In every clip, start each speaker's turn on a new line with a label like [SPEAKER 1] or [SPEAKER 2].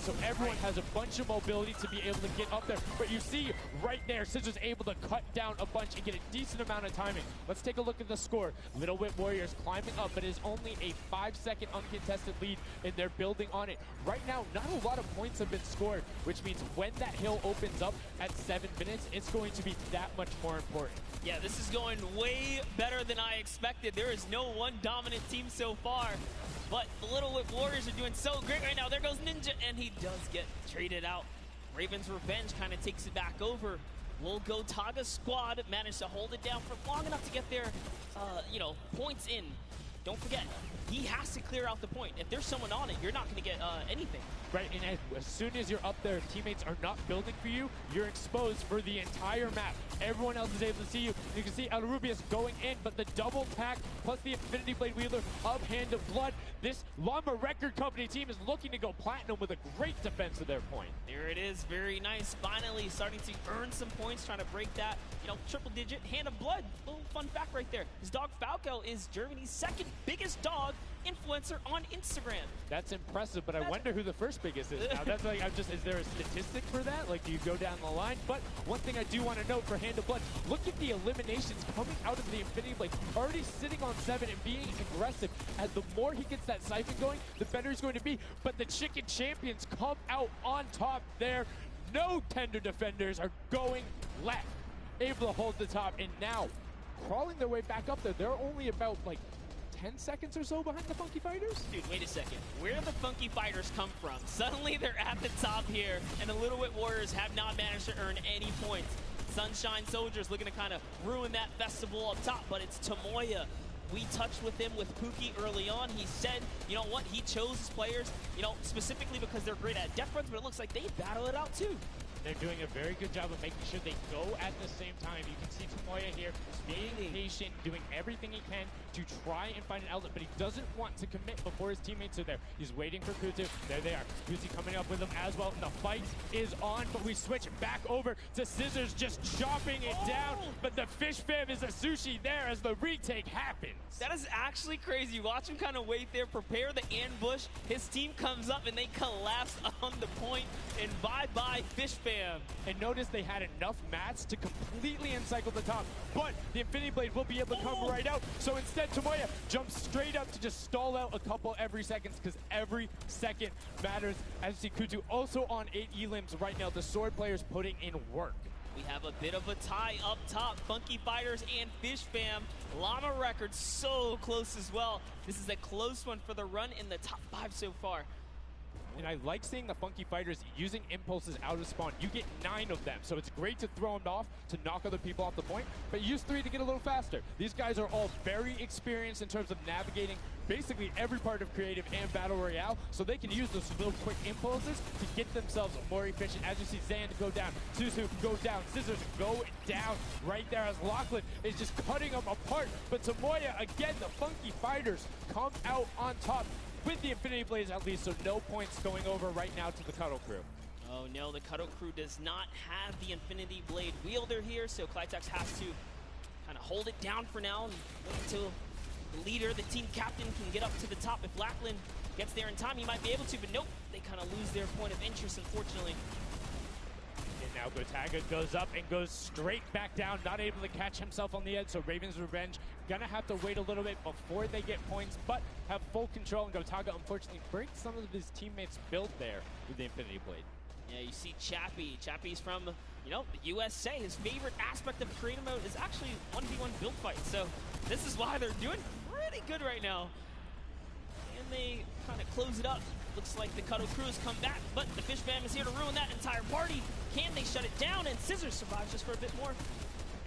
[SPEAKER 1] so everyone has a bunch of mobility to be able to get up there. But you see right there, Scissors able to cut down a bunch and get a decent amount of timing. Let's take a look at the score. Little Whip Warriors climbing up, but it is only a 5-second uncontested lead, and they're building on it. Right now, not a lot of points have been scored, which means when that hill opens up at 7 minutes, it's going to be that much more important.
[SPEAKER 2] Yeah, this is going way better than I expected. There is no one dominant team so far, but the Little Whip Warriors are doing so great right now. There goes Ninja, and he does get traded out. Raven's Revenge kind of takes it back over. Will Go Taga's squad manage to hold it down for long enough to get their, points in. Don't forget, he has to clear out the point. If there's someone on it, you're not going to get anything.
[SPEAKER 1] Right, and as soon as you're up there, teammates are not building for you, you're exposed for the entire map. Everyone else is able to see you. You can see El Rubius going in, but the double pack plus the Infinity Blade wielder of Hand of Blood. This Llama Record Company team is looking to go platinum with a great defense of their point.
[SPEAKER 2] There it is, very nice. Finally starting to earn some points, trying to break that, triple digit. Hand of Blood, little fun fact right there. His dog Falco is Germany's second biggest dog influencer on Instagram.
[SPEAKER 1] That's impressive, but I wonder who the first biggest is now. That's like, is there a statistic for that? Like, do you go down the line? But one thing I do want to note for Hand of Blood, look at the eliminations coming out of the Infinity Blade. Already sitting on 7 and being aggressive. As the more he gets that siphon going, the better he's going to be. But the Chicken Champions come out on top there. No tender defenders are going left. Able to hold the top, and now crawling their way back up there. They're only about, 10 seconds or so behind the Funky Fighters?
[SPEAKER 2] Dude, wait a second. Where do the Funky Fighters come from? Suddenly they're at the top here, and the Little Whip Warriors have not managed to earn any points. Sunshine Soldiers looking to kind of ruin that festival up top, but it's Tomoya. We touched with him with Pookie early on. He said, you know what, he chose his players, specifically because they're great at death runs, but it looks like they battle it out too.
[SPEAKER 1] They're doing a very good job of making sure they go at the same time. You can see Tomoya here being patient, doing everything he can to try and find an outlet, but he doesn't want to commit before his teammates are there. He's waiting for Kutu. There they are. Kutu coming up with him as well. The fight is on, but we switch back over to Scissors just chopping it down, but the Fish Fam is a sushi there as the retake happens.
[SPEAKER 2] That is actually crazy. Watch him kind of wait there, prepare the ambush. His team comes up and they collapse on the point, and bye-bye Fish Fam.
[SPEAKER 1] And notice they had enough mats to completely encircle the top, but the Infinity Blade will be able to come right out. So instead, Tomoya jumps straight up to just stall out a couple every seconds, because every second matters. As you see Kutu also on 8 elims right now. The sword players putting in work.
[SPEAKER 2] We have a bit of a tie up top. Funky Fighters and Fish Fam. Llama Record so close as well. This is a close one for the run in the top 5 so far.
[SPEAKER 1] And I like seeing the Funky Fighters using impulses out of spawn. You get 9 of them, so it's great to throw them off to knock other people off the point, but use 3 to get a little faster. These guys are all very experienced in terms of navigating basically every part of creative and battle royale, so they can use those little quick impulses to get themselves more efficient. As you see Zan go down, Suzu go down, Scissors go down right there as Lachlan is just cutting them apart. But Tomoya, again, the Funky Fighters come out on top with the Infinity Blades at least, so no points going over right now to the Cuddle Crew.
[SPEAKER 2] Oh no, the Cuddle Crew does not have the Infinity Blade wielder here, so Clitex has to kind of hold it down for now and wait until the leader, the team captain, can get up to the top. If Lachlan gets there in time, he might be able to, but nope, they kind of lose their point of interest, unfortunately.
[SPEAKER 1] And now Gotaga goes up and goes straight back down, not able to catch himself on the edge, so Raven's Revenge gonna have to wait a little bit before they get points, but have full control, and Gotaga unfortunately breaks some of his teammates' build there with the Infinity Blade.
[SPEAKER 2] Yeah, you see Chappie. Chappie's from, the USA. His favorite aspect of creative mode is actually 1v1 build fights, so this is why they're doing pretty good right now. And they kind of close it up. Looks like the Cuddle Crew has come back, but the Fish Fam is here to ruin that entire party. Can they shut it down? And Scissors survives just for a bit more.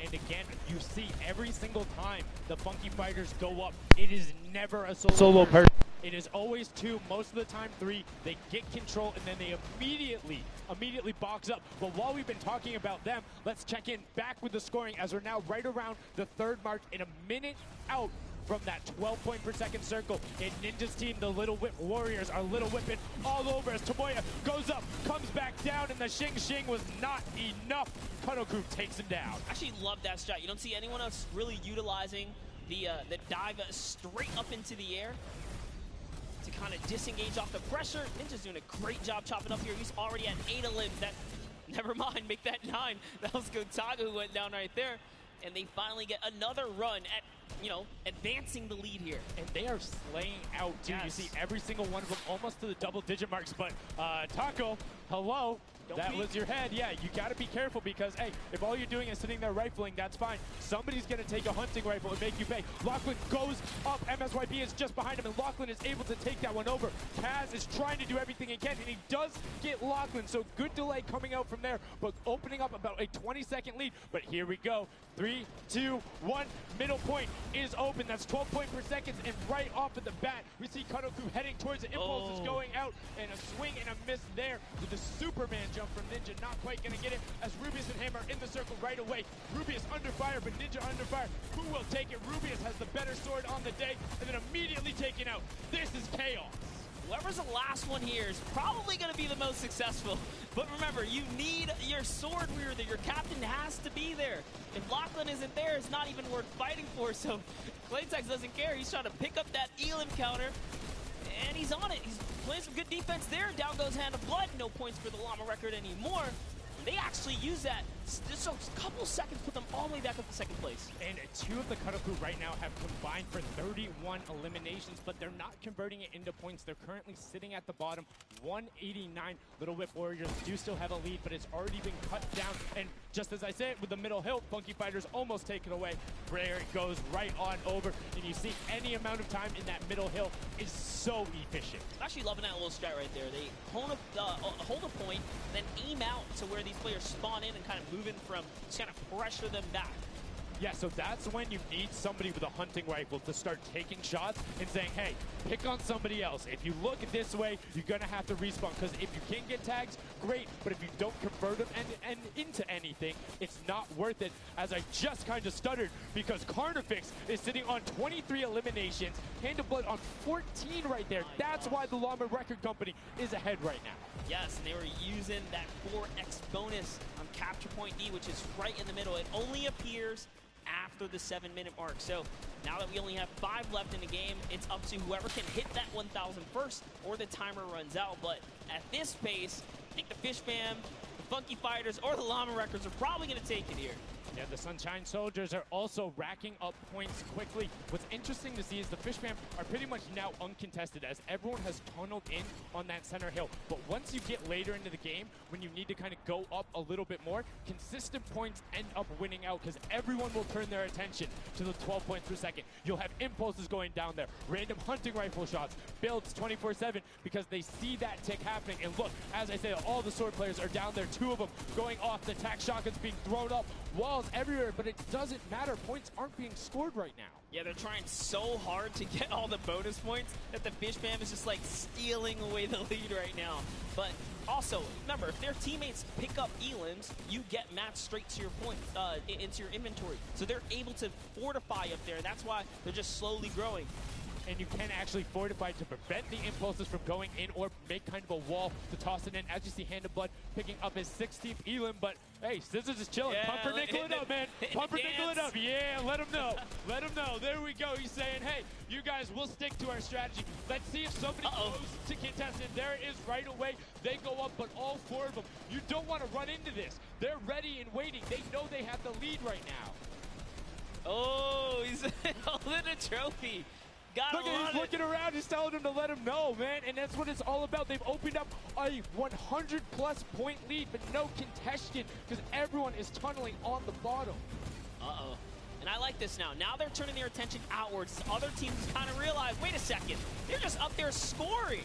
[SPEAKER 1] And again, you see every single time the Funky Fighters go up, it is never a solo person. It is always 2, most of the time 3. They get control and then they immediately box up. But while we've been talking about them, let's check in back with the scoring as we're now right around the 3rd mark in a minute out from that 12 point per second circle. And Ninja's team, the Little Whip Warriors, are Little Whipping all over as Tomoya goes up, comes back down, and the Shing Shing was not enough. Cuddle Crew takes him down.
[SPEAKER 2] I actually love that strat. You don't see anyone else really utilizing the dive straight up into the air to kind of disengage off the pressure. Ninja's doing a great job chopping up here. He's already at 8 of limbs. That, never mind, make that 9. That was Gotaga who went down right there. And they finally get another run at, you know, advancing the lead here.
[SPEAKER 1] And they are slaying out, too.
[SPEAKER 2] Yes.
[SPEAKER 1] You see every single one of them almost to the double-digit marks. But Taco, hello. That was your head. Yeah, you got to be careful because, hey, if all you're doing is sitting there rifling, that's fine. Somebody's going to take a hunting rifle and make you pay. Lachlan goes up. MSYB is just behind him, and Lachlan is able to take that one over. Kaz is trying to do everything he can, and he does get Lachlan. So good delay coming out from there, but opening up about a 20-second lead. But here we go. 3, 2, 1. Middle point is open. That's 12 points per second, and right off of the bat, we see Kanoku heading towards it. Impulse is going out, and a swing and a miss there with the Superman jump from Ninja. Not quite going to get it as Rubius and Hammer in the circle right away. Rubius under fire, but Ninja under fire. Who will take it? Rubius has the better sword on the day, and then immediately taken out. This is chaos.
[SPEAKER 2] Whoever's the last one here is probably going to be the most successful. But remember, you need your sword wielder. Your captain has to be there. If Lachlan isn't there, it's not even worth fighting for. So Claytex doesn't care. He's trying to pick up that Elim counter, and he's on it. He's playing some good defense there. Down goes Hand of Blood. No points for the Llama record anymore. They actually use that. Just a couple seconds put them all the way back up to second place.
[SPEAKER 1] And 2 of the Karaku right now have combined for 31 eliminations, but they're not converting it into points. They're currently sitting at the bottom, 189. Little Whip Warriors do still have a lead, but it's already been cut down. And just as I said, with the middle hill, Funky Fighters almost take it away. Brer goes right on over, and you see any amount of time in that middle hill is so efficient.
[SPEAKER 2] I'm actually loving that little strat right there. They hold a point, then aim out to where these players spawn in and kind of move in from, just kind of pressure them back.
[SPEAKER 1] Yeah, so that's when you need somebody with a hunting rifle to start taking shots and saying, hey, pick on somebody else. If you look this way, you're going to have to respawn, because if you can get tags, great, but if you don't convert them and into anything, it's not worth it, as I just kind of stuttered, because Carnifex is sitting on 23 eliminations, Hand of Blood on 14 right there. That's why the Llama Record Company is ahead right now.
[SPEAKER 2] Yes, and they were using that 4x bonus on Capture Point D, which is right in the middle. It only appears after the 7-minute mark. So now that we only have 5 left in the game, it's up to whoever can hit that 1,000 first or the timer runs out. But at this pace, I think the Fish Fam, the Funky Fighters, or the Llama Records are probably going to take it here.
[SPEAKER 1] Yeah, the Sunshine Soldiers are also racking up points quickly. What's interesting to see is the Fish Fam are pretty much now uncontested, as everyone has tunneled in on that center hill. But once you get later into the game, when you need to kind of go up a little bit more, consistent points end up winning out, because everyone will turn their attention to the 12 points per second. You'll have impulses going down there, random hunting rifle shots, builds 24/7, because they see that tick happening. And look, as I said, all the sword players are down there, 2 of them going off, the attack shotguns being thrown up, walls everywhere, but it doesn't matter. Points aren't being scored right now.
[SPEAKER 2] Yeah, they're trying so hard to get all the bonus points that the Fish Fam is just like stealing away the lead right now. But also, remember, if their teammates pick up elims, you get matched straight to your point, into your inventory. So they're able to fortify up there. That's why they're just slowly growing.
[SPEAKER 1] And you can actually fortify to prevent the impulses from going in, or make kind of a wall to toss it in. As you see, Hand of Blood picking up his 16th elim, but hey, Scissors is chilling.
[SPEAKER 2] Yeah,
[SPEAKER 1] Pumpernickel it up, man. Pumpernickel it up. Yeah, let him know. Let him know. There we go. He's saying, hey, you guys, we'll stick to our strategy. Let's see if somebody goes to contest it. There it is right away. They go up, but all 4 of them. You don't want to run into this. They're ready and waiting. They know they have the lead right now.
[SPEAKER 2] Oh, he's holding a trophy.
[SPEAKER 1] Look, he's looking around, he's telling him to let him know, man, and that's what it's all about. They've opened up a 100-plus point lead, but no contention, because everyone is tunneling on the bottom.
[SPEAKER 2] Uh-oh. And I like this now. Now they're turning their attention outwards. Other teams kind of realize, wait a second, they're just up there scoring.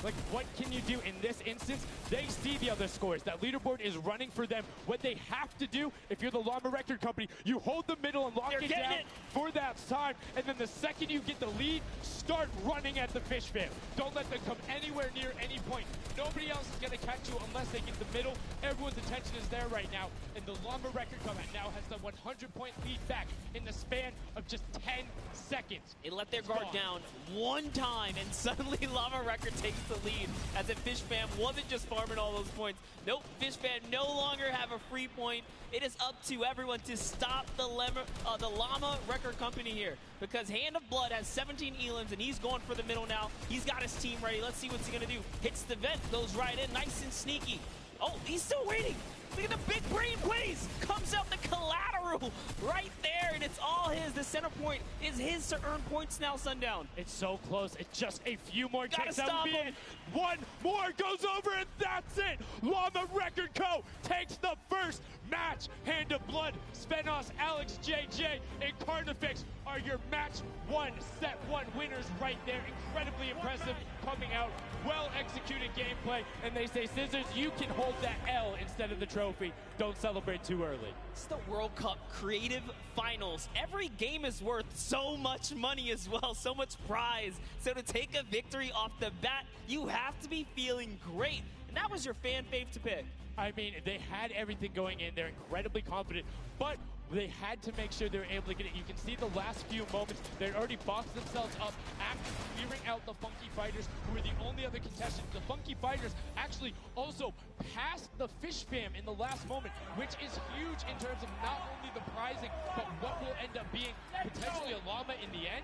[SPEAKER 1] Like, what can you do in this instance? They see the other scores. That leaderboard is running for them. What they have to do, if you're the Llama Record Company, you hold the middle and lock it down for that time. And then the second you get the lead, start running at the Fish Fam. Don't let them come anywhere near any point. Nobody else is going to catch you unless they get the middle. Everyone's attention is there right now. And the Llama Record Company now has the 100-point lead back in the span of just 10 seconds.
[SPEAKER 2] It let their guard down one time, and suddenly Llama Record takes the lead, as if Fish Fam wasn't just farming all those points. Nope, Fish Fam no longer have a free point. It is up to everyone to stop the Llama Record Company here. because Hand of Blood has 17 elims, and he's going for the middle now. He's got his team ready. Let's see what's he going to do. Hits the vent, goes right in, nice and sneaky. Oh, he's still waiting. Look at the big brain plays. Comes out the collateral right there, and it's all his. The center point is his to earn points now, Sundown.
[SPEAKER 1] It's so close. It's just a few more
[SPEAKER 2] Gotta
[SPEAKER 1] ticks. That
[SPEAKER 2] stop
[SPEAKER 1] would be
[SPEAKER 2] him.
[SPEAKER 1] it. One more goes over, and that's it. Llama Record Co. takes the first match. Hand of Blood, Svenos, Alex, JJ, and Carnifex are your match one, set one winners right there. Incredibly impressive coming out. Well-executed gameplay. And they say, Scissors, you can hold that L instead of the trophy. Don't celebrate too early.
[SPEAKER 2] It's the World Cup Creative Finals. Every game is worth so much money as well, so much prize. So to take a victory off the bat, you have to be feeling great. And that was your fan fave to pick.
[SPEAKER 1] I mean, they had everything going in. They're incredibly confident, but they had to make sure they were able to get it. You can see the last few moments, they'd already boxed themselves up after clearing out the Funky Fighters, who were the only other contestants. The Funky Fighters actually also passed the Fish Fam in the last moment, which is huge in terms of not only the prizing, but what will end up being potentially a llama in the end.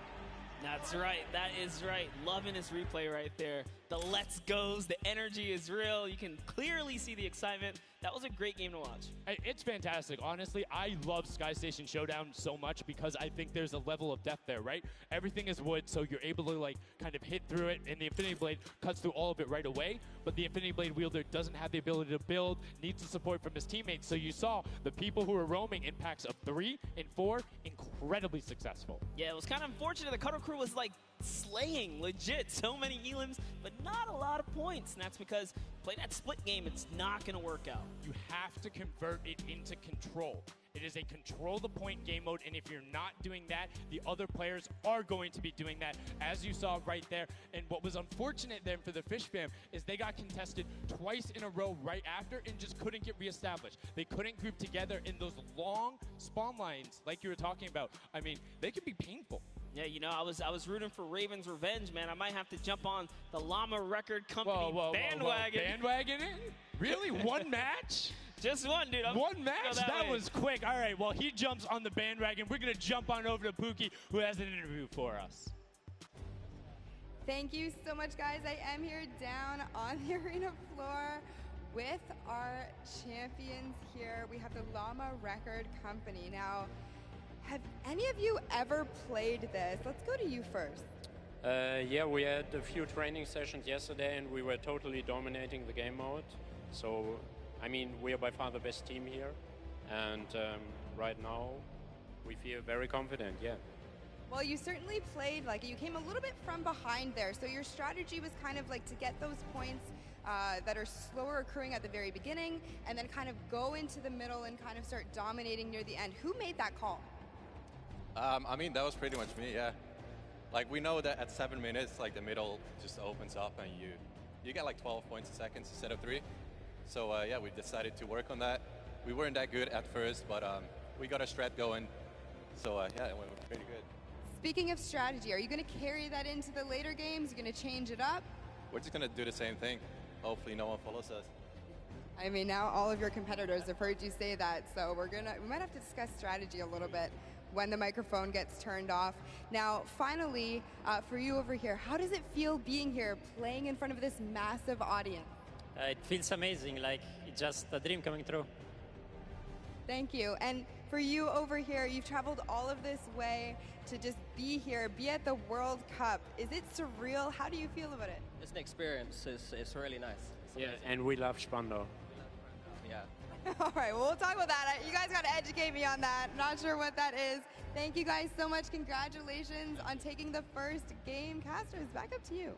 [SPEAKER 2] That's right. That is right. Loving this replay right there. The let's goes, the energy is real. You can clearly see the excitement. That was a great game to watch.
[SPEAKER 1] It's fantastic. Honestly, I love Sky Station Showdown so much because I think there's a level of depth there, right? Everything is wood, so you're able to like kind of hit through it, and the Infinity Blade cuts through all of it right away. But the Infinity Blade wielder doesn't have the ability to build, needs the support from his teammates. So you saw the people who were roaming in packs of 3 and 4, incredibly successful.
[SPEAKER 2] Yeah, it was kind of unfortunate. The Cutter Crew was like slaying, legit. So many elims, but not a lot of points. And that's because playing that split game, it's not going to work out.
[SPEAKER 1] You have to convert it into control. It is a control the point game mode, and if you're not doing that, the other players are going to be doing that, as you saw right there. And what was unfortunate then for the Fish Fam is they got contested twice in a row right after and just couldn't get reestablished. They couldn't group together in those long spawn lines like you were talking about. I mean, they could be painful.
[SPEAKER 2] Yeah, you know, I was rooting for Raven's revenge, man. I might have to jump on the Llama Record Company bandwagon.
[SPEAKER 1] Bandwagon it? Really? One match?
[SPEAKER 2] Just one, dude.
[SPEAKER 1] One match? That
[SPEAKER 2] way.
[SPEAKER 1] was quick. All right, well, he jumps on the bandwagon. We're going to jump on over to Pookie, who has an interview for us.
[SPEAKER 3] Thank you so much, guys. I am here down on the arena floor with our champions here. We have the Llama Record Company. Now, have any of you ever played this? Let's go to you first.
[SPEAKER 4] Yeah, we had a few training sessions yesterday, and we were totally dominating the game mode. So, I mean, we are by far the best team here, and right now we feel very confident, yeah.
[SPEAKER 3] Well, you certainly played, like, you came a little bit from behind there, so your strategy was kind of like to get those points that are slower accruing at the very beginning, and then kind of go into the middle and kind of start dominating near the end. Who made that call?
[SPEAKER 5] I mean, that was pretty much me, yeah. Like, we know that at 7 minutes, like, the middle just opens up and you get like 12 points a second instead of 3. So, yeah, we decided to work on that. We weren't that good at first, but we got a strat going. So, yeah, it went pretty good.
[SPEAKER 3] Speaking of strategy, are you going to carry that into the later games? You're going to change it up?
[SPEAKER 5] We're just going to do the same thing. Hopefully no one follows us.
[SPEAKER 3] I mean, now all of your competitors have heard you say that, so we might have to discuss strategy a little bit when the microphone gets turned off. Now, finally, for you over here, how does it feel being here, playing in front of this massive audience?
[SPEAKER 6] It feels amazing, like it's just a dream coming true.
[SPEAKER 3] Thank you. And for you over here, you've traveled all of this way to just be here, be at the World Cup. Is it surreal? How do you feel about it?
[SPEAKER 7] It's an experience. It's really nice.
[SPEAKER 4] Yeah, and we love Spandau.
[SPEAKER 7] Yeah.
[SPEAKER 3] All right, well, we'll talk about that. You guys got to educate me on that. Not sure what that is. Thank you guys so much. Congratulations on taking the first game. Casters, back up to you.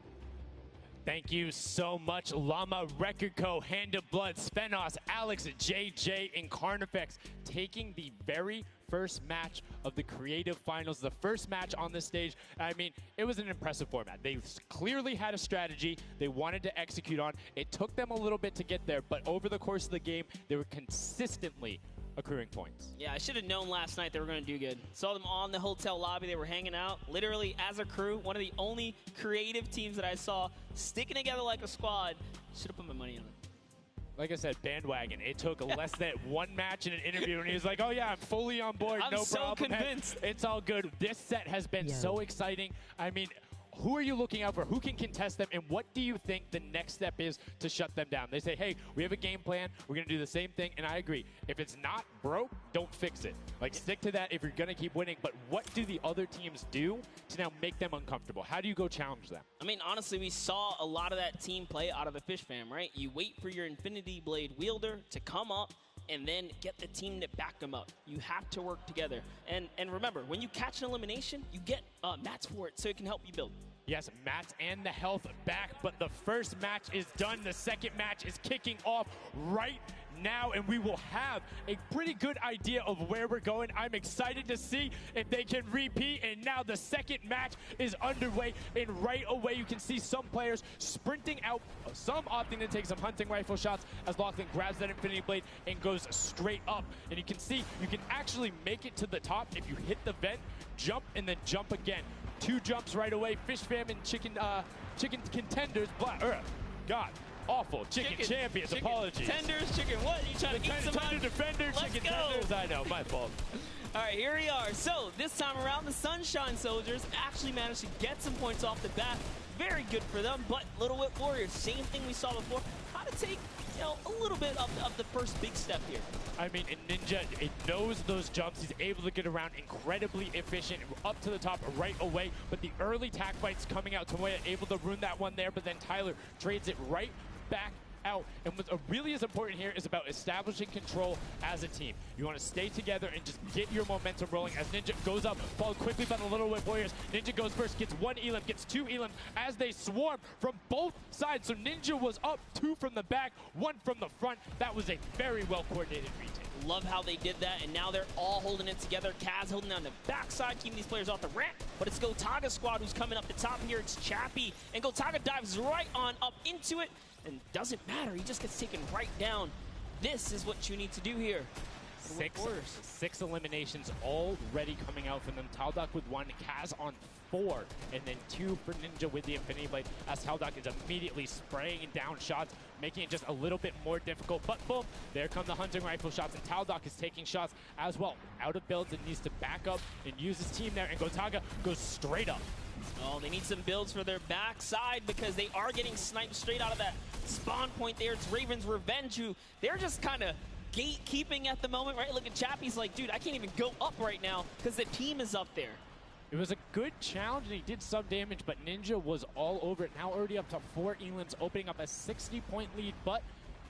[SPEAKER 1] Thank you so much, Llama Record Co., Hand of Blood, Svenos, Alex, JJ, and Carnifex taking the very first match of the Creative Finals, the first match on this stage. I mean, it was an impressive format. They clearly had a strategy they wanted to execute on. It took them a little bit to get there, but over the course of the game, they were consistently accruing points.
[SPEAKER 2] Yeah, I should have known last night they were going to do good. Saw them on the hotel lobby. They were hanging out, literally as a crew. One of the only creative teams that I saw sticking together like a squad. Should have put my money on it.
[SPEAKER 1] Like I said, bandwagon. It took less than one match in an interview, and he was like, oh, yeah, I'm fully on board.
[SPEAKER 2] I'm
[SPEAKER 1] no
[SPEAKER 2] so
[SPEAKER 1] problem.
[SPEAKER 2] convinced.
[SPEAKER 1] It's all good. This set has been so exciting. I mean, who are you looking out for? Who can contest them? And what do you think the next step is to shut them down? They say, hey, we have a game plan. We're going to do the same thing. And I agree. If it's not broke, don't fix it. Like, stick to that if you're going to keep winning. But what do the other teams do to now make them uncomfortable? How do you go challenge them?
[SPEAKER 2] I mean, honestly, we saw a lot of that team play out of the Fish Fam, right? You wait for your Infinity Blade wielder to come up and then get the team to back them up. You have to work together. And remember, when you catch an elimination, you get mats for it so it can help you build.
[SPEAKER 1] Yes, mats and the health back, but the first match is done. The second match is kicking off right now, and we will have a pretty good idea of where we're going. I'm excited to see if they can repeat, and now the second match is underway, and right away you can see some players sprinting out, some opting to take some hunting rifle shots as Lachlan grabs that Infinity Blade and goes straight up. And you can see you can actually make it to the top if you hit the vent, jump, and then jump again. 2 jumps right away. Fish Fam and chicken contenders. God, awful. Chicken champions. Apologies.
[SPEAKER 2] Tenders, chicken what? You trying to eat some
[SPEAKER 1] Tender defenders,
[SPEAKER 2] Let's
[SPEAKER 1] chicken
[SPEAKER 2] go.
[SPEAKER 1] tenders. I know, my fault.
[SPEAKER 2] All right, here we are. So this time around, the Sunshine Soldiers actually managed to get some points off the bat. Very good for them, but Little Whip Warriors, same thing we saw before. How to take, a little bit of the first big step here.
[SPEAKER 1] I mean, Ninja, it knows those jumps. He's able to get around incredibly efficient, up to the top right away. But the early tack fights coming out, Tomoya able to ruin that one there, but then Tyler trades it right back out. And what really is important here is about establishing control as a team. You want to stay together and just get your momentum rolling as Ninja goes up, followed quickly by the Little Whip Warriors. Ninja goes first, gets 1 elim, gets 2 elim as they swarm from both sides. So Ninja was up 2 from the back, 1 from the front. That was a very well-coordinated retake.
[SPEAKER 2] Love how they did that, and now they're all holding it together. Kaz holding down the backside, keeping these players off the ramp. But it's Gotaga squad who's coming up the top here. It's Chappie, and Gotaga dives right on up into it, and doesn't matter. He just gets taken right down. This is what you need to do here.
[SPEAKER 1] 6 eliminations already coming out from them. Taldock with 1, Kaz on 4, and then 2 for Ninja with the Infinity Blade as Taldock is immediately spraying down shots, making it just a little bit more difficult. But boom, there come the hunting rifle shots, and Taldock is taking shots as well. Out of builds and needs to back up and use his team there, and Gotaga goes straight up.
[SPEAKER 2] Oh, they need some builds for their backside because they are getting sniped straight out of that spawn point there. It's Raven's Revenge, who they're just kind of gatekeeping at the moment, right? Look at Chappie's like, dude, I can't even go up right now because the team is up there.
[SPEAKER 1] It was a good challenge, and he did some damage, but Ninja was all over it. Now already up to 4 elims, opening up a 60-point lead, but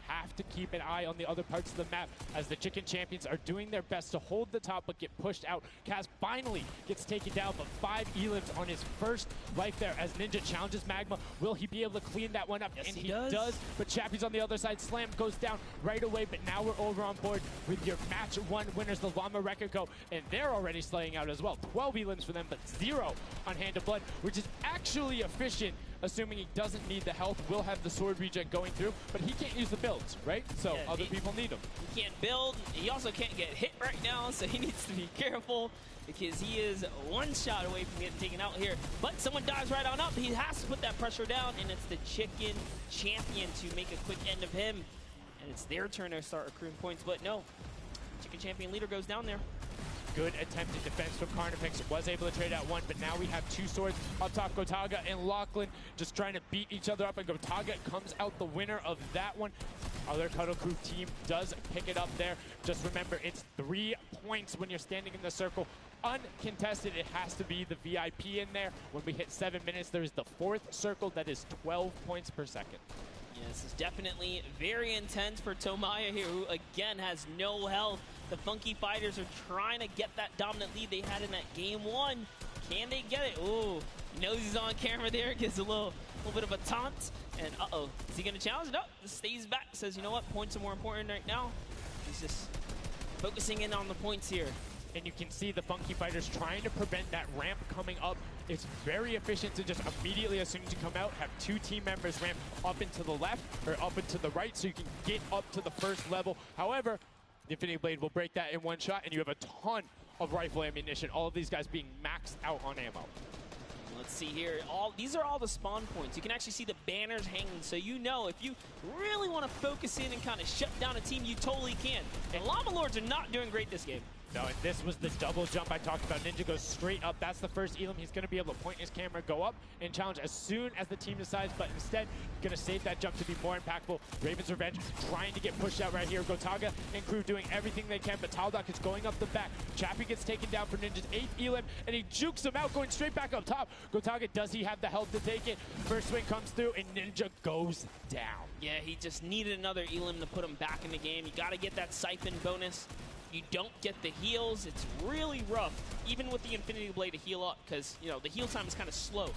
[SPEAKER 1] have to keep an eye on the other parts of the map as the Chicken Champions are doing their best to hold the top but get pushed out. Kaz finally gets taken down, but 5 elims on his first life there as Ninja challenges Magma. Will he be able to clean that one up?
[SPEAKER 2] Yes,
[SPEAKER 1] and
[SPEAKER 2] he does.
[SPEAKER 1] But Chappie's on the other side. Slam goes down right away, but now we're over on board with your match 1 winners, the Llama Rekiko, and they're already slaying out as well. 12 elims for them, but 0 on Hand of Blood, which is actually efficient. Assuming he doesn't need the health, will have the sword regen going through, but he can't use the builds, right? So
[SPEAKER 2] yeah,
[SPEAKER 1] other people need them.
[SPEAKER 2] He can't build. He also can't get hit right now, so he needs to be careful because he is 1 shot away from getting taken out here. But someone dives right on up. He has to put that pressure down, and it's the Chicken Champion to make a quick end of him. And it's their turn to start accruing points, but no. Chicken Champion leader goes down there.
[SPEAKER 1] Good attempted defense from Carnifex. Was able to trade out 1, but now we have 2 swords up top. Gotaga and Lachlan just trying to beat each other up, and Gotaga comes out the winner of that one. Other Cuddle Crew team does pick it up there. Just remember, it's 3 points when you're standing in the circle. Uncontested, it has to be the VIP in there. When we hit 7 minutes, there is the 4th circle that is 12 points per second.
[SPEAKER 2] Yeah, this is definitely very intense for Tomoya here, who again has no health. The Funky Fighters are trying to get that dominant lead they had in that game 1. Can they get it? Ooh, he knows he's on camera there, gives a little bit of a taunt. And uh-oh, is he gonna challenge? No, stays back, says, you know what, points are more important right now. He's just focusing in on the points here.
[SPEAKER 1] And you can see the Funky Fighters trying to prevent that ramp coming up. It's very efficient to just immediately, as soon as you come out, have 2 team members ramp up and to the left or up and to the right so you can get up to the first level. However, the Infinity Blade will break that in 1 shot, and you have a ton of rifle ammunition. All of these guys being maxed out on ammo.
[SPEAKER 2] Let's see here. These are all the spawn points. You can actually see the banners hanging, so you know if you really want to focus in and kind of shut down a team, you totally can. And Llama Lords are not doing great this game.
[SPEAKER 1] No, and this was the double jump I talked about. Ninja goes straight up. That's the first Elam. He's going to be able to point his camera, go up, and challenge as soon as the team decides, but instead, going to save that jump to be more impactful. Raven's Revenge trying to get pushed out right here. Gotaga and crew doing everything they can, but Taldock is going up the back. Chappie gets taken down for Ninja's 8th Elam, and he jukes him out, going straight back up top. Gotaga, does he have the health to take it? First swing comes through, and Ninja goes down.
[SPEAKER 2] Yeah, he just needed another Elam to put him back in the game. You got to get that siphon bonus. You don't get the heals. It's really rough, even with the Infinity Blade to heal up, because, you know, the heal time is kind of slow.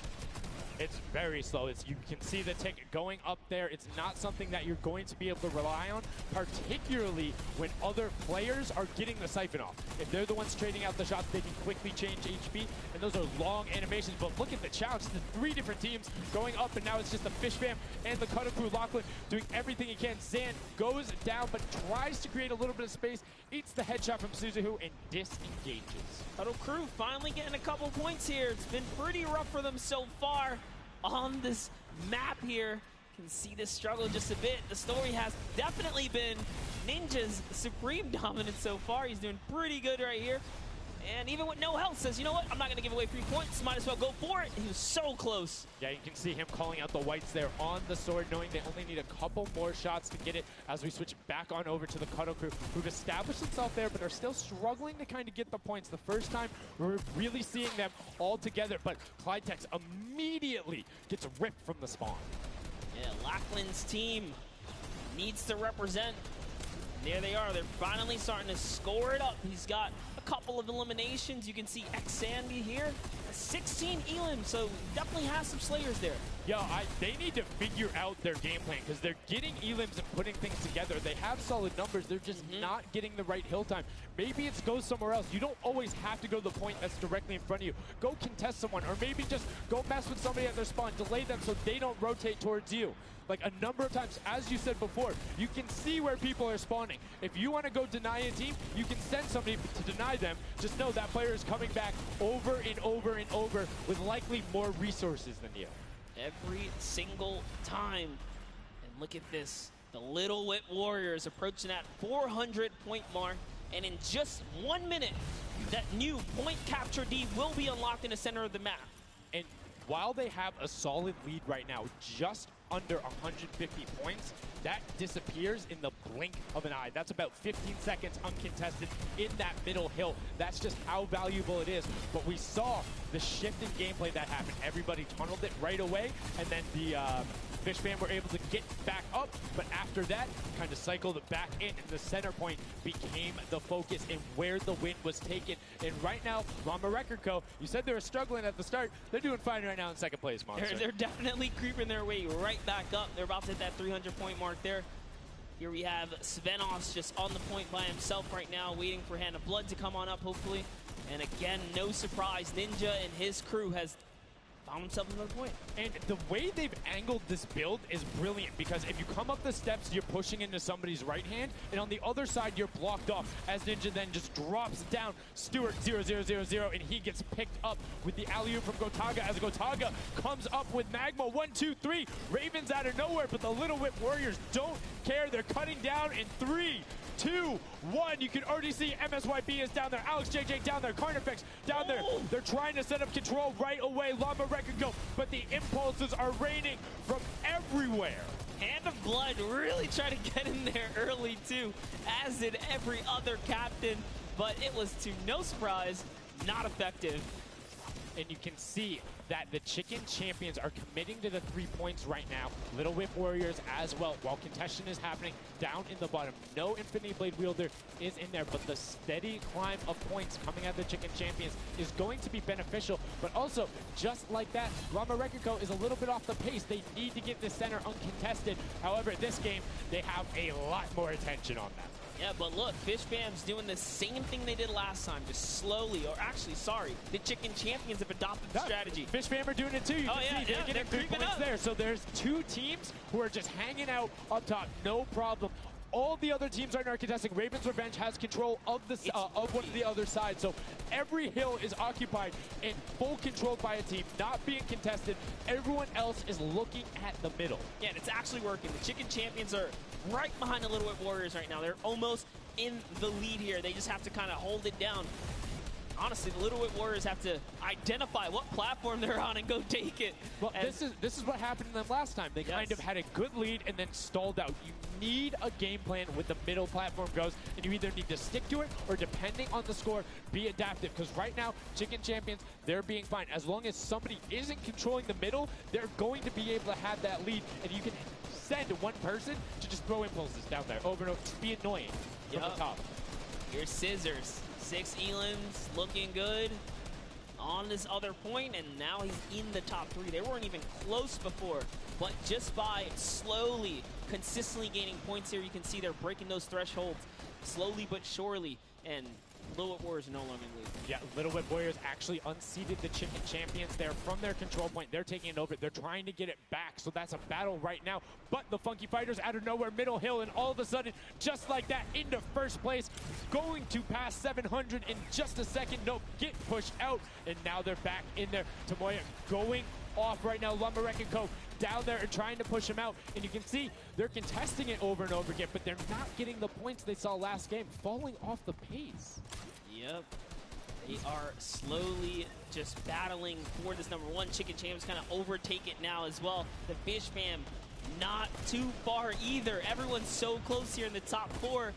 [SPEAKER 1] It's very slow. You can see the tick going up there. It's not something that you're going to be able to rely on, particularly when other players are getting the siphon off. If they're the ones trading out the shots, they can quickly change HP, and those are long animations. But look at the challenge. The 3 different teams going up, and now it's just the Fish Fam and the Cutter Crew. Lachlan doing everything he can. Zan goes down, but tries to create a little bit of space, eats the headshot from Suzuhu, and disengages.
[SPEAKER 2] Cutter Crew finally getting a couple points here. It's been pretty rough for them so far on this map here. Can see this struggle just a bit. The story has definitely been Ninja's supreme dominance so far. He's doing pretty good right here. And even with no health, says, you know what? I'm not going to give away 3 points. Might as well go for it. He was so close.
[SPEAKER 1] Yeah, you can see him calling out the whites there on the sword, knowing they only need a couple more shots to get it as we switch back on over to the Cuddle Crew, who've established themselves there, but are still struggling to kind of get the points. The first time we're really seeing them all together, but Clydetex immediately gets ripped from the spawn.
[SPEAKER 2] Yeah, Lachlan's team needs to represent. There they are. They're finally starting to score it up. He's got a couple of eliminations. You can see X-Sandy here. 16 Elam, so definitely has some Slayers there.
[SPEAKER 1] Yo, they need to figure out their game plan because they're getting Elams and putting things together. They have solid numbers. They're just not getting the right hill time. Maybe it's go somewhere else. You don't always have to go to the point that's directly in front of you. Go contest someone, or maybe just go mess with somebody at their spawn. Delay them so they don't rotate towards you. Like a number of times, as you said before, you can see where people are spawning. If you want to go deny a team, you can send somebody to deny them. Just know that player is coming back over and over and over with likely more resources than you.
[SPEAKER 2] Every single time. And look at this. The Little Whip Warriors approaching that 400-point mark. And in just 1 minute, that new point capture D will be unlocked in the center of the map.
[SPEAKER 1] And while they have a solid lead right now, just under 150 points, that disappears in the blink of an eye. That's about 15 seconds uncontested in that middle hill. That's just how valuable it is. But we saw the shift in gameplay that happened. Everybody tunneled it right away, and then the Fish Fam were able to get back up, but after that, kind of cycled back in, and the center point became the focus and where the win was taken. And right now, Llama Record Co., you said they were struggling at the start. They're doing fine right now in second place, Monster.
[SPEAKER 2] They're definitely creeping their way right back up. They're about to hit that 300-point mark there. Here we have Svenos just on the point by himself right now, waiting for Hand of Blood to come on up, hopefully. And again, no surprise, Ninja and his crew has found himself another point.
[SPEAKER 1] And the way they've angled this build is brilliant, because if you come up the steps, you're pushing into somebody's right hand, and on the other side, you're blocked off, as Ninja then just drops down Stewart 0-0-0-0, and he gets picked up with the alley-oop from Gotaga, as Gotaga comes up with Magma. 1, 2, 3. Ravens out of nowhere, but the Little Whip Warriors don't care. They're cutting down in 3, 2, 1. You can already see MSYB is down there. Alex JJ down there. Carnifex down there. They're trying to set up control right away. Llama Record go, but the impulses are raining from everywhere.
[SPEAKER 2] Hand of Blood really tried to get in there early too, as did every other captain, but it was to no surprise, not effective.
[SPEAKER 1] And you can see that the Chicken Champions are committing to the 3 points right now. Little Whip Warriors as well, while contention is happening down in the bottom. No Infinity Blade Wielder is in there, but the steady climb of points coming out of the Chicken Champions is going to be beneficial. But also, just like that, Llama Record Co. is a little bit off the pace. They need to get this center uncontested. However, this game, they have a lot more attention on them.
[SPEAKER 2] Yeah, but look, Fish Fam's doing the same thing they did last time, just slowly, or actually, sorry, the Chicken Champions have adopted the strategy.
[SPEAKER 1] Fish Fam are doing it too. You can see they're getting 3 points there. So there's 2 teams who are just hanging out up top, no problem. all the other teams right now are contesting. Raven's Revenge has control of the of one of the other sides, so every hill is occupied and full controlled by a team, not being contested. Everyone else is looking at the middle.
[SPEAKER 2] Yeah, and it's actually working. The Chicken Champions are right behind the Little Whip Warriors right now. They're almost in the lead here. They just have to kind of hold it down. Honestly, the Little Whip Warriors have to identify what platform they're on and go take it.
[SPEAKER 1] Well, this is what happened to them last time. They kind of had a good lead and then stalled out. You need a game plan with the middle platform goes, and you either need to stick to it or, depending on the score, be adaptive. Because right now, Chicken Champions, they're being fine. As long as somebody isn't controlling the middle, they're going to be able to have that lead, and you can send one person to just throw impulses down there over and over. Just be annoying from the top.
[SPEAKER 2] Here's Scissors. 6 Elans looking good on this other point, and now he's in the top 3. They weren't even close before, but just by slowly, consistently gaining points here, you can see they're breaking those thresholds slowly but surely, and Little Whip Warriors are no longer in the lead.
[SPEAKER 1] Yeah, Little Whip Warriors actually unseated the Chicken Champions there from their control point. They're taking it over. They're trying to get it back, so that's a battle right now. But the Funky Fighters out of nowhere, middle hill, and all of a sudden, just like that, into first place, going to pass 700 in just a second. Nope, get pushed out, and now they're back in there. Tomoya going off right now. Lumberwreck and Co. down there and trying to push him out, and you can see they're contesting it over and over again, but they're not getting the points they saw last game, falling off the pace.
[SPEAKER 2] Yep. They are slowly just battling for this number 1. Chicken Champs kind of overtake it now as well. The Fish Fam not too far either. Everyone's so close here in the top 4.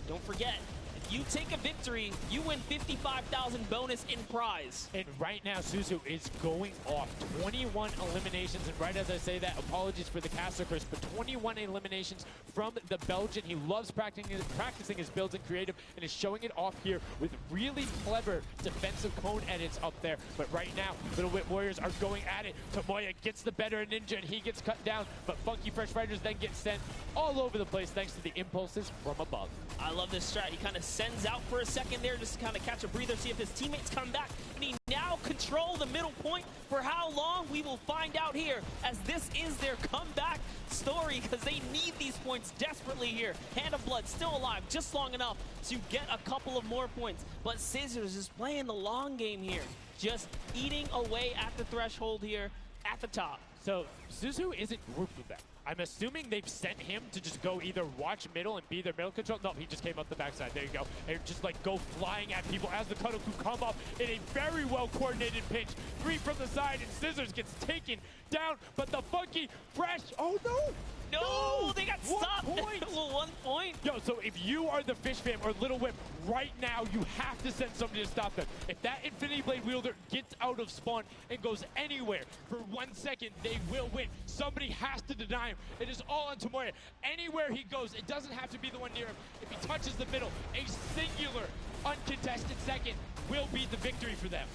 [SPEAKER 2] Don't forget, if you take a victory, you win 55,000 bonus in prize.
[SPEAKER 1] And right now, Suzu is going off. 21 eliminations, and right as I say that, apologies for the caster curse, but 21 eliminations from the Belgian. He loves practicing his builds in creative and is showing it off here with really clever defensive cone edits up there. But right now, Little Whip Warriors are going at it. Tomoya gets the better Ninja, and he gets cut down, but Funky Fresh Fighters then get sent all over the place thanks to the impulses from above.
[SPEAKER 2] I love this strat. He kind of sends out for a second there just to kind of catch a breather, see if his teammates come back, and he now control the middle point. For how long, we will find out here, as this is their comeback story, because they need these points desperately here. Hand of Blood still alive just long enough to get a couple of more points, but Scissors is playing the long game here, just eating away at the threshold here at the top.
[SPEAKER 1] So Suzu isn't grouped with them. I'm assuming they've sent him to just go either watch middle and be their middle control. No, he just came up the backside. There you go. And just like go flying at people as the Kudoku come up in a very well coordinated pinch. 3 from the side, and Scissors gets taken down. But the Funky Fresh, oh no!
[SPEAKER 2] No, they got stopped.
[SPEAKER 1] 1 point.
[SPEAKER 2] Well, 1 point.
[SPEAKER 1] Yo, so if you are the Fish Fam or Little Whip, right now you have to send somebody to stop them. If that Infinity Blade wielder gets out of spawn and goes anywhere for 1 second, they will win. Somebody has to deny him. It is all on Tomoya. Anywhere he goes, it doesn't have to be the one near him. If he touches the middle, a singular uncontested second will be the victory for them.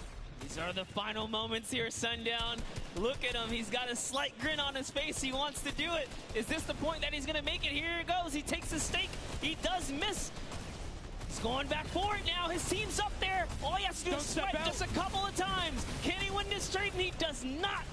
[SPEAKER 2] These are the final moments here, Sundown. Look at him. He's got a slight grin on his face. He wants to do it. Is this the point that he's going to make it? Here it goes. He takes the stake. He does miss. He's going back for it now. His team's up there. All he has to do is swipe just a couple of times. Can he win this straight? And he does not.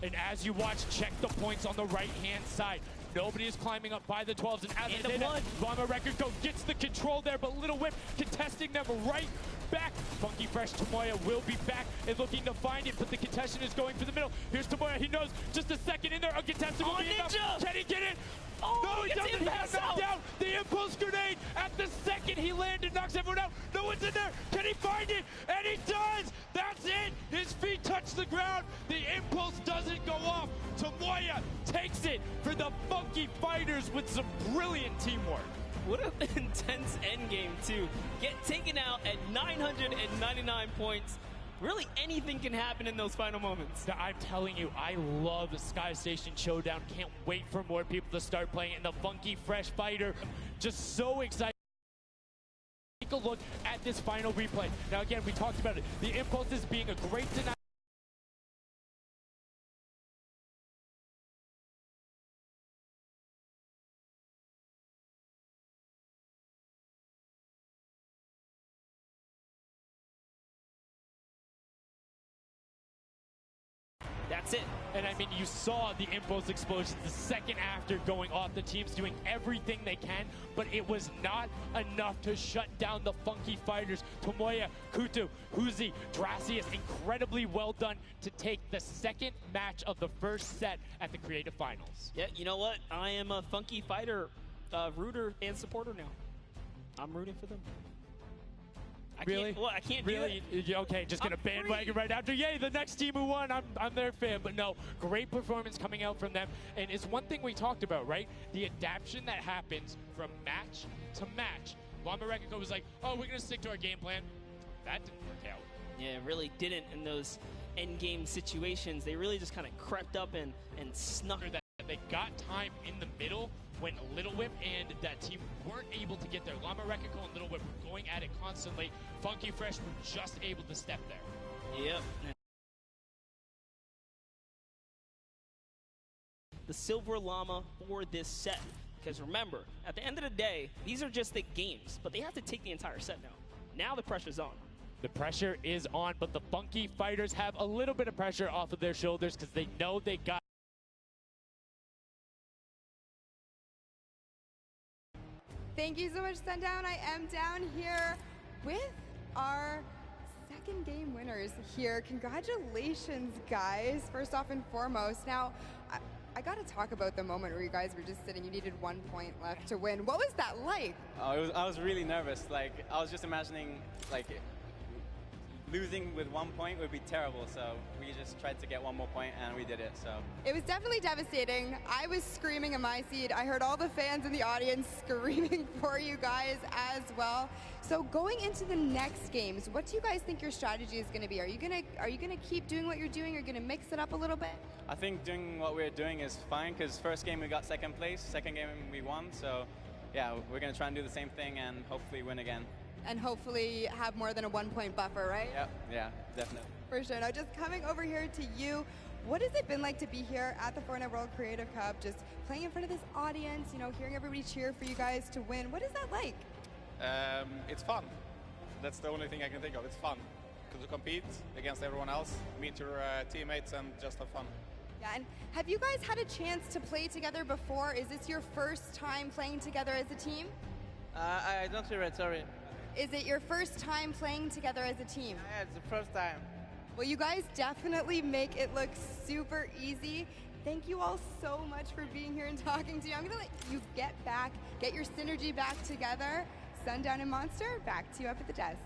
[SPEAKER 1] And as you watch, check the points on the right-hand side. Nobody is climbing up by the 12s. And as they did, Bomber Record Go gets the control there, but Little Whip contesting them right back. Funky Fresh Tomoya will be back and looking to find it, but the contestant is going for the middle. Here's Tomoya. He knows just a second in there. Uncontested will be enough. Can he get it?
[SPEAKER 2] Oh,
[SPEAKER 1] no, he doesn't. He got knocked down. The impulse grenade at the second he landed knocks everyone out. No one's in there. Can he find it? And he does. That's it. His feet touch the ground. The impulse doesn't go off. Tomoya takes it for the Funky Fighters with some brilliant teamwork.
[SPEAKER 2] What an intense endgame, too. Get taken out at 999 points. Really, anything can happen in those final moments.
[SPEAKER 1] I'm telling you, I love Sky Station Showdown. Can't wait for more people to start playing. And the Funky Fresh Fighter, just so excited. Take a look at this final replay. Now, again, we talked about it. The impulses being a great denial.
[SPEAKER 2] that's it.
[SPEAKER 1] And I mean, you saw the impulse explosions the second after going off. The team's doing everything they can, but it was not enough to shut down the Funky Fighters. Tomoya, Kutu, Huzi, Dracius, incredibly well done to take the second match of the first set at the Creative Finals.
[SPEAKER 2] Yeah, you know what? I am a Funky Fighter rooter and supporter now. I'm rooting for them.
[SPEAKER 1] Really?
[SPEAKER 2] I can't
[SPEAKER 1] really?
[SPEAKER 2] do it.
[SPEAKER 1] Okay, just gonna bandwagon right after. Yay, the next team who won, I'm their fan. But no, great performance coming out from them. And it's one thing we talked about, right? The adaptation that happens from match to match. Llama Rekiko was like, oh, we're gonna stick to our game plan. That didn't work out.
[SPEAKER 2] Yeah, it really didn't in those end game situations. They really just kind of crept up and snuck.
[SPEAKER 1] That they got time in the middle when Little Whip and that team weren't able to get there. Llama Rekiko and Little Whip were going at it constantly. Funky Fresh were just able to step there.
[SPEAKER 2] Yep. The Silver Llama for this set. Because remember, at the end of the day, these are just the games, but they have to take the entire set now. Now the pressure's on.
[SPEAKER 1] The pressure is on, but the Funky Fighters have a little bit of pressure off of their shoulders because they know they got.
[SPEAKER 3] Thank you so much, Sundown. I am down here with our second game winners here. Congratulations, guys, first off and foremost. Now, I got to talk about the moment where you guys were just sitting. You needed 1 point left to win. What was that like?
[SPEAKER 8] I was really nervous. Like, I was just imagining, like, losing with 1 point would be terrible, so we just tried to get 1 more point, and we did it. So
[SPEAKER 3] it was definitely devastating. I was screaming in my seat. I heard all the fans in the audience screaming for you guys as well. So going into the next games, what do you guys think your strategy is going to be? Are you gonna keep doing what you're doing? Are you gonna mix it up a little bit?
[SPEAKER 8] I think doing what we're doing is fine, because first game we got second place, second game we won. So yeah, we're gonna try and do the same thing and hopefully win again.
[SPEAKER 3] And hopefully have more than a 1 point buffer, right?
[SPEAKER 8] Yep, yeah, definitely.
[SPEAKER 3] For sure. Now, just coming over here to you, what has it been like to be here at the Fortnite World Creative Cup, just playing in front of this audience, you know, hearing everybody cheer for you guys to win? What is that like?
[SPEAKER 9] It's fun. That's the only thing I can think of. It's fun to compete against everyone else, meet your teammates, and just have fun.
[SPEAKER 3] Yeah, and have you guys had a chance to play together before? Is this your first time playing together as a team?
[SPEAKER 10] I don't hear it, sorry.
[SPEAKER 3] Is it your first time playing together as a team?
[SPEAKER 10] Yeah, it's the first time.
[SPEAKER 3] Well, you guys definitely make it look super easy. Thank you all so much for being here and talking to me. I'm going to let you get your synergy back together. Sundown and Monster, back to you up at the desk.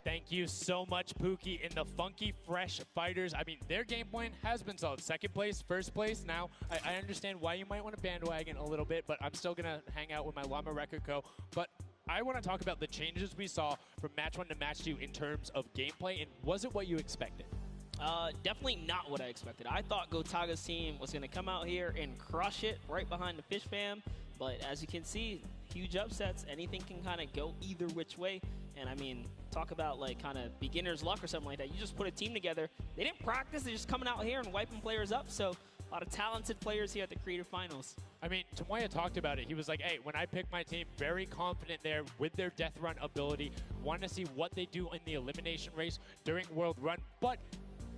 [SPEAKER 1] Thank you so much, Pookie. And the Funky Fresh Fighters, I mean, their game plan has been solid. Second place, first place. Now, I understand why you might want to bandwagon a little bit, but I'm still going to hang out with my Llama Rekiko. But I want to talk about the changes we saw from match 1 to match 2 in terms of gameplay, and was it what you expected?
[SPEAKER 2] Definitely not what I expected. I thought Gotaga's team was going to come out here and crush it right behind the Fish Fam, but as you can see, huge upsets. Anything can kind of go either which way, and I mean, talk about like kind of beginner's luck or something like that. You just put a team together. They didn't practice. They're just coming out here and wiping players up, so a lot of talented players here at the Creative Finals.
[SPEAKER 1] I mean, Tomoya talked about it. He was like, hey, when I pick my team, very confident there with their Death Run ability. Want to see what they do in the elimination race during World Run, but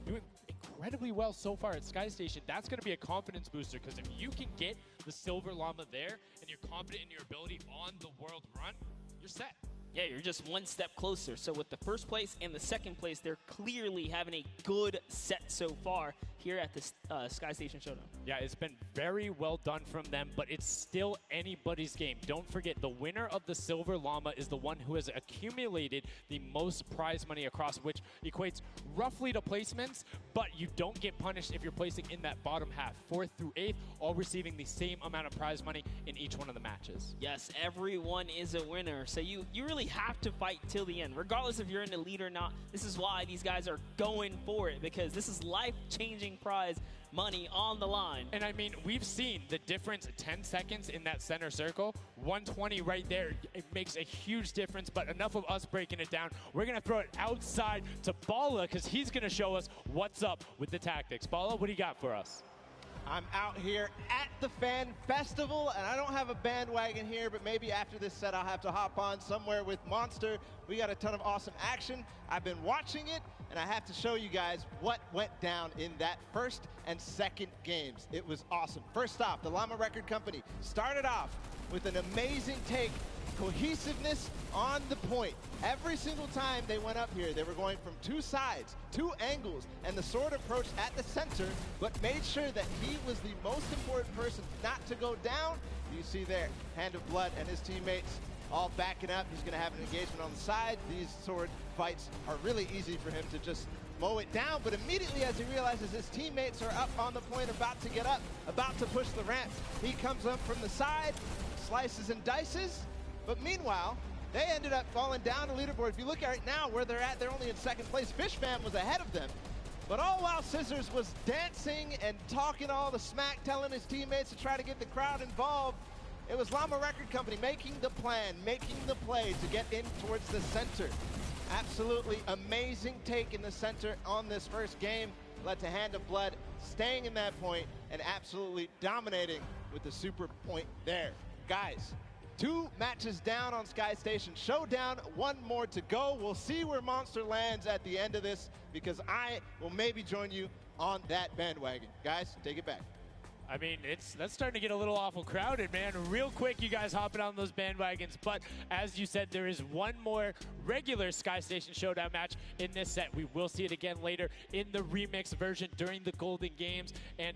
[SPEAKER 1] doing incredibly well so far at Sky Station. That's going to be a confidence booster, because if you can get the Silver Llama there and you're confident in your ability on the World Run, you're set.
[SPEAKER 2] Yeah, you're just one step closer. So with the first place and the second place, they're clearly having a good set so far here at the Sky Station Showdown.
[SPEAKER 1] Yeah, it's been very well done from them, but it's still anybody's game. Don't forget, the winner of the Silver Llama is the one who has accumulated the most prize money across, which equates roughly to placements, but you don't get punished if you're placing in that bottom half. 4th through 8th, all receiving the same amount of prize money in each one of the matches.
[SPEAKER 2] Yes, everyone is a winner. So you really have to fight till the end, regardless if you're in the lead or not. This is why these guys are going for it, because this is life-changing prize money on the line.
[SPEAKER 1] And I mean, we've seen the difference 10 seconds in that center circle. 120 right there. It makes a huge difference, but enough of us breaking it down. We're going to throw it outside to Bala, because he's going to show us what's up with the tactics. Bala, what do you got for us?
[SPEAKER 11] I'm out here at the Fan Festival, and I don't have a bandwagon here, but maybe after this set I'll have to hop on somewhere with Monster. We got a ton of awesome action. I've been watching it, and I have to show you guys what went down in that first and second games. It was awesome. First off, the Llama Record Company started off with an amazing take, cohesiveness on the point. Every single time they went up here, they were going from two sides, two angles, and the sword approached at the center, but made sure that he was the most important person not to go down. You see there, Hand of Blood and his teammates all backing up. He's gonna have an engagement on the side. These sword fights are really easy for him to just mow it down, but immediately as he realizes his teammates are up on the point, about to get up, about to push the ramp, he comes up from the side, slices and dices, but meanwhile, they ended up falling down the leaderboard. If you look at right now where they're at, they're only in second place. Fishman was ahead of them. But all while Scissors was dancing and talking all the smack, telling his teammates to try to get the crowd involved, it was Llama Record Company making the plan, making the play to get in towards the center. Absolutely amazing take in the center on this first game. Led to Hand of Blood staying in that point and absolutely dominating with the super point there. Guys, 2 matches down on Sky Station Showdown, 1 more to go. We'll see where Monster lands at the end of this, because I will maybe join you on that bandwagon. Guys, take it back.
[SPEAKER 1] I mean, that's starting to get a little awful crowded, man. Real quick, you guys hopping on those bandwagons. But as you said, there is 1 more regular Sky Station Showdown match in this set. We will see it again later in the remix version during the Golden Games. And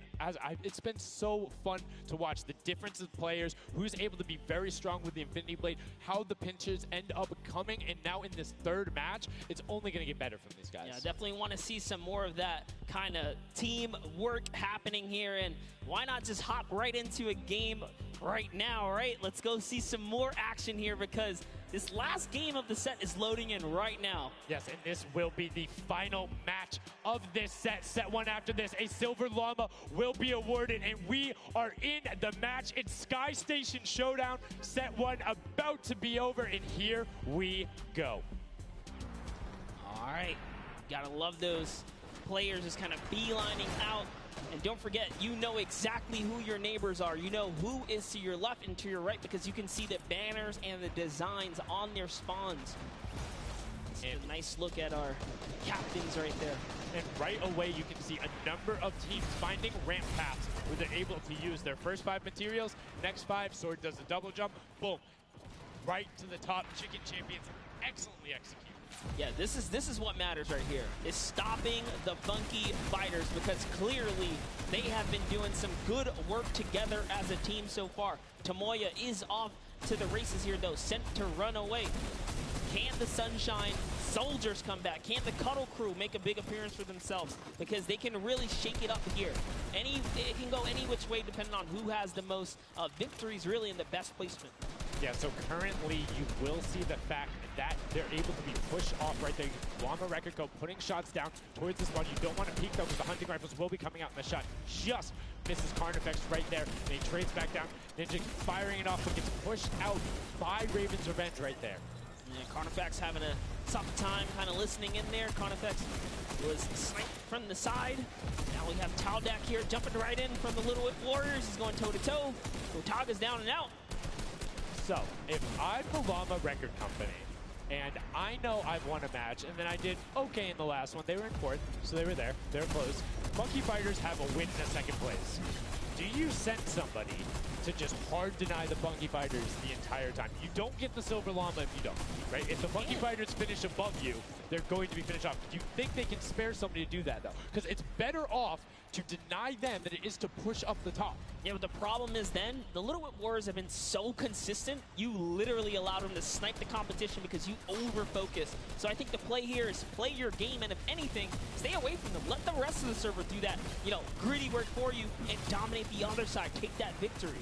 [SPEAKER 1] it's been so fun to watch the difference of players, who's able to be very strong with the Infinity Blade, how the pinches end up coming. And now in this 3rd match, it's only going to get better from these guys.
[SPEAKER 2] Yeah, definitely want to see some more of that kind of team work happening here. And why not just hop right into a game right now, right? Let's go see some more action here, because this last game of the set is loading in right now.
[SPEAKER 1] Yes, and this will be the final match of this set. Set 1 after this, a Silver Llama will be awarded, and we are in the match. It's Sky Station Showdown, set 1 about to be over, and here we go.
[SPEAKER 2] All right, gotta love those players just kind of beelining out. And don't forget, you know exactly who your neighbors are. You know who is to your left and to your right, because you can see the banners and the designs on their spawns. It's a nice look at our captains right there.
[SPEAKER 1] And right away, you can see a number of teams finding ramp paths where they're able to use their first 5 materials. Next 5, Sword does a double jump. Boom. Right to the top. Chicken Champions excellently executed.
[SPEAKER 2] Yeah, this is what matters right here, is stopping the Funky Fighters, because clearly they have been doing some good work together as a team so far. Tomoya is off to the races here, though, sent to run away. Can the Sunshine Soldiers come back? Can the Cuddle Crew make a big appearance for themselves? Because they can really shake it up here. It can go any which way depending on who has the most victories, really, in the best placement.
[SPEAKER 1] Yeah, so currently you will see the fact that they're able to be pushed off right there. Llama Record go putting shots down towards the spawn. You don't want to peek though, because the hunting rifles will be coming out, and the shot just misses Carnifex right there. And he trades back down. Ninja firing it off, but gets pushed out by Raven's Revenge right there.
[SPEAKER 2] Yeah, Carnifex having a tough time kind of listening in there. Carnifex was sniped from the side. Now we have Taldak here jumping right in from the Little Whip Warriors. He's going toe-to-toe. Otaga's down and out.
[SPEAKER 1] So, if I'm the Llama Record Company, and I know I've won a match, and then I did okay in the last one, they were in 4th, so they were there, they're close. Funky Fighters have a win in a 2nd place. Do you send somebody to just hard deny the Funky Fighters the entire time? You don't get the Silver Llama if you don't, right? If the Funky Fighters finish above you, they're going to be finished off. Do you think they can spare somebody to do that, though? Because it's better off to deny them than it is to push up the top.
[SPEAKER 2] Yeah, but the problem is then, the Little Whip Warriors have been so consistent, you literally allowed them to snipe the competition because you over-focus. So I think the play here is play your game, and if anything, stay away from them. Let the rest of the server do that, gritty work for you and dominate the other side. Take that victory.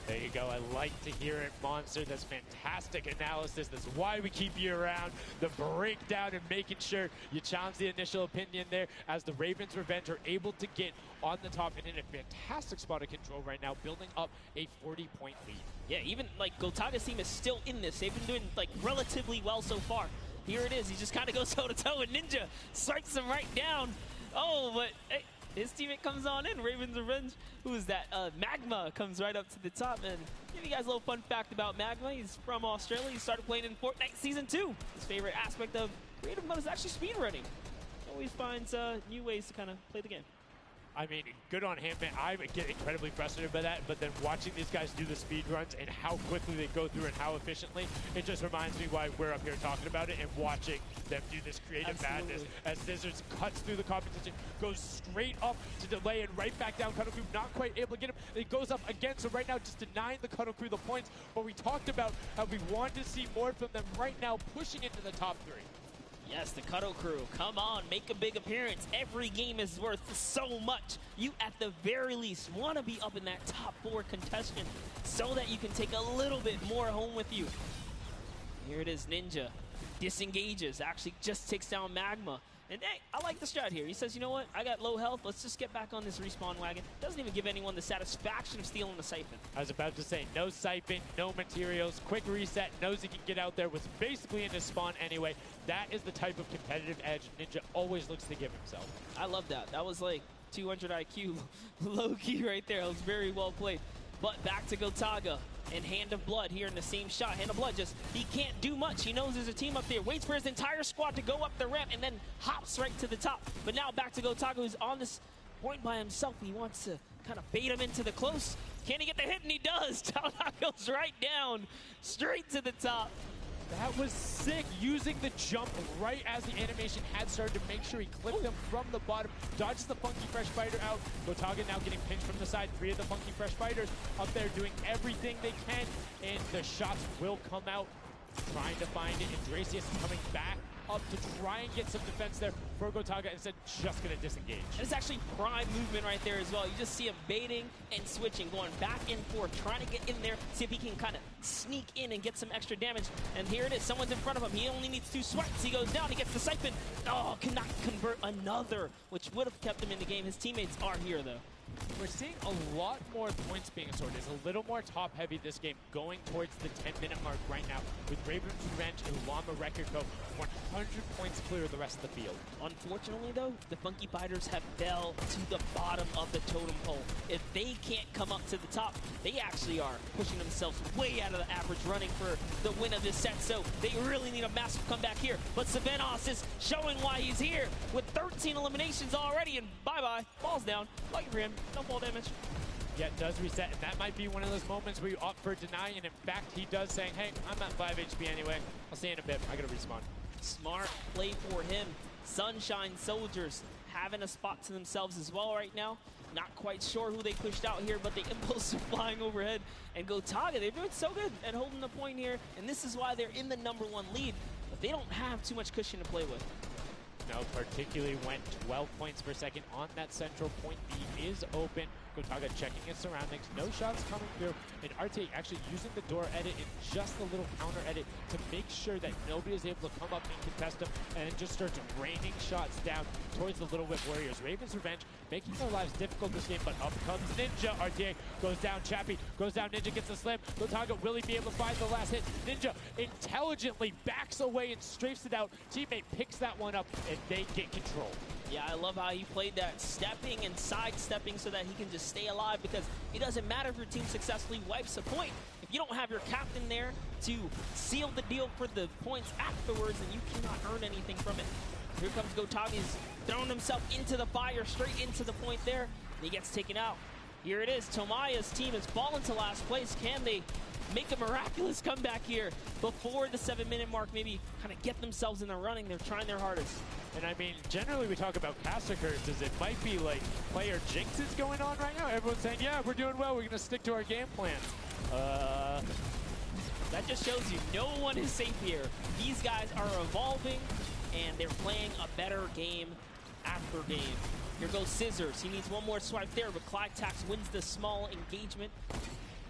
[SPEAKER 1] There you go. I like to hear it, Monster. That's fantastic analysis. That's why we keep you around. The breakdown and making sure you challenge the initial opinion there, as the Ravens Revenge are able to get on the top and in a fantastic spot of control right now, building up a 40-point lead.
[SPEAKER 2] Yeah, even Gotaga's team is still in this. They've been doing relatively well so far. Here it is. He just kind of goes toe-to-toe, and Ninja strikes him right down. Oh, but his teammate comes on in. Raven's Revenge, who is that? Magma comes right up to the top. And give you guys a little fun fact about Magma. He's from Australia. He started playing in Fortnite Season 2. His favorite aspect of creative mode is actually speedrunning. Always finds new ways to kind of play the game.
[SPEAKER 1] I mean, good on him, man. I get incredibly frustrated by that, but then watching these guys do the speed runs and how quickly they go through and how efficiently, it just reminds me why we're up here talking about it and watching them do this creative madness as Scissors cuts through the competition, goes straight up to delay and right back down. Cuddle Crew not quite able to get him. It goes up again, so right now just denying the Cuddle Crew the points, but we talked about how we want to see more from them right now, pushing into the top 3.
[SPEAKER 2] Yes, the Cuddle Crew, come on, make a big appearance. Every game is worth so much. You, at the very least, want to be up in that top 4 contestant so that you can take a little bit more home with you. Here it is, Ninja. Disengages, actually just takes down Magma. And hey, I like the strat here. He says, you know what, I got low health. Let's just get back on this respawn wagon. Doesn't even give anyone the satisfaction of stealing the siphon.
[SPEAKER 1] I was about to say, no siphon, no materials, quick reset, knows he can get out there, was basically in his spawn anyway. That is the type of competitive edge Ninja always looks to give himself.
[SPEAKER 2] I love that. That was like 200 IQ low-key right there. It was very well played. But back to Gotaga and Hand of Blood here in the same shot. Hand of Blood just, he can't do much. He knows there's a team up there. Waits for his entire squad to go up the ramp and then hops right to the top. But now back to Gotaga, who's on this point by himself. He wants to kind of bait him into the close. Can he get the hit? And he does. Talnut goes right down, straight to the top.
[SPEAKER 1] That was sick, using the jump right as the animation had started to make sure he clipped him from the bottom, dodges the Funky Fresh Fighter out. Gotaga now getting pinched from the side. 3 of the Funky Fresh Fighters up there doing everything they can, and the shots will come out. Trying to find it, and Dracius is coming back up to try and get some defense there for Gotaga, instead just going to disengage.
[SPEAKER 2] And it's actually prime movement right there as well. You just see him baiting and switching, going back and forth, trying to get in there, see if he can kind of sneak in and get some extra damage. And here it is, someone's in front of him. He only needs 2 swipes. He goes down, he gets the siphon. Oh, cannot convert another, which would have kept him in the game. His teammates are here, though.
[SPEAKER 1] We're seeing a lot more points being assorted. It's a little more top-heavy this game, going towards the 10-minute mark right now, with Raven's Revenge and Llama Record Co. 100 points clear of the rest of the field.
[SPEAKER 2] Unfortunately, though, the Funky Fighters have fell to the bottom of the totem pole. If they can't come up to the top, they actually are pushing themselves way out of the average, running for the win of this set. So they really need a massive comeback here. But Savenos is showing why he's here with 13 eliminations already, and bye-bye, falls down. Lucky for him. No fall damage.
[SPEAKER 1] Yeah, it does reset, and that might be one of those moments where you opt for deny, and in fact, he does saying, hey, I'm at 5 HP anyway. I'll see you in a bit. I gotta respawn.
[SPEAKER 2] Smart play for him. Sunshine Soldiers having a spot to themselves as well right now. Not quite sure who they pushed out here, but the impulse are flying overhead. And Gotaga, they're doing so good at holding the point here, and this is why they're in the #1 lead, but they don't have too much cushion to play with.
[SPEAKER 1] No, particularly when 12 points per second on that central point. B is open. Gotaga checking his surroundings. No shots coming through. And RTA actually using the door edit and just a little counter edit to make sure that nobody is able to come up and contest him, and it just starts raining shots down towards the Little Whip Warriors. Raven's Revenge making their lives difficult this game, but up comes Ninja. RTA goes down. Chappie goes down. Ninja gets the slam. Gotaga, will he be able to find the last hit? Ninja intelligently backs away and strafes it out. Teammate picks that one up, and they get control.
[SPEAKER 2] Yeah, I love how he played that, stepping and sidestepping so that he can just stay alive, because it doesn't matter if your team successfully wipes a point. If you don't have your captain there to seal the deal for the points afterwards, then you cannot earn anything from it. Here comes Gotaga. He's thrown himself into the fire, straight into the point there, and he gets taken out. Here it is. Tomaya's team has fallen to last place. Can they make a miraculous comeback here before the 7-minute mark? Maybe kind of get themselves in the running. They're trying their hardest.
[SPEAKER 1] And I mean, generally we talk about caster curses. It might be like player jinxes going on right now. Everyone's saying, yeah, we're doing well. We're going to stick to our game plan.
[SPEAKER 2] That just shows you no one is safe here. These guys are evolving, and they're playing a better game after game. Here goes Scissors. He needs one more swipe there, but Clytax wins the small engagement.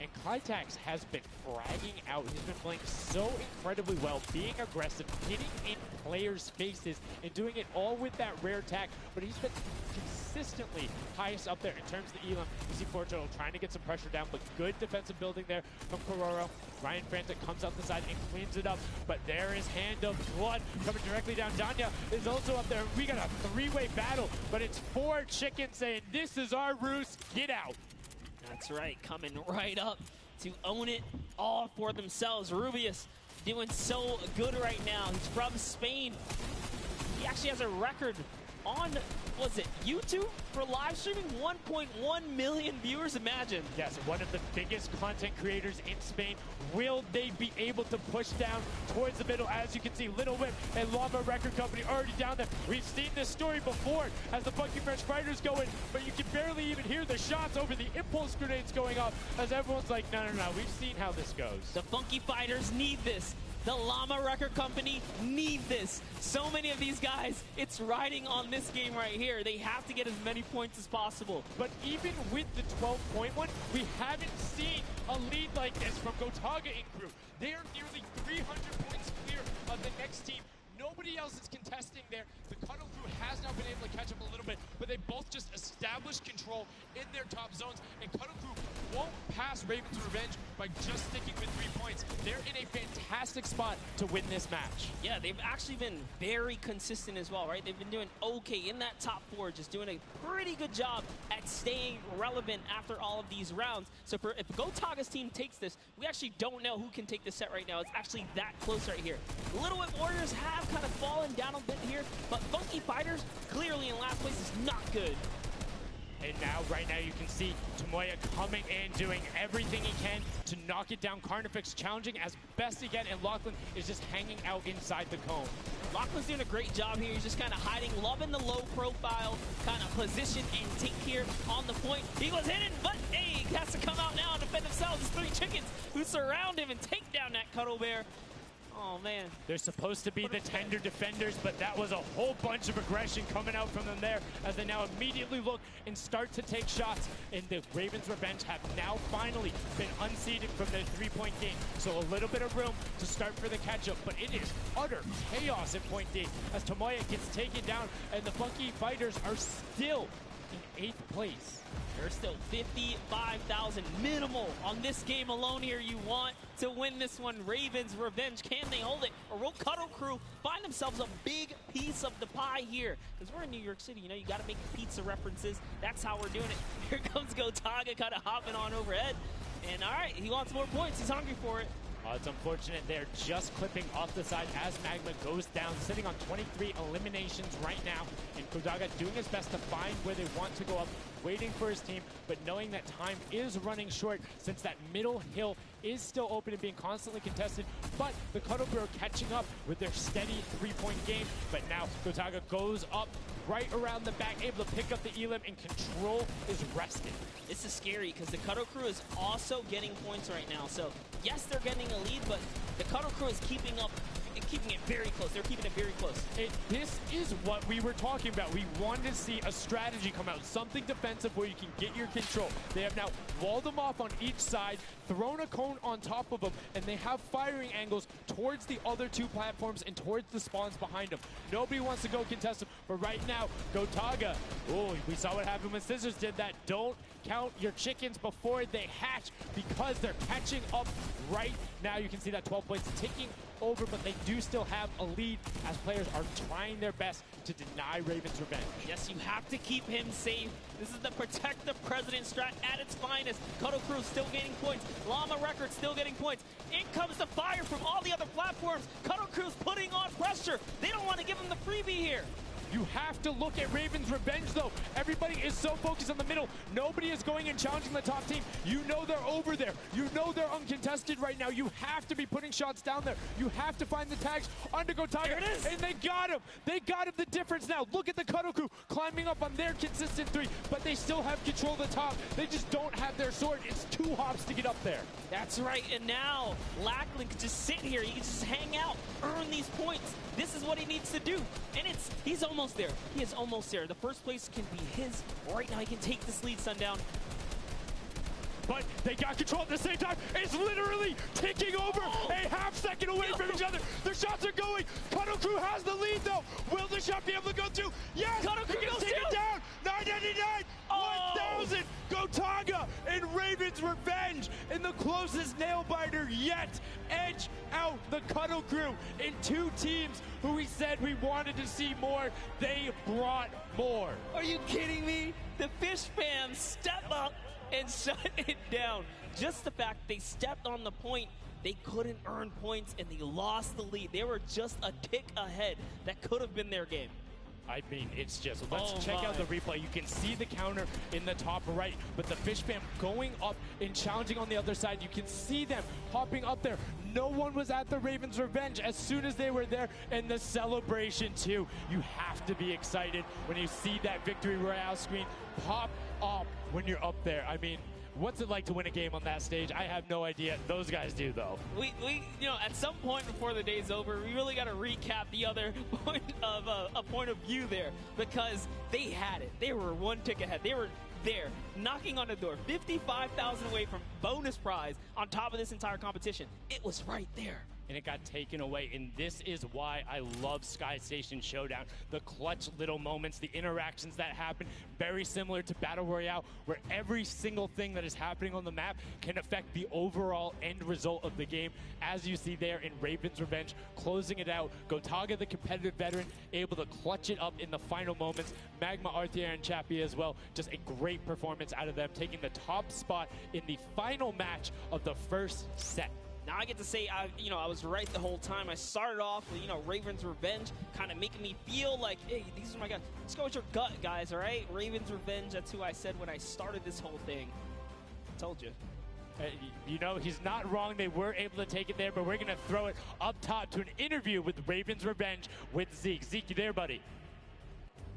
[SPEAKER 1] And Clitax has been fragging out. He's been playing so incredibly well, being aggressive, getting in players' faces, and doing it all with that rare tag. But he's been consistently highest up there in terms of the elim. You see Fortnite trying to get some pressure down, but good defensive building there from Kororo. Ryan Frantic comes out the side and cleans it up, but there is Hand of Blood coming directly down. Danya is also up there. We got a three-way battle, but it's 4 chickens saying, this is our roost, get out.
[SPEAKER 2] That's right, coming right up to own it all for themselves. Rubius doing so good right now. He's from Spain. He actually has a record on, was it YouTube for live streaming? 1.1 million viewers, imagine.
[SPEAKER 1] Yes, one of the biggest content creators in Spain. Will they be able to push down towards the middle? As you can see, Little Whip and Llama Record Company already down there. We've seen this story before as the Funky Fresh Fighters go in, but you can barely even hear the shots over the impulse grenades going off as everyone's like, no, we've seen how this goes.
[SPEAKER 2] The Funky Fighters need this. The Llama Record Company need this. So many of these guys, it's riding on this game right here. They have to get as many points as possible.
[SPEAKER 1] But even with the 12-point one, we haven't seen a lead like this from Gotaga and crew. They are nearly 300 points clear of the next team. Nobody else is contesting there. The Cuddle Crew has now been able to catch up a little bit, but they both just established control in their top zones, and Cuddle Crew won't pass Raven's Revenge by just sticking with 3 points. They're in a fantastic spot to win this match.
[SPEAKER 2] Yeah, they've actually been very consistent as well, right? They've been doing okay in that top 4, just doing a pretty good job at staying relevant after all of these rounds. So if Gotaga's team takes this, we actually don't know who can take the set right now. It's actually that close right here. Little Whip Warriors have kind of fallen down a bit here, but Funky Fighters clearly in last place is not good.
[SPEAKER 1] And now, right now, you can see Tomoya coming in, doing everything he can to knock it down. Carnifex challenging as best he can, and Lachlan is just hanging out inside the cone.
[SPEAKER 2] Lachlan's doing a great job here. He's just kind of hiding, loving the low profile kind of position and take here on the point. He goes hidden, but hey, he has to come out now and defend themselves. It's 3 chickens who surround him and take down that Cuddle Bear. Oh, man.
[SPEAKER 1] They're supposed to be the tender defenders, but that was a whole bunch of aggression coming out from them there as they now immediately look and start to take shots. And the Ravens Revenge have now finally been unseated from their 3-point game. So a little bit of room to start for the catch-up, but it is utter chaos in point D as Tomoya gets taken down, and the Funky Fighters are still in 8th place.
[SPEAKER 2] There's still 55,000 minimal on this game alone here. You want to win this one. Ravens Revenge, can they hold it? Or will Cuddle Crew find themselves a big piece of the pie here? Because we're in New York City, you know, you got to make pizza references. That's how we're doing it. Here comes Gotaga kind of hopping on overhead. And all right, he wants more points. He's hungry for it.
[SPEAKER 1] It's unfortunate they're just clipping off the side as Magma goes down, sitting on 23 eliminations right now. And Kodaga doing his best to find where they want to go up, waiting for his team, but knowing that time is running short since that middle hill is still open and being constantly contested. But the Cuddle Crew catching up with their steady 3-point game. But now Kodaga goes up right around the back, able to pick up the elim, and control is rested.
[SPEAKER 2] This is scary because the Cuddle Crew is also getting points right now. So yes, they're getting a lead, but the Cuddle Crew is keeping up and keeping it very close. They're keeping it very close.
[SPEAKER 1] This is what we were talking about. We wanted to see a strategy come out, something defensive where you can get your control. They have now walled them off on each side, thrown a cone on top of them, and they have firing angles towards the other 2 platforms and towards the spawns behind them. Nobody wants to go contest them, but right now, Gotaga, oh, we saw what happened when Scissors did that. Don't count your chickens before they hatch because they're catching up right now. You can see that 12 points ticking over, but they do still have a lead as players are trying their best to deny Ravens Revenge.
[SPEAKER 2] Yes, you have to keep him safe. This is the protect the president strat at its finest. Cuddle Crew still gaining points. Llama Record still getting points. In comes the fire from all the other platforms. Cuddle Crew's putting on pressure. They don't want to give him the freebie here.
[SPEAKER 1] You have to look at Raven's Revenge, though. Everybody is so focused on the middle. Nobody is going and challenging the top team. You know they're over there. You know they're uncontested right now. You have to be putting shots down there. You have to find the tags under Gotaga.
[SPEAKER 2] There it is.
[SPEAKER 1] And they got him. They got him the difference now. Look at the Cuddle Crew climbing up on their consistent 3, but they still have control of the top. They just don't have their sword. It's 2 hops to get up there.
[SPEAKER 2] That's right, and now Lachlan can just sit here. He can just hang out, earn these points. This is what he needs to do, and he's almost there. He is almost there. The first place can be his right now. He can take this lead, Sundown.
[SPEAKER 1] but they got control at the same time. It's literally ticking over a half second away from each other. The shots are going. Cuddle Crew has the lead, though. Will the shot be able to go through? Yes!
[SPEAKER 2] Cuddle Crew goes
[SPEAKER 1] take it down. 999, 1,000. Gotaga and Raven's Revenge in the closest nail biter yet. Edge out the Cuddle Crew in two teams who we said we wanted to see more. They brought more.
[SPEAKER 2] Are you kidding me? The Fish fans step up and shut it down. Just the fact they stepped on the point, they couldn't earn points and they lost the lead. They were just a tick ahead. That could have been their game.
[SPEAKER 1] I mean, it's just, let's check out the replay. You can see the counter in the top right, but the Fish fam going up and challenging on the other side. You can see them hopping up there. No one was at the Ravens' Revenge as soon as they were there, and the celebration too. You have to be excited when you see that Victory Royale screen pop up when you're up there. I mean, what's it like to win a game on that stage? I have no idea. Those guys do, though.
[SPEAKER 2] We you know, at some point before the day's over, we really got to recap the other point of a point of view there, because they had it. They were one tick ahead. They were there, knocking on the door, 55,000 away from bonus prize on top of this entire competition. It was right there.
[SPEAKER 1] And it got taken away, and this is why I love Sky Station Showdown. The clutch little moments, the interactions that happen, very similar to Battle Royale, where every single thing that is happening on the map can affect the overall end result of the game, as you see there in Raven's Revenge, closing it out. Gotaga, the competitive veteran, able to clutch it up in the final moments. Magma, Arthier, and Chappie as well. Just a great performance out of them, taking the top spot in the final match of the first set.
[SPEAKER 2] Now I get to say, I was right the whole time. I started off with, Raven's Revenge, kind of making me feel like, hey, these are my guys. Let's go with your gut, guys, all right? Raven's Revenge, that's who I said when I started this whole thing. I told you.
[SPEAKER 1] He's not wrong. They were able to take it there, but we're going to throw it up top to an interview with Raven's Revenge with Zeke. Zeke, you there, buddy?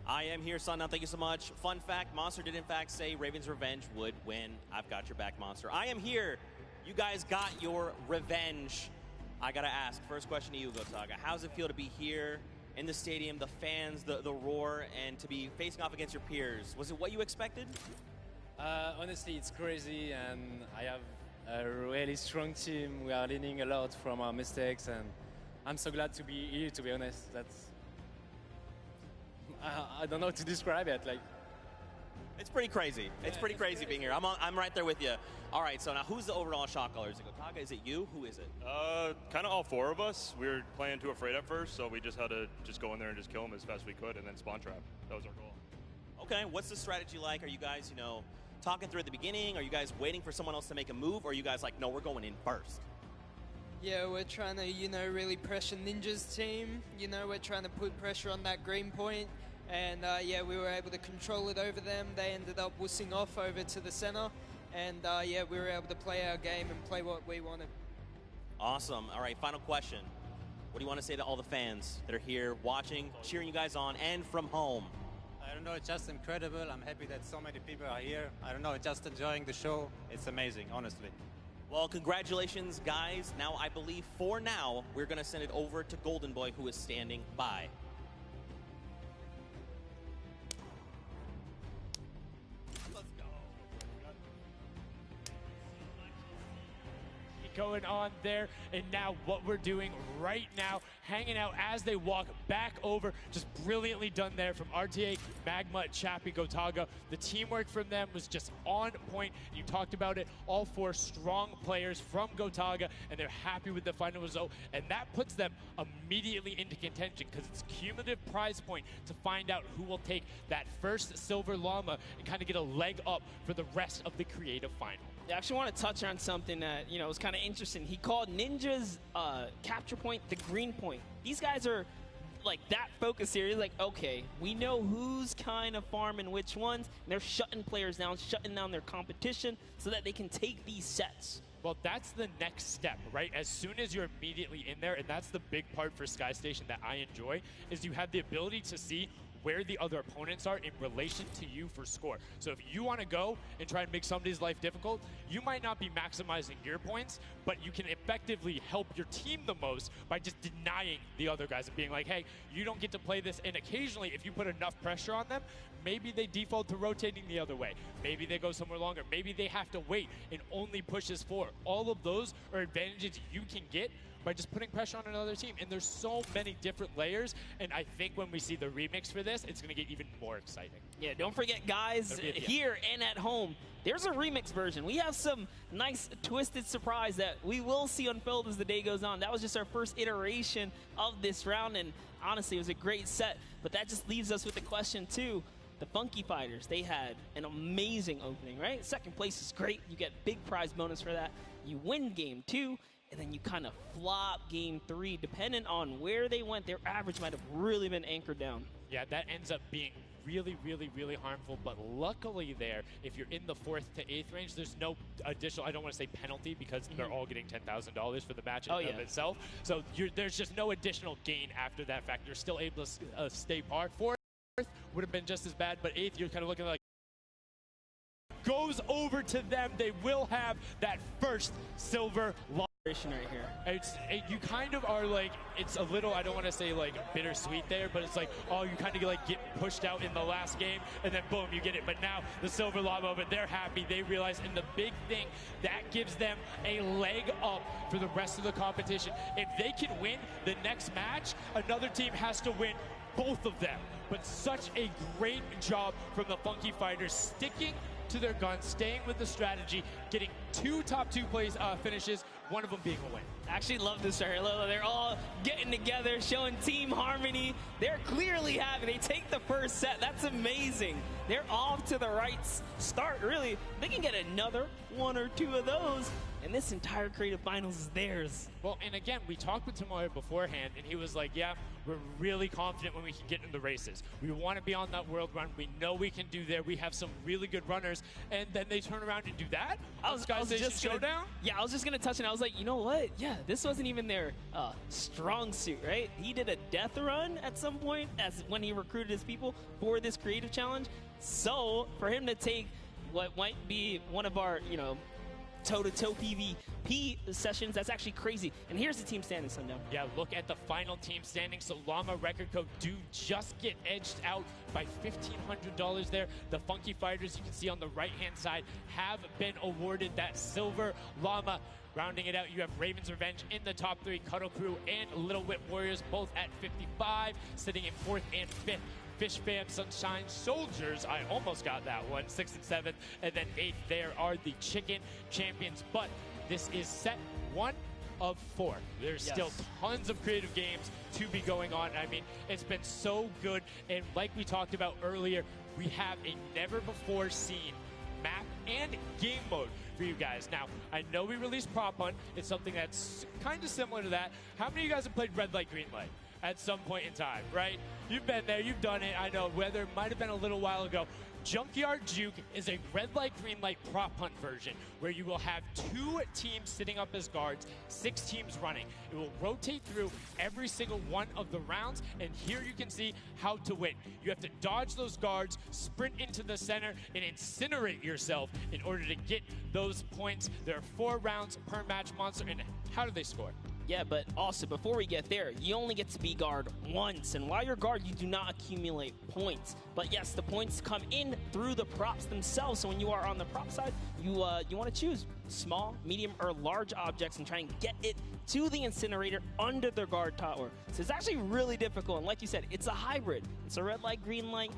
[SPEAKER 12] I am here, son. Now, thank you so much. Fun fact, Monster did in fact say Raven's Revenge would win. I've got your back, Monster. I am here. You guys got your revenge. I gotta ask, first question to you, Gotaga. How does it feel to be here in the stadium, the fans, the roar, and to be facing off against your peers? Was it what you expected?
[SPEAKER 13] Honestly, it's crazy, and I have a really strong team. We are learning a lot from our mistakes, and I'm so glad to be here, to be honest. That's... I don't know how to describe it.
[SPEAKER 12] It's pretty crazy. It's pretty crazy being here. I'm right there with you. All right, so now who's the overall shot caller? Is it Gotaga? Is it you? Who is it?
[SPEAKER 14] Kind of all four of us. We were playing too afraid at first, so we just had to just go in there and just kill them as fast as we could and then spawn trap. That was our goal.
[SPEAKER 12] Okay, what's the strategy like? Are you guys, talking through at the beginning? Are you guys waiting for someone else to make a move? Or are you guys like, no, we're going in first?
[SPEAKER 10] Yeah, we're trying to, really pressure Ninja's team. We're trying to put pressure on that green point. And we were able to control it over them. They ended up wussing off over to the center. And we were able to play our game and play what we wanted.
[SPEAKER 12] Awesome. All right, final question. What do you want to say to all the fans that are here watching, cheering you guys on, and from home?
[SPEAKER 15] I don't know, it's just incredible. I'm happy that so many people are here. I don't know, just enjoying the show. It's amazing, honestly.
[SPEAKER 12] Well, congratulations, guys. Now, I believe for now, we're going to send it over to Golden Boy, who is standing by.
[SPEAKER 1] Going on there, and now what we're doing right now, hanging out as they walk back over, just brilliantly done there from RTA, Magma, Chappie, Gotaga. The teamwork from them was just on point. You talked about it, all four strong players from Gotaga, and they're happy with the final result, and that puts them immediately into contention because it's cumulative prize point to find out who will take that first silver llama and kind of get a leg up for the rest of the creative final.
[SPEAKER 2] I actually want to touch on something that, was kind of interesting. He called Ninja's capture point the green point. These guys are like that focused here. He's like, okay, we know who's kind of farming which ones. And they're shutting players down, shutting down their competition so that they can take these sets.
[SPEAKER 1] Well, that's the next step, right? As soon as you're immediately in there, and that's the big part for Sky Station that I enjoy, is you have the ability to see where the other opponents are in relation to you for score. So if you want to go and try and make somebody's life difficult, you might not be maximizing your points, but you can effectively help your team the most by just denying the other guys and being like, hey, you don't get to play this. And occasionally, if you put enough pressure on them, maybe they default to rotating the other way. Maybe they go somewhere longer. Maybe they have to wait and only pushes forward. All of those are advantages you can get by just putting pressure on another team. And there's so many different layers, and I think when we see the remix for this, it's going to get even more exciting.
[SPEAKER 2] Yeah, don't forget, guys, here and at home, there's a remix version. We have some nice twisted surprise that we will see unfold as the day goes on. That was just our first iteration of this round, and honestly, it was a great set. But that just leaves us with the question, too. The Funky Fighters, they had an amazing opening, right? Second place is great. You get big prize bonus for that. You win game 2, and then you kind of flop game 3. Depending on where they went, their average might have really been anchored down.
[SPEAKER 1] Yeah, that ends up being really, really, really harmful. But luckily there, if you're in the 4th to 8th range, there's no additional, I don't want to say penalty, because they're all getting $10,000 for the match in of itself. So there's just no additional gain after that fact. You're still able to stay par. 4th would have been just as bad, but 8th, you're kind of looking like goes over to them. They will have that first silver loss.
[SPEAKER 2] Right here.
[SPEAKER 1] You kind of are like, it's a little, I don't want to say like bittersweet there, but it's like, oh, you kind of like get pushed out in the last game, and then boom, you get it. But now the silver lob over, they're happy. They realize, and the big thing, that gives them a leg up for the rest of the competition. If they can win the next match, another team has to win both of them. But such a great job from the Funky Fighters, sticking to their guns, staying with the strategy, getting 2 top 2 plays finishes, one of them being a win.
[SPEAKER 2] I actually love this right here. They're all getting together, showing team harmony. They're clearly happy. They take the first set. That's amazing. They're off to the right start, really. They can get another 1 or 2 of those, and this entire creative finals is theirs.
[SPEAKER 1] Well, and again, we talked with Tomoya beforehand, and he was like, yeah, we're really confident when we can get in the races. We want to be on that world run. We know we can do there. We have some really good runners, and then they turn around and do that?
[SPEAKER 2] I was just
[SPEAKER 1] Showdown?
[SPEAKER 2] Yeah, I was just going to touch it. I was like, you know what? Yeah, this wasn't even their strong suit, right? He did a death run at some point as when he recruited his people for this creative challenge. So for him to take what might be one of our, toe-to-toe PvP sessions, that's actually crazy. And here's the team standings, Sundown.
[SPEAKER 1] Yeah, look at the final team standings. So Llama Record Code do just get edged out by $1,500 there. The Funky Fighters, you can see on the right-hand side, have been awarded that silver. Llama rounding it out, you have Raven's Revenge in the top 3, Cuddle Crew and Little Whip Warriors both at 55, sitting in 4th and 5th. Fish Fam, Sunshine Soldiers, I almost got that one, 6th and 7th, and then 8th there are the Chicken Champions. But this is set 1 of 4. There's still tons of creative games to be going on. I mean, it's been so good, and like we talked about earlier, we have a never-before-seen map and game mode for you guys. Now, I know we released Prop Hunt. It's something that's kind of similar to that. How many of you guys have played Red Light, Green Light at some point in time, right? You've been there, you've done it. I know, whether it might have been a little while ago. Junkyard Juke is a red light, green light prop hunt version where you will have 2 teams sitting up as guards, 6 teams running. It will rotate through every single one of the rounds, and here you can see how to win. You have to dodge those guards, sprint into the center, and incinerate yourself in order to get those points. There are 4 rounds per match, Monster, and how do they score?
[SPEAKER 2] Yeah, but also, before we get there, you only get to be guard once. And while you're guard, you do not accumulate points. But yes, the points come in through the props themselves. So when you are on the prop side, you want to choose small, medium, or large objects and try and get it to the incinerator under the guard tower. So it's actually really difficult. And like you said, it's a hybrid. It's a red light, green light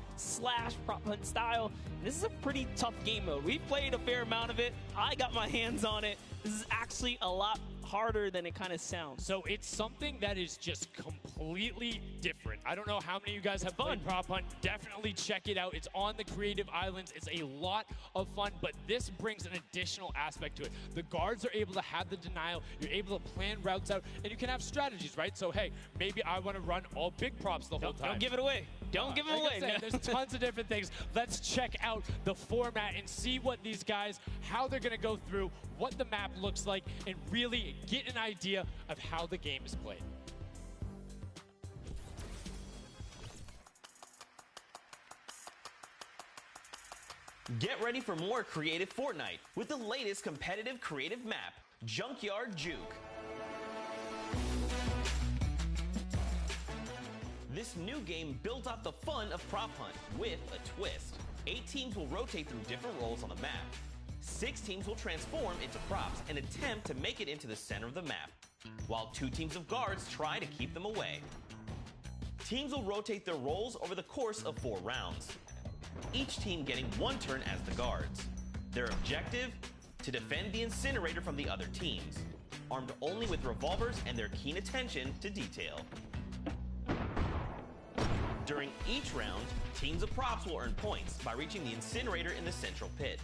[SPEAKER 2] / prop hunt style. And this is a pretty tough game mode. We've played a fair amount of it. I got my hands on it. This is actually a lot harder than it kind of sounds.
[SPEAKER 1] So it's something that is just completely different. I don't know how many of you guys have played Prop Hunt. Definitely check it out. It's on the Creative Islands. It's a lot of fun, but this brings an additional aspect to it. The guards are able to have the denial. You're able to plan routes out, and you can have strategies, right? So, hey, maybe I want to run all big props the whole time.
[SPEAKER 2] Don't give it away. Don't give it away.
[SPEAKER 1] There's tons of different things. Let's check out the format and see what these guys, how they're going to go through, what the map looks like, and really get an idea of how the game is played.
[SPEAKER 12] Get ready for more creative Fortnite with the latest competitive creative map, Junkyard Juke. This new game built off the fun of Prop Hunt with a twist. 8 teams will rotate through different roles on the map. 6 teams will transform into props and attempt to make it into the center of the map, while 2 teams of guards try to keep them away. Teams will rotate their roles over the course of 4 rounds, each team getting 1 turn as the guards. Their objective? To defend the incinerator from the other teams, armed only with revolvers and their keen attention to detail. During each round, teams of props will earn points by reaching the incinerator in the central pit.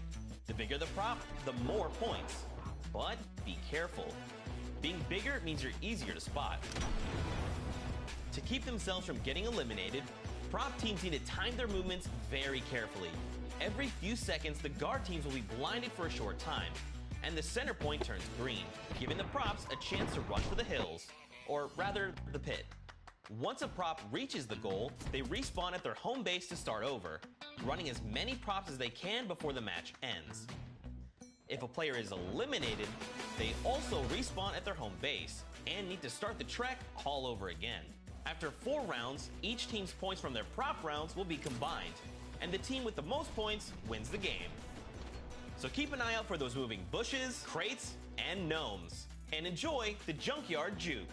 [SPEAKER 12] The bigger the prop, the more points. But be careful. Being bigger means you're easier to spot. To keep themselves from getting eliminated, prop teams need to time their movements very carefully. Every few seconds, the guard teams will be blinded for a short time, and the center point turns green, giving the props a chance to run for the hills, or rather, the pit. Once a prop reaches the goal, they respawn at their home base to start over, running as many props as they can before the match ends. If a player is eliminated, they also respawn at their home base and need to start the trek all over again. After 4 rounds, each team's points from their prop rounds will be combined, and the team with the most points wins the game. So keep an eye out for those moving bushes, crates, and gnomes, and enjoy the Junkyard Juke.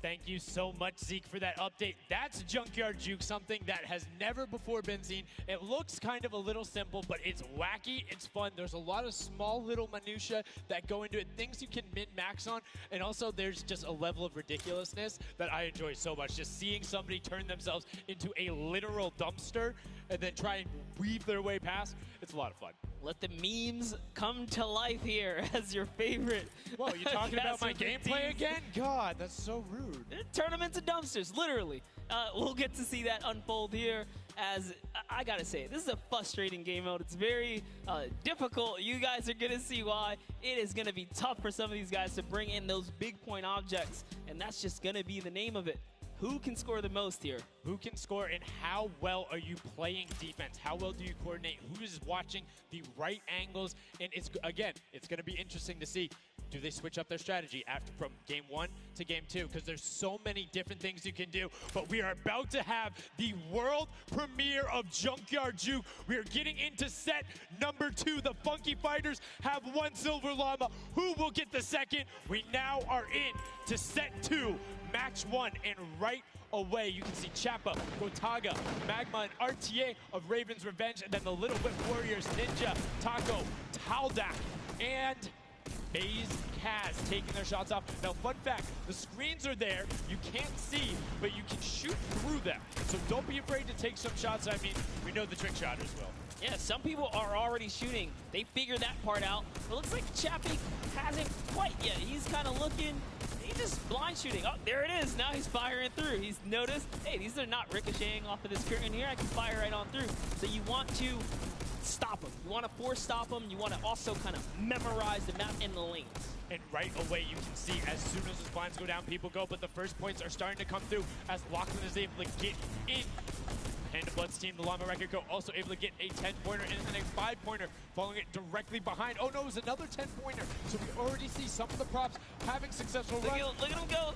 [SPEAKER 1] Thank you so much, Zeke, for that update. That's Junkyard Juke, something that has never before been seen. It looks kind of a little simple, but it's wacky, it's fun. There's a lot of small little minutia that go into it, things you can min-max on, and also there's just a level of ridiculousness that I enjoy so much. Just seeing somebody turn themselves into a literal dumpster and then try and weave their way past, it's a lot of fun.
[SPEAKER 2] Let the memes come to life here as your favorite.
[SPEAKER 1] Whoa, you talking about my gameplay again? God, that's so rude.
[SPEAKER 2] Turn them into dumpsters, literally. We'll get to see that unfold here as, I gotta say, this is a frustrating game mode. It's very difficult. You guys are gonna see why. It is gonna be tough for some of these guys to bring in those big point objects, and that's just gonna be the name of it. Who can score the most here?
[SPEAKER 1] Who can score, and how well are you playing defense? How well do you coordinate? Who is watching the right angles? And it's going to be interesting to see. Do they switch up their strategy from game 1 to game 2? Because there's so many different things you can do. But we are about to have the world premiere of Junkyard Juke. We are getting into set number 2. The Funky Fighters have 1 silver llama. Who will get the second? We now are in to set 2, match 1, and right away you can see Chappa, Gotaga, Magma, and RTA of Raven's Revenge, and then the Little Whip Warriors, Ninja, Taco, Taldak, and Maze Kaz taking their shots off. Now, fun fact, the screens are there. You can't see, but you can shoot through them. So don't be afraid to take some shots. I mean, we know the trick shotters will.
[SPEAKER 2] Yeah, some people are already shooting. They figured that part out. It looks like Chappie hasn't quite yet. He's kind of looking. He's just blind shooting. Oh, there it is. Now he's firing through. He's noticed, hey, these are not ricocheting off of this curtain here. I can fire right on through. So you want to stop them. You want to force stop them. You want to also kind of memorize the map and the lanes.
[SPEAKER 1] And right away you can see as soon as the blinds go down, people go, but the first points are starting to come through as Lachlan is able to get in. And the Blood's team, the Llama Record Co, also able to get a 10-pointer and the next 5-pointer, following it directly behind. Oh no, it was another 10-pointer. So we already see some of the props having successful runs.
[SPEAKER 2] Look at him go.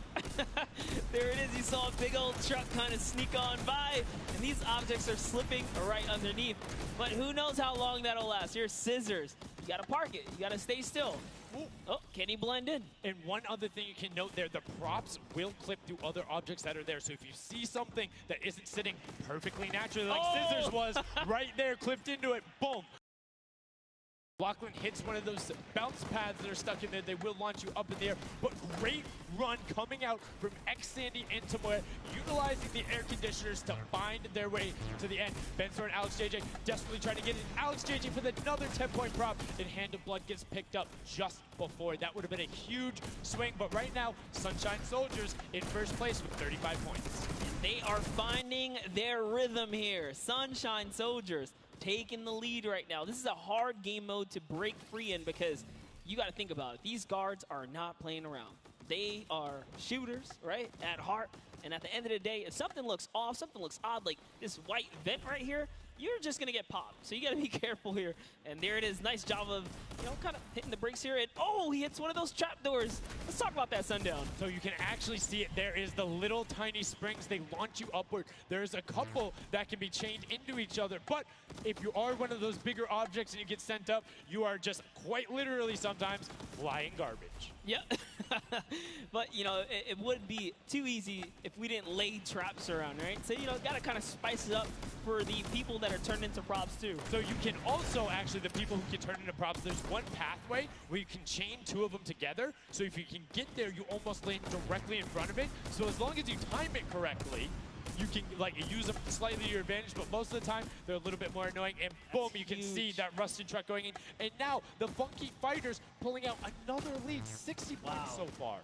[SPEAKER 2] There it is. You saw a big old truck kind of sneak on by, and these objects are slipping right underneath. But who knows how long that'll last. Here's Scissors. You gotta park it. You gotta stay still.
[SPEAKER 1] Ooh.
[SPEAKER 2] Oh, can he blend in?
[SPEAKER 1] And one other thing you can note there, the props will clip through other objects that are there. So if you see something that isn't sitting perfectly naturally like Scissors was, right there, clipped into it, boom. Lachlan hits one of those bounce pads that are stuck in there. They will launch you up in the air, but great run coming out from X-Sandy and Tomoya, utilizing the air conditioners to find their way to the end. Bensor and Alex JJ desperately trying to get in. Alex JJ for another 10-point prop, and Hand of Blood gets picked up just before. That would have been a huge swing, but right now, Sunshine Soldiers in first place with 35 points.
[SPEAKER 2] They are finding their rhythm here. Sunshine Soldiers taking the lead right now. This is a hard game mode to break free in because you got to think about it. These guards are not playing around. They are shooters, right, at heart. And at the end of the day, if something looks off, something looks odd, like this white vent right here, you're just going to get popped. So you got to be careful here. And there it is. Nice job of, kind of hitting the brakes here. And, oh, he hits one of those trap doors. Let's talk about that, Sundown.
[SPEAKER 1] So you can actually see it. There is the little tiny springs. They launch you upward. There's a couple that can be chained into each other. But if you are one of those bigger objects and you get sent up, you are just quite literally sometimes flying garbage.
[SPEAKER 2] Yeah. But, it would be too easy if we didn't lay traps around, right? So, got to kind of spice it up for the people that are turned into props, too.
[SPEAKER 1] So you can also, actually, the people who can turn into props, there's one pathway where you can chain 2 of them together. So if you can get there, you almost land directly in front of it. So as long as you time it correctly, you can use them slightly to your advantage, but most of the time they're a little bit more annoying. And boom, you can see that rusted truck going in. And now the Funky Fighters pulling out another lead, 60 points so far.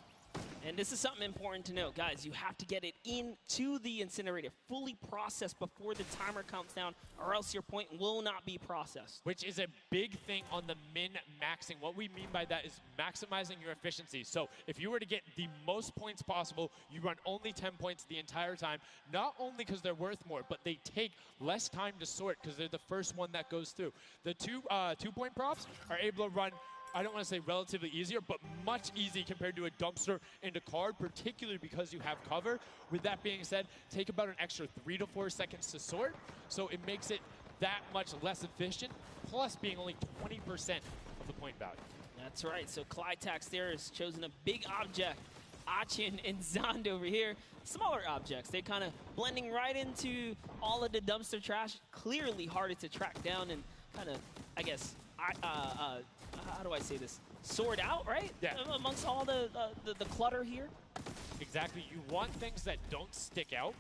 [SPEAKER 2] And this is something important to note, guys. You have to get it into the incinerator, fully processed before the timer counts down, or else your point will not be processed.
[SPEAKER 1] Which is a big thing on the min-maxing. What we mean by that is maximizing your efficiency. So if you were to get the most points possible, you run only 10 points the entire time, not only because they're worth more, but they take less time to sort because they're the first one that goes through. The two-point props are able to run, I don't want to say relatively easier, but much easier compared to a dumpster and a card, particularly because you have cover. With that being said, take about an extra 3 to 4 seconds to sort, so it makes it that much less efficient, plus being only 20% of the point value.
[SPEAKER 2] That's right. So Clytax there has chosen a big object. Achin and Zond over here, smaller objects. They're kind of blending right into all of the dumpster trash. Clearly harder to track down and kind of, I guess, how do I say this? Sort out, right?
[SPEAKER 1] Yeah.
[SPEAKER 2] Amongst all the clutter here.
[SPEAKER 1] Exactly. You want things that don't stick out,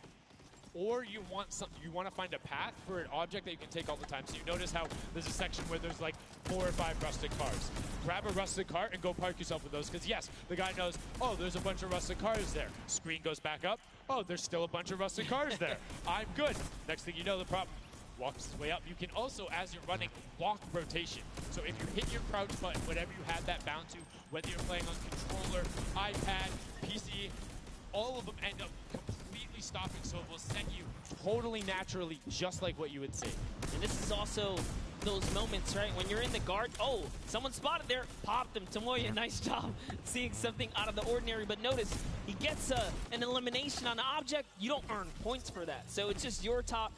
[SPEAKER 1] or you want to find a path for an object that you can take all the time. So you notice how there's a section where there's like 4 or 5 rusted cars. Grab a rusted car and go park yourself with those, because yes, the guy knows, oh, there's a bunch of rusted cars there. Screen goes back up. Oh, there's still a bunch of rusted cars there. I'm good. Next thing you know, the prop walks his way up. You can also, as you're running, walk rotation. So if you hit your crouch button, whatever you have that bound to, whether you're playing on controller, iPad, PC, all of them end up completely stopping, so it will send you totally naturally, just like what you would see.
[SPEAKER 2] And this is also those moments, right, when you're in the guard. Oh, someone spotted there, popped him. Tomoya, nice job seeing something out of the ordinary. But notice, he gets an elimination on the object. You don't earn points for that. So it's just your job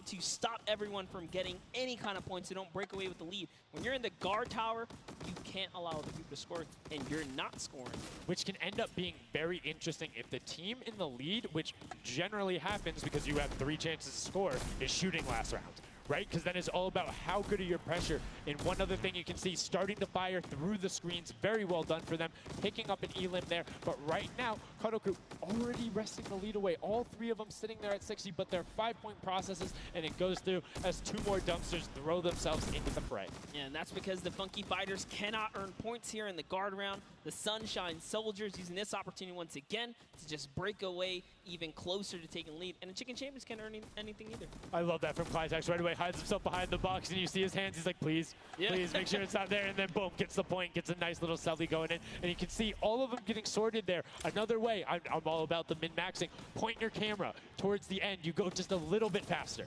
[SPEAKER 2] to stop everyone from getting any kind of points, so don't break away with the lead. When you're in the guard tower, you can't allow the people to score, and you're not scoring.
[SPEAKER 1] Which can end up being very interesting if the team in the lead, which generally happens because you have 3 chances to score, is shooting last round. Right? Because then it's all about how good are your pressure. And one other thing you can see, starting to fire through the screens, very well done for them, picking up an elim there. But right now, Kadoku already wresting the lead away. All 3 of them sitting there at 60, but they're 5-point processes, and it goes through as 2 more dumpsters throw themselves into the fray.
[SPEAKER 2] Yeah, and that's because the Funky Fighters cannot earn points here in the guard round. The Sunshine Soldiers using this opportunity once again to just break away even closer to taking lead. And the Chicken Champions can't earn anything either.
[SPEAKER 1] I love that from Clytax. Right away, hides himself behind the box, and you see his hands. He's like, please, please make sure it's not there. And then boom, gets the point, gets a nice little selfie going in. And you can see all of them getting sorted there. Another way, I'm all about the min-maxing. Point your camera towards the end. You go just a little bit faster.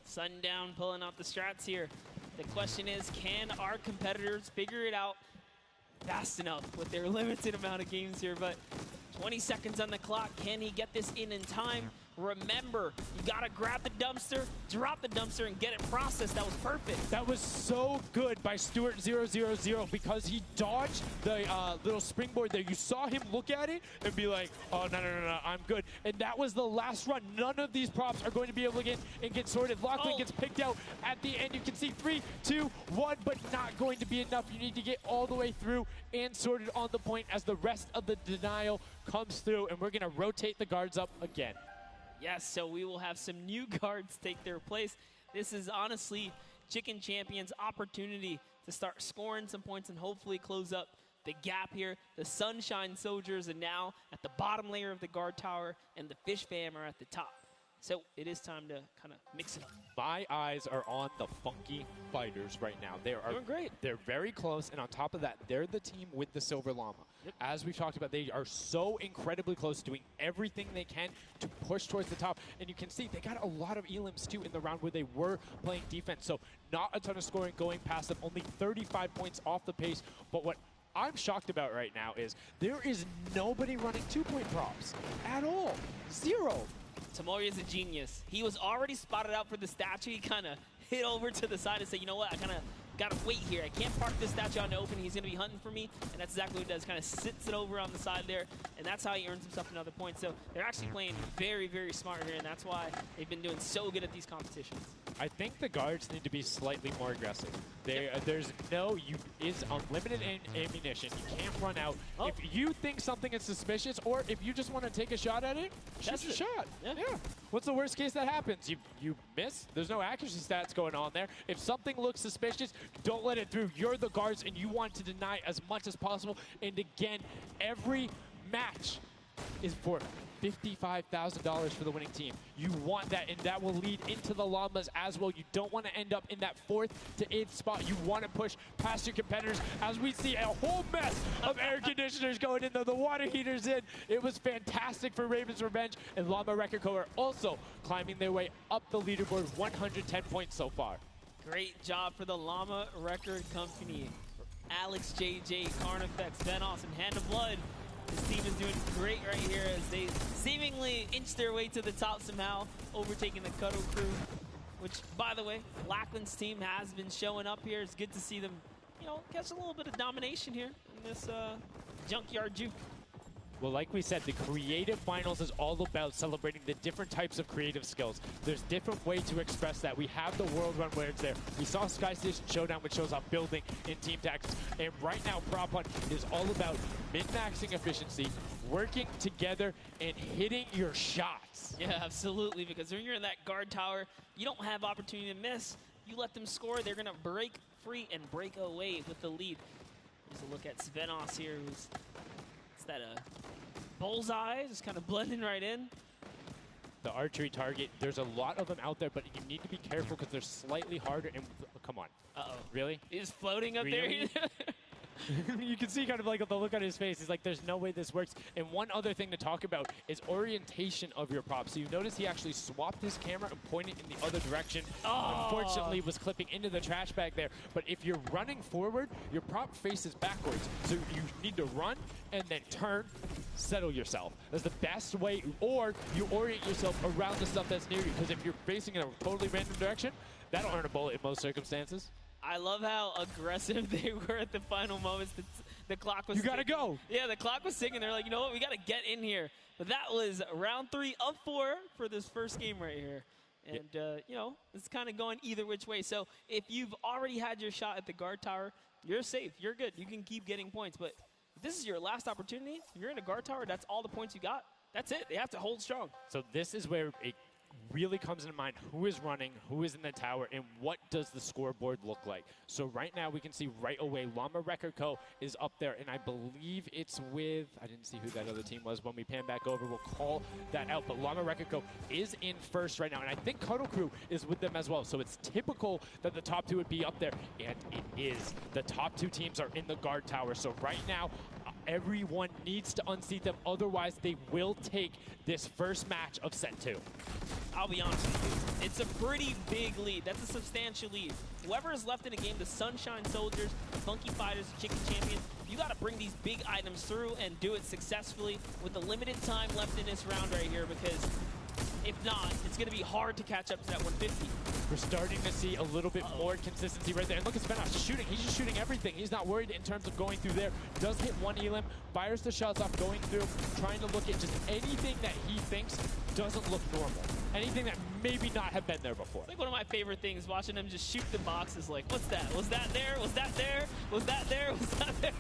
[SPEAKER 2] Sundown pulling out the strats here. The question is, can our competitors figure it out fast enough with their limited amount of games here? But 20 seconds on the clock. Can he get this in time? Remember, you gotta grab the dumpster, drop the dumpster, and get it processed. That was perfect.
[SPEAKER 1] That was so good by Stuart000 because he dodged the little springboard there. You saw him look at it and be like, oh, no, I'm good. And that was the last run. None of these props are going to be able to get sorted. Lachlan gets picked out at the end. You can see 3, 2, 1, but not going to be enough. You need to get all the way through and sorted on the point as the rest of the denial comes through, and we're gonna rotate the guards up again.
[SPEAKER 2] Yes, so we will have some new guards take their place. This is honestly Chicken Champions' opportunity to start scoring some points and hopefully close up the gap here. The Sunshine Soldiers are now at the bottom layer of the guard tower, and the Fish Fam are at the top. So it is time to kind of mix it up.
[SPEAKER 1] My eyes are on the Funky Fighters right now. They are
[SPEAKER 2] doing great.
[SPEAKER 1] They're very close, and on top of that, they're the team with the Silver Llama.
[SPEAKER 2] Yep.
[SPEAKER 1] As we've talked about, they are so incredibly close, doing everything they can to push towards the top. And you can see they got a lot of elims, too, in the round where they were playing defense. So not a ton of scoring going past them, only 35 points off the pace. But what I'm shocked about right now is there is nobody running 2-point props at all. Zero.
[SPEAKER 2] Tamori is a genius. He was already spotted out for the statue. He kind of hit over to the side and said, you know what, I kind of got to wait here. I can't park this statue out in the open. He's going to be hunting for me. And that's exactly what he does. Kind of sits it over on the side there. And that's how he earns himself another point. So they're actually playing very, very smart here. And that's why they've been doing so good at these competitions.
[SPEAKER 1] I think the guards need to be slightly more aggressive. There's it's unlimited ammunition. You can't run out.
[SPEAKER 2] Oh.
[SPEAKER 1] If you think something is suspicious, or if you just want to take a shot at it, shoot your shot.
[SPEAKER 2] Yeah.
[SPEAKER 1] What's the worst case that happens? You miss. There's no accuracy stats going on there. If something looks suspicious, don't let it through. You're the guards, and you want to deny as much as possible. And again, every match is for $55,000 for the winning team. You want that, and that will lead into the Llamas as well. You don't want to end up in that 4th to 8th spot. You want to push past your competitors as we see a whole mess of air conditioners going in there, the water heaters in. It was fantastic for Ravens Revenge, and Llama Record Co. are also climbing their way up the leaderboard, 110 points so far.
[SPEAKER 2] Great job for the Llama Record Company. Alex, JJ, Carnifex, Venos, and Hand of Blood. This team is doing great right here as they seemingly inch their way to the top somehow, overtaking the Cuddle Crew, which, by the way, Lackland's team has been showing up here. It's good to see them, catch a little bit of domination here in this junkyard juke.
[SPEAKER 1] Well, like we said, the creative finals is all about celebrating the different types of creative skills. There's different ways to express that. We have the World Run where it's there. We saw Sky Station Showdown, which shows off building in team tactics. And right now, Prop Hunt is all about min-maxing efficiency, working together, and hitting your shots.
[SPEAKER 2] Yeah, absolutely, because when you're in that guard tower, you don't have opportunity to miss. You let them score, they're going to break free and break away with the lead. Here's a look at Svenos here, who's that bullseye, just kind of blending right in.
[SPEAKER 1] The archery target, there's a lot of them out there, but you need to be careful because they're slightly harder. And come on.
[SPEAKER 2] Uh-oh.
[SPEAKER 1] Really?
[SPEAKER 2] He's floating up
[SPEAKER 1] Really?
[SPEAKER 2] there.
[SPEAKER 1] You can see kind of like the look on his face. He's like, there's no way this works. And one other thing to talk about is orientation of your prop. So you notice he actually swapped his camera and pointed in the other direction.
[SPEAKER 2] Oh.
[SPEAKER 1] Unfortunately, was clipping into the trash bag there. But if you're running forward, your prop faces backwards. So you need to run and then turn, settle yourself. That's the best way. Or you orient yourself around the stuff that's near you. Because if you're facing in a totally random direction, that'll earn a bullet in most circumstances.
[SPEAKER 2] I love how aggressive they were at the final moments. The clock was
[SPEAKER 1] You gotta go.
[SPEAKER 2] Yeah, the clock was ticking. They're like, you know what, we gotta get in here. But that was round 3 of 4 for this first game right here. And, it's kind of going either which way. So if you've already had your shot at the guard tower, you're safe. You're good. You can keep getting points. But if this is your last opportunity, you're in a guard tower, that's all the points you got. That's it. They have to hold strong.
[SPEAKER 1] So this is where it really comes into mind who is running, who is in the tower, and what does the scoreboard look like. So right now we can see right away Llama Record Co. is up there, and I believe it's with, I didn't see who that other team was. When we pan back over, we'll call that out. But Llama Record Co. is in first right now, and I think Cuddle Crew is with them as well. So it's typical that the top 2 would be up there, and it is. The top 2 teams are in the guard tower. So right now, everyone needs to unseat them. Otherwise, they will take this first match of set 2.
[SPEAKER 2] I'll be honest with you, it's a pretty big lead. That's a substantial lead. Whoever is left in the game, the Sunshine Soldiers, Funky Fighters, Chicken Champions, you got to bring these big items through and do it successfully with the limited time left in this round right here, because if not, it's going to be hard to catch up to that 150.
[SPEAKER 1] We're starting to see a little bit more consistency right there. And look at Svenos just shooting. He's just shooting everything. He's not worried in terms of going through there. Does hit one elim, fires the shots off going through, trying to look at just anything that he thinks doesn't look normal. Anything that maybe not have been there before.
[SPEAKER 2] It's like one of my favorite things, watching him just shoot the boxes like, what's that? Was that there? Was that there? Was that there? Was that there?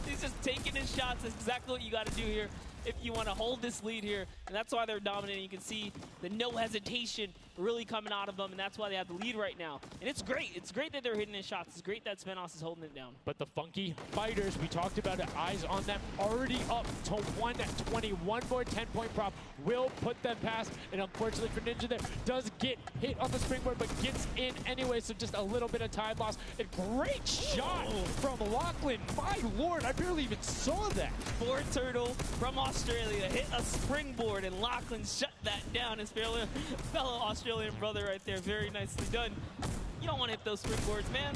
[SPEAKER 2] He's just taking his shots. That's exactly what you got to do here if you want to hold this lead here. And that's why they're dominating. You can see the no hesitation really coming out of them, and that's why they have the lead right now. And it's great. It's great that they're hitting in shots. It's great that Svenos is holding it down.
[SPEAKER 1] But the Funky Fighters, we talked about it, eyes on them, already up to 120. One more 10-point prop will put them past. And unfortunately for Ninja there, does get hit on the springboard, but gets in anyway, so just a little bit of time loss. A great shot from Lachlan. My lord, I barely even saw that.
[SPEAKER 2] Four Turtle from Australia hit a springboard, and Lachlan shut that down. His fellow Australian brother right there. Very nicely done. You don't want to hit those springboards, man.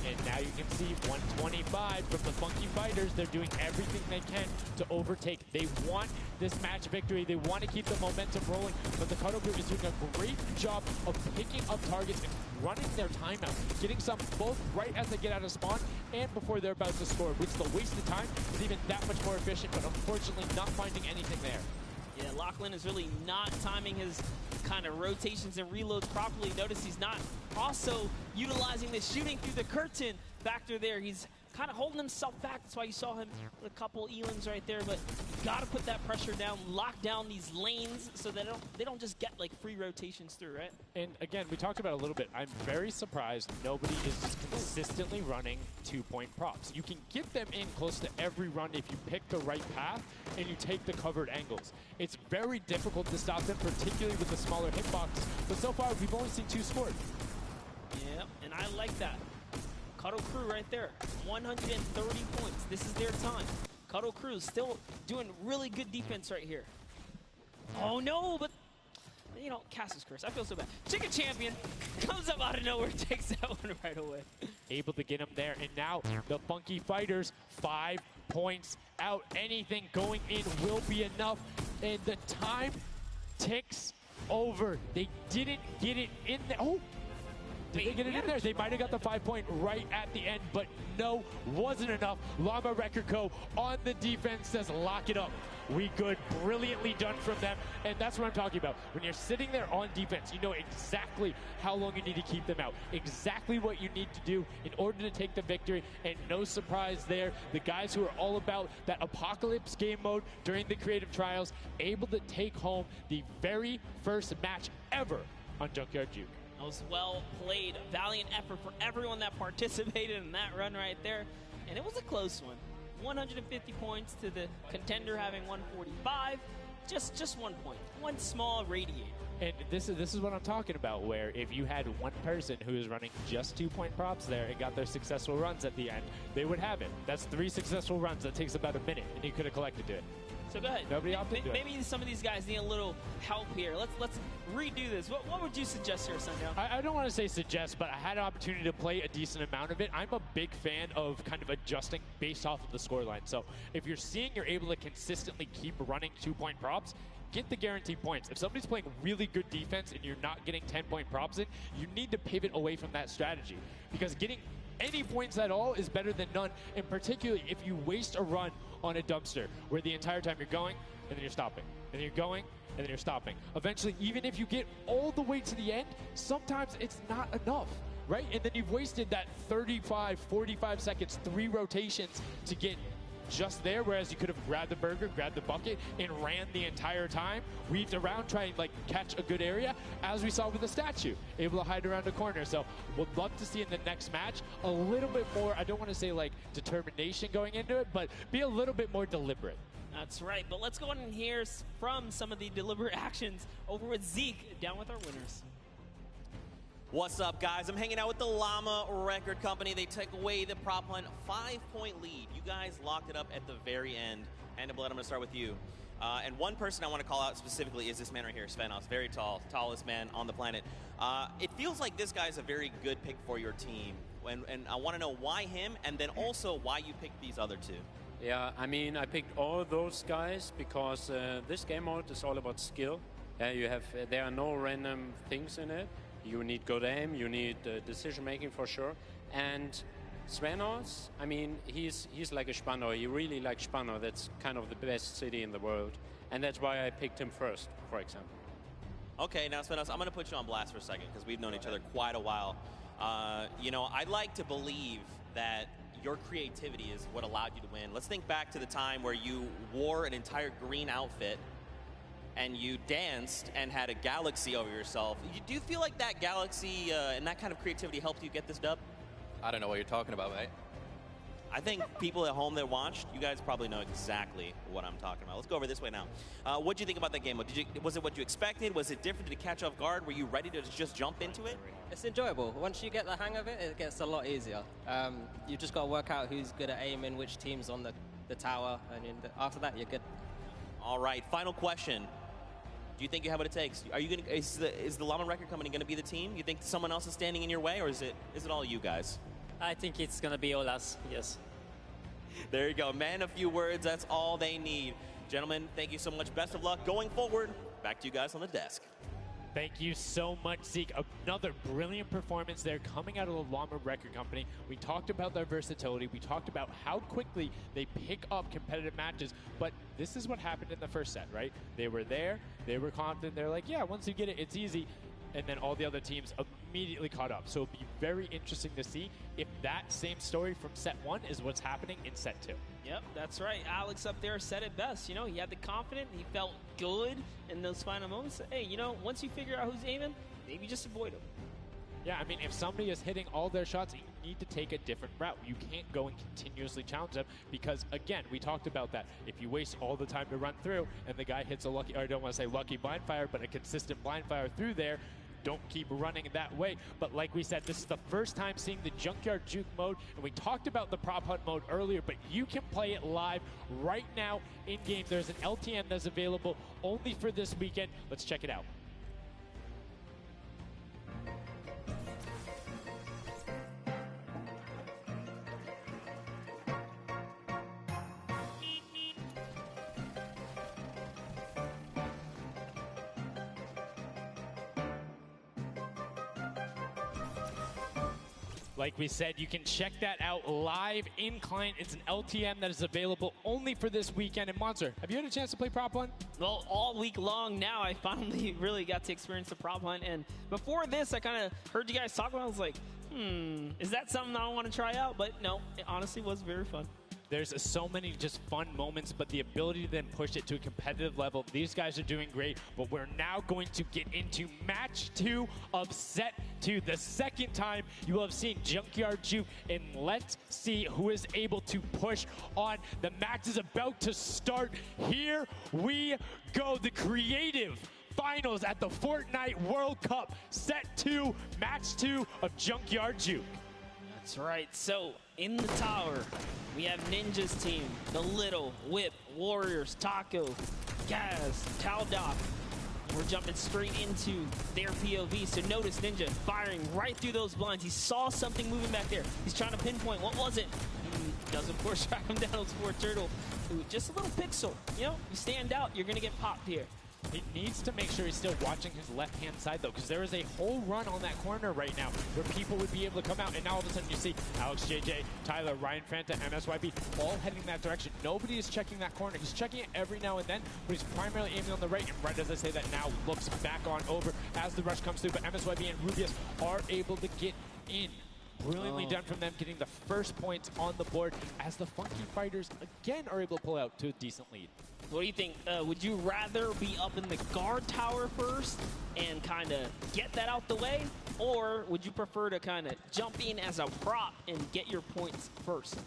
[SPEAKER 1] And now you can see 125 from the Funky Fighters. They're doing everything they can to overtake. They want this match victory. They want to keep the momentum rolling. But the Cuddle Group is doing a great job of picking up targets and running their timeout, getting some both right as they get out of spawn and before they're about to score, which the waste of time is even that much more efficient, but unfortunately not finding anything there.
[SPEAKER 2] Yeah, Lachlan is really not timing his kind of rotations and reloads properly. Notice he's not also utilizing the shooting through the curtain factor there. He's kind of holding himself back. That's why you saw him with a couple elims right there. But you got to put that pressure down, lock down these lanes so that they don't just get like free rotations through, right?
[SPEAKER 1] And again, we talked about it a little bit. I'm very surprised nobody is just consistently running 2-point props. You can get them in close to every run if you pick the right path and you take the covered angles. It's very difficult to stop them, particularly with the smaller hitbox. But so far, we've only seen 2 scored.
[SPEAKER 2] Yeah, and I like that. Cuddle Crew right there, 130 points. This is their time. Cuddle Crew still doing really good defense right here. Oh no, but you know, Cass's curse. I feel so bad. Chicken Champion comes up out of nowhere, takes that one right away.
[SPEAKER 1] Able to get him there, and now the Funky Fighters 5 points out. Anything going in will be enough, and the time ticks over. They didn't get it in there. Oh. Did they get it in there? They might have got the 5-point right at the end, but no, wasn't enough. Llama Record Co. on the defense says, lock it up. We good. Brilliantly done from them. And that's what I'm talking about. When you're sitting there on defense, you know exactly how long you need to keep them out. Exactly what you need to do in order to take the victory. And no surprise there. The guys who are all about that apocalypse game mode during the creative trials, able to take home the very first match ever on Junkyard Juke.
[SPEAKER 2] That was well played. Valiant effort for everyone that participated in that run right there. And it was a close one. 150 points to the contender having 145. Just 1 point. One small radiator.
[SPEAKER 1] And this is what I'm talking about, where if you had one person who is running just 2-point props there and got their successful runs at the end, they would have it. That's 3 successful runs. That takes about a minute, and you could have collected it.
[SPEAKER 2] So go ahead.
[SPEAKER 1] Nobody opted to
[SPEAKER 2] Maybe some of these guys need a little help here. Let's redo this. What would you suggest here, Sundown?
[SPEAKER 1] I don't want to say suggest, but I had an opportunity to play a decent amount of it. I'm a big fan of kind of adjusting based off of the scoreline. So if you're seeing you're able to consistently keep running 2-point props, get the guaranteed points. If somebody's playing really good defense and you're not getting 10-point props in, you need to pivot away from that strategy. Because getting any points at all is better than none, and particularly if you waste a run on a dumpster where the entire time you're going and then you're stopping, and then you're going and then you're stopping. Eventually, even if you get all the way to the end, sometimes it's not enough, right? And then you've wasted that 35, 45 seconds, 3 rotations to get just there, whereas you could have grabbed the burger, grabbed the bucket, and ran the entire time, weaved around, trying to like catch a good area, as we saw with the statue, able to hide around a corner. So would love to see in the next match a little bit more, I don't want to say like determination going into it, but be a little bit more deliberate.
[SPEAKER 2] That's right, but let's go on and hear from some of the deliberate actions over with Zeke, down with our winners.
[SPEAKER 12] What's up, guys? I'm hanging out with the Llama Record Company. They took away the prop hunt 5-point lead. You guys locked it up at the very end. And Blood, I'm going to start with you. And one person I want to call out specifically is this man right here, Svenos. Very tall, tallest man on the planet. It feels like this guy's a very good pick for your team. And I want to know why him, and then also why you picked these other 2.
[SPEAKER 16] Yeah, I mean, I picked all those guys because this game mode is all about skill. There are no random things in it. You need good aim, you need decision-making for sure. And Svenos, I mean, he's like a Spandau. He really likes Spandau. That's kind of the best city in the world. And that's why I picked him first, for example.
[SPEAKER 12] Okay, now Svenos, I'm going to put you on blast for a second because we've known each other quite a while. You know, I'd like to believe that your creativity is what allowed you to win. Let's think back to the time where you wore an entire green outfit and you danced and had a galaxy over yourself. Do you feel like that galaxy and that kind of creativity helped you get this dub?
[SPEAKER 5] I don't know what you're talking about, mate.
[SPEAKER 12] I think people at home that watched, you guys probably know exactly what I'm talking about. Let's go over this way now. What do you think about that game mode? Was it what you expected? Was it different? Did it catch off guard? Were you ready to just jump into it?
[SPEAKER 7] It's enjoyable. Once you get the hang of it, it gets a lot easier. You just got to work out who's good at aiming, which team's on the tower, and after that, you're good.
[SPEAKER 12] All right, final question. Do you think you have what it takes? Are you gonna? Is the Llama Record Company going to be the team? You think someone else is standing in your way, or is it all you guys?
[SPEAKER 6] I think it's going to be all us, yes.
[SPEAKER 12] There you go. Man, a few words, that's all they need. Gentlemen, thank you so much. Best of luck going forward. Back to you guys on the desk.
[SPEAKER 1] Thank you so much, Zeke. Another brilliant performance there coming out of the Llama Record Company. We talked about their versatility. We talked about how quickly they pick up competitive matches. But this is what happened in the first set, right? They were there. They were confident. They're like, yeah, once you get it, it's easy. And then all the other teams immediately caught up. So it'll be very interesting to see if that same story from set 1 is what's happening in set 2.
[SPEAKER 2] Yep, that's right. Alex up there said it best. You know, he had the confidence. He felt good in those final moments. Hey, you know, once you figure out who's aiming, maybe just avoid him.
[SPEAKER 1] Yeah, I mean, if somebody is hitting all their shots, you need to take a different route. You can't go and continuously challenge them because, again, we talked about that. If you waste all the time to run through and the guy hits a lucky, or I don't want to say lucky blind fire, but a consistent blind fire through there, don't keep running that way. But like we said, this is the first time seeing the Junkyard Juke mode, and we talked about the Prop Hunt mode earlier, but you can play it live right now in-game. There's an LTM that's available only for this weekend. Let's check it out. Like we said, you can check that out live in client. It's an LTM that is available only for this weekend. And Monster, have you had a chance to play Prop Hunt?
[SPEAKER 2] Well, all week long now, I finally really got to experience the Prop Hunt. And before this, I kind of heard you guys talk about it. I was like, is that something I want to try out? But no, it honestly was very fun.
[SPEAKER 1] There's so many just fun moments, but the ability to then push it to a competitive level, these guys are doing great, but we're now going to get into match 2 of set 2. The second time you will have seen Junkyard Juke, and let's see who is able to push on. The match is about to start. Here we go. The creative finals at the Fortnite World Cup, set 2, match 2 of Junkyard Juke.
[SPEAKER 2] That's right. So in the tower, we have Ninja's team, the Little, Whip, Warriors, Taco, Gaz, Taldoc. We're jumping straight into their POV. So notice Ninja firing right through those blinds. He saw something moving back there. He's trying to pinpoint. What was it? He does, of course, track him down with Sport Turtle. Ooh, just a little pixel. You know, you stand out, you're going to get popped here.
[SPEAKER 1] He needs to make sure he's still watching his left-hand side, though, because there is a whole run on that corner right now where people would be able to come out, and now all of a sudden you see Alex JJ, Tyler, Ryan Fanta, MSYB all heading that direction. Nobody is checking that corner. He's checking it every now and then, but he's primarily aiming on the right, and right as I say that now looks back on over as the rush comes through, but MSYB and Rubius are able to get in. Brilliantly done from them, getting the first points on the board as the Funky Fighters again are able to pull out to a decent lead.
[SPEAKER 2] What do you think? Would you rather be up in the guard tower first and kind of get that out the way? Or would you prefer to kind of jump in as a prop and get your points first?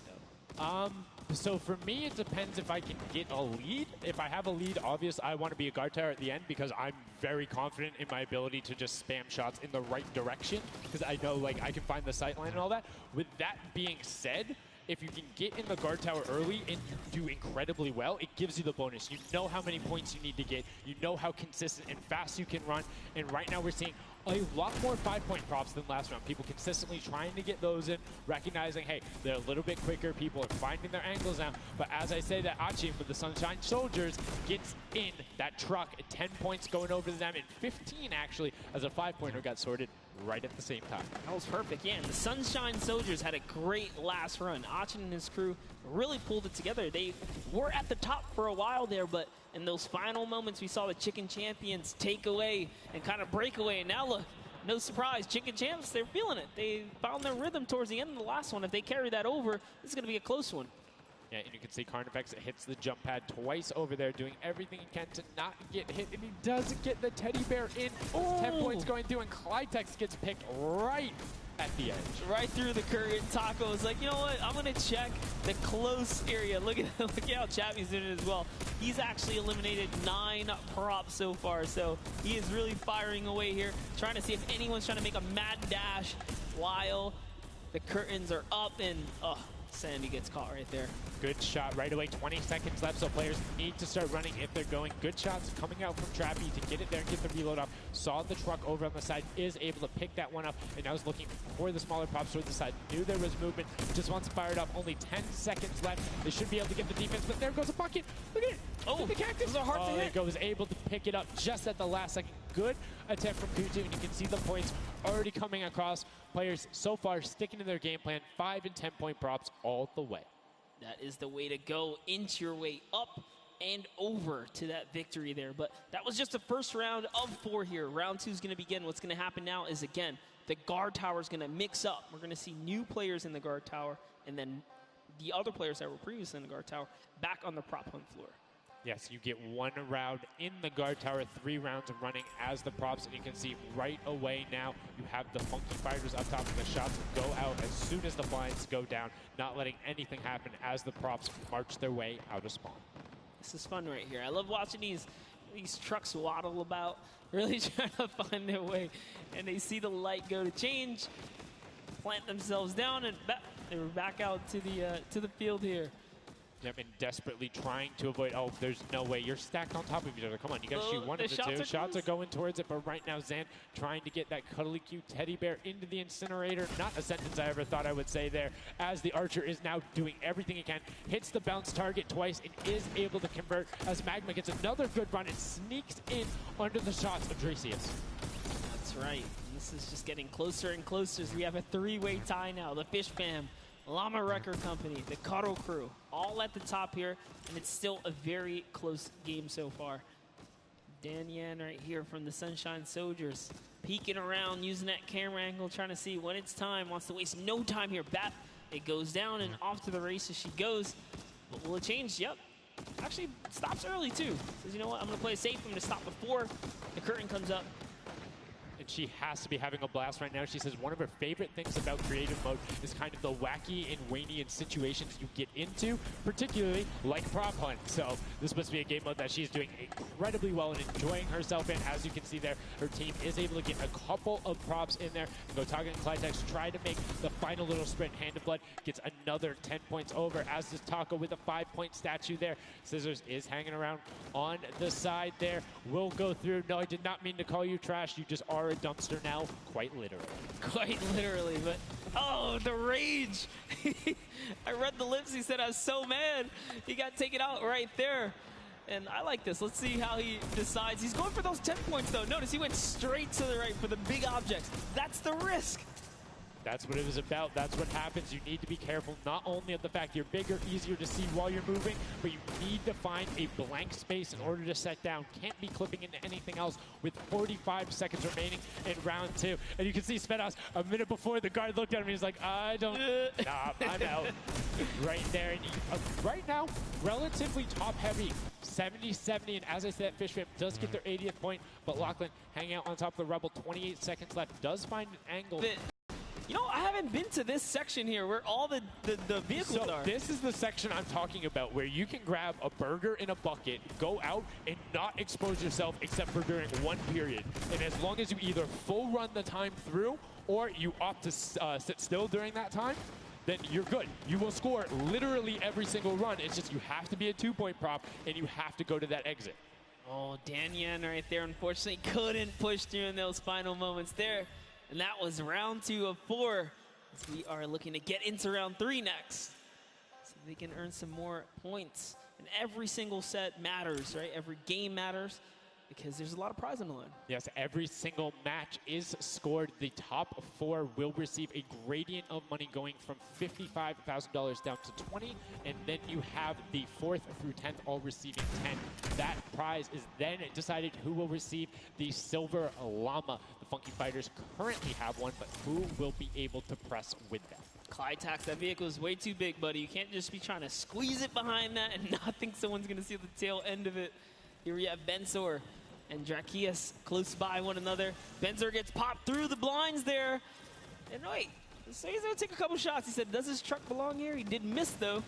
[SPEAKER 1] So for me, it depends if I can get a lead. If I have a lead, obviously I want to be a guard tower at the end because I'm very confident in my ability to just spam shots in the right direction because I know like I can find the sight line and all that. With that being said, if you can get in the guard tower early and you do incredibly well, it gives you the bonus. You know how many points you need to get. You know how consistent and fast you can run. And right now we're seeing a lot more 5-point props than last round. People consistently trying to get those in, recognizing, hey, they're a little bit quicker. People are finding their angles now. But as I say that Achim with the Sunshine Soldiers gets in that truck. 10 points going over to them, and 15 actually as a 5-pointer got sorted right at the same time.
[SPEAKER 2] That was perfect. Yeah, and the Sunshine Soldiers had a great last run. Achin and his crew really pulled it together. They were at the top for a while there, but in those final moments, we saw the Chicken Champions take away and kind of break away. And now look, no surprise, Chicken Champs, they're feeling it. They found their rhythm towards the end of the last one. If they carry that over, this is going to be a close one.
[SPEAKER 1] Yeah, and you can see Carnifex hits the jump pad twice over there, doing everything he can to not get hit, and he does get the teddy bear in. Oh. 10 points going through, and Clytex gets picked right at the edge.
[SPEAKER 2] Right through the curtain. Taco is like, you know what? I'm going to check the close area. Look at how Chappie's doing it as well. He's actually eliminated 9 props so far, so he is really firing away here, trying to see if anyone's trying to make a mad dash while the curtains are up, and Sandy gets caught right there.
[SPEAKER 1] Good shot right away. 20 seconds left, so players need to start running if they're going. Good shots coming out from Trappy to get it there and get the reload off. Saw the truck over on the side, is able to pick that one up, and now is looking for the smaller props towards the side. Knew there was movement, just wants to fire it up. Only 10 seconds left. They should be able to get the defense, but there goes a bucket. Look at it.
[SPEAKER 2] Oh,
[SPEAKER 1] the cactus.
[SPEAKER 2] Those are hard to hit.
[SPEAKER 1] Was able to pick it up just at the last second. Good attempt from Kutu, and you can see the points already coming across. Players so far sticking to their game plan. 5 and 10 point props all the way.
[SPEAKER 2] That is the way to go. Inch your way up and over to that victory there. But that was just the first round of 4 here. Round 2 is going to begin. What's going to happen now is, again, the guard tower is going to mix up. We're going to see new players in the guard tower, and then the other players that were previously in the guard tower back on the prop hunt floor.
[SPEAKER 1] Yes, you get 1 round in the guard tower, 3 rounds of running as the props, and you can see right away now you have the Funky Fighters up top, and the shots go out as soon as the blinds go down, not letting anything happen as the props march their way out of spawn.
[SPEAKER 2] This is fun right here. I love watching these trucks waddle about, really trying to find their way, and they see the light go to change, plant themselves down, and they were back out to the field here.
[SPEAKER 1] Yep, and desperately trying to avoid. Oh, there's no way. You're stacked on top of each other. Come on, you got to shoot one of the two. Shots are going towards it, but right now Zan trying to get that cuddly cute teddy bear into the incinerator. Not a sentence I ever thought I would say there, as the Archer is now doing everything he can. Hits the bounce target twice and is able to convert as Magma gets another good run and sneaks in under the shots of Dracius.
[SPEAKER 2] That's right. This is just getting closer and closer as we have a 3-way tie now. The Fish Fam, Llama Record Company, the Cuddle Crew, all at the top here, and it's still a very close game so far. Dan Yan right here from the Sunshine Soldiers, peeking around, using that camera angle, trying to see when it's time, wants to waste no time here. Bat, it goes down and off to the races she goes. But will it change? Yep. Actually, stops early too. Says, you know what, I'm gonna play it safe, I'm gonna stop before the curtain comes up.
[SPEAKER 1] And she has to be having a blast right now. She says one of her favorite things about creative mode is kind of the wacky and Waynian situations you get into, particularly like prop hunt. So this must be a game mode that she's doing incredibly well and enjoying herself in. As you can see there, her team is able to get a couple of props in there. Gotaga and Clytex try to make the final little sprint. Hand of Blood gets another 10 points over, as does Taco with a 5-point statue there. Scissors is hanging around on the side there. Will go through. No, I did not mean to call you trash. You just are a dumpster now, quite literally.
[SPEAKER 2] Quite literally, but oh, the rage. I read the lips. He said, I was so mad. He got taken out right there. And I like this. Let's see how he decides. He's going for those 10 points, though. Notice he went straight to the right for the big objects. That's the risk.
[SPEAKER 1] That's what it was about. That's what happens. You need to be careful not only of the fact you're bigger, easier to see while you're moving, but you need to find a blank space in order to set down. Can't be clipping into anything else with 45 seconds remaining in round 2. And you can see Svetos a minute before the guard looked at him. He's like, I don't, nah, I'm out. Right there. And right now, relatively top heavy. 70-70, and as I said, Fish Fam does get their 80th point, but Lachlan hanging out on top of the Rebel. 28 seconds left. Does find an angle.
[SPEAKER 2] You know, I haven't been to this section here where all the vehicles are.
[SPEAKER 1] This is the section I'm talking about, where you can grab a burger in a bucket, go out, and not expose yourself except for during one period. And as long as you either full run the time through or you opt to sit still during that time, then you're good. You will score literally every single run. It's just you have to be a 2-point prop, and you have to go to that exit.
[SPEAKER 2] Oh, Dan Yan right there, unfortunately, couldn't push through in those final moments there. And that was round 2 of 4. As we are looking to get into round 3 next. So they can earn some more points. And every single set matters, right? Every game matters because there's a lot of prize on the line.
[SPEAKER 1] Yes, every single match is scored. The top 4 will receive a gradient of money going from $55,000 down to 20, and then you have the 4th through 10th all receiving 10. That prize is then decided who will receive the Silver Llama. The Funky Fighters currently have one, but who will be able to press with them?
[SPEAKER 2] Clytax, that vehicle is way too big, buddy. You can't just be trying to squeeze it behind that and not think someone's going to see the tail end of it. Here we have Bensor and Drakias close by one another. Bensor gets popped through the blinds there. And wait, so he's going to take a couple shots. He said, does his truck belong here? He did miss, though.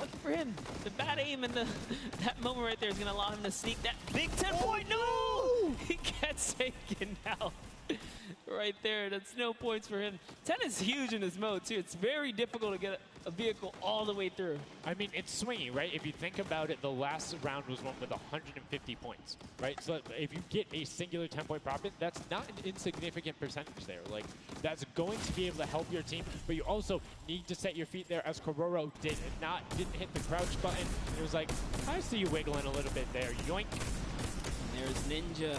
[SPEAKER 2] Lucky for him. The bad aim and that moment right there is going to allow him to sneak that big 10-point. No! He gets taken out. Right there, that's no points for him. 10 is huge in this mode, too. It's very difficult to get a vehicle all the way through.
[SPEAKER 1] I mean, it's swingy, right? If you think about it, the last round was one with 150 points, right? So if you get a singular 10-point profit, that's not an insignificant percentage there. Like, that's going to be able to help your team, but you also need to set your feet there, as Kororo didn't hit the crouch button. It was like, I see you wiggling a little bit there. Yoink.
[SPEAKER 2] And there's Ninja,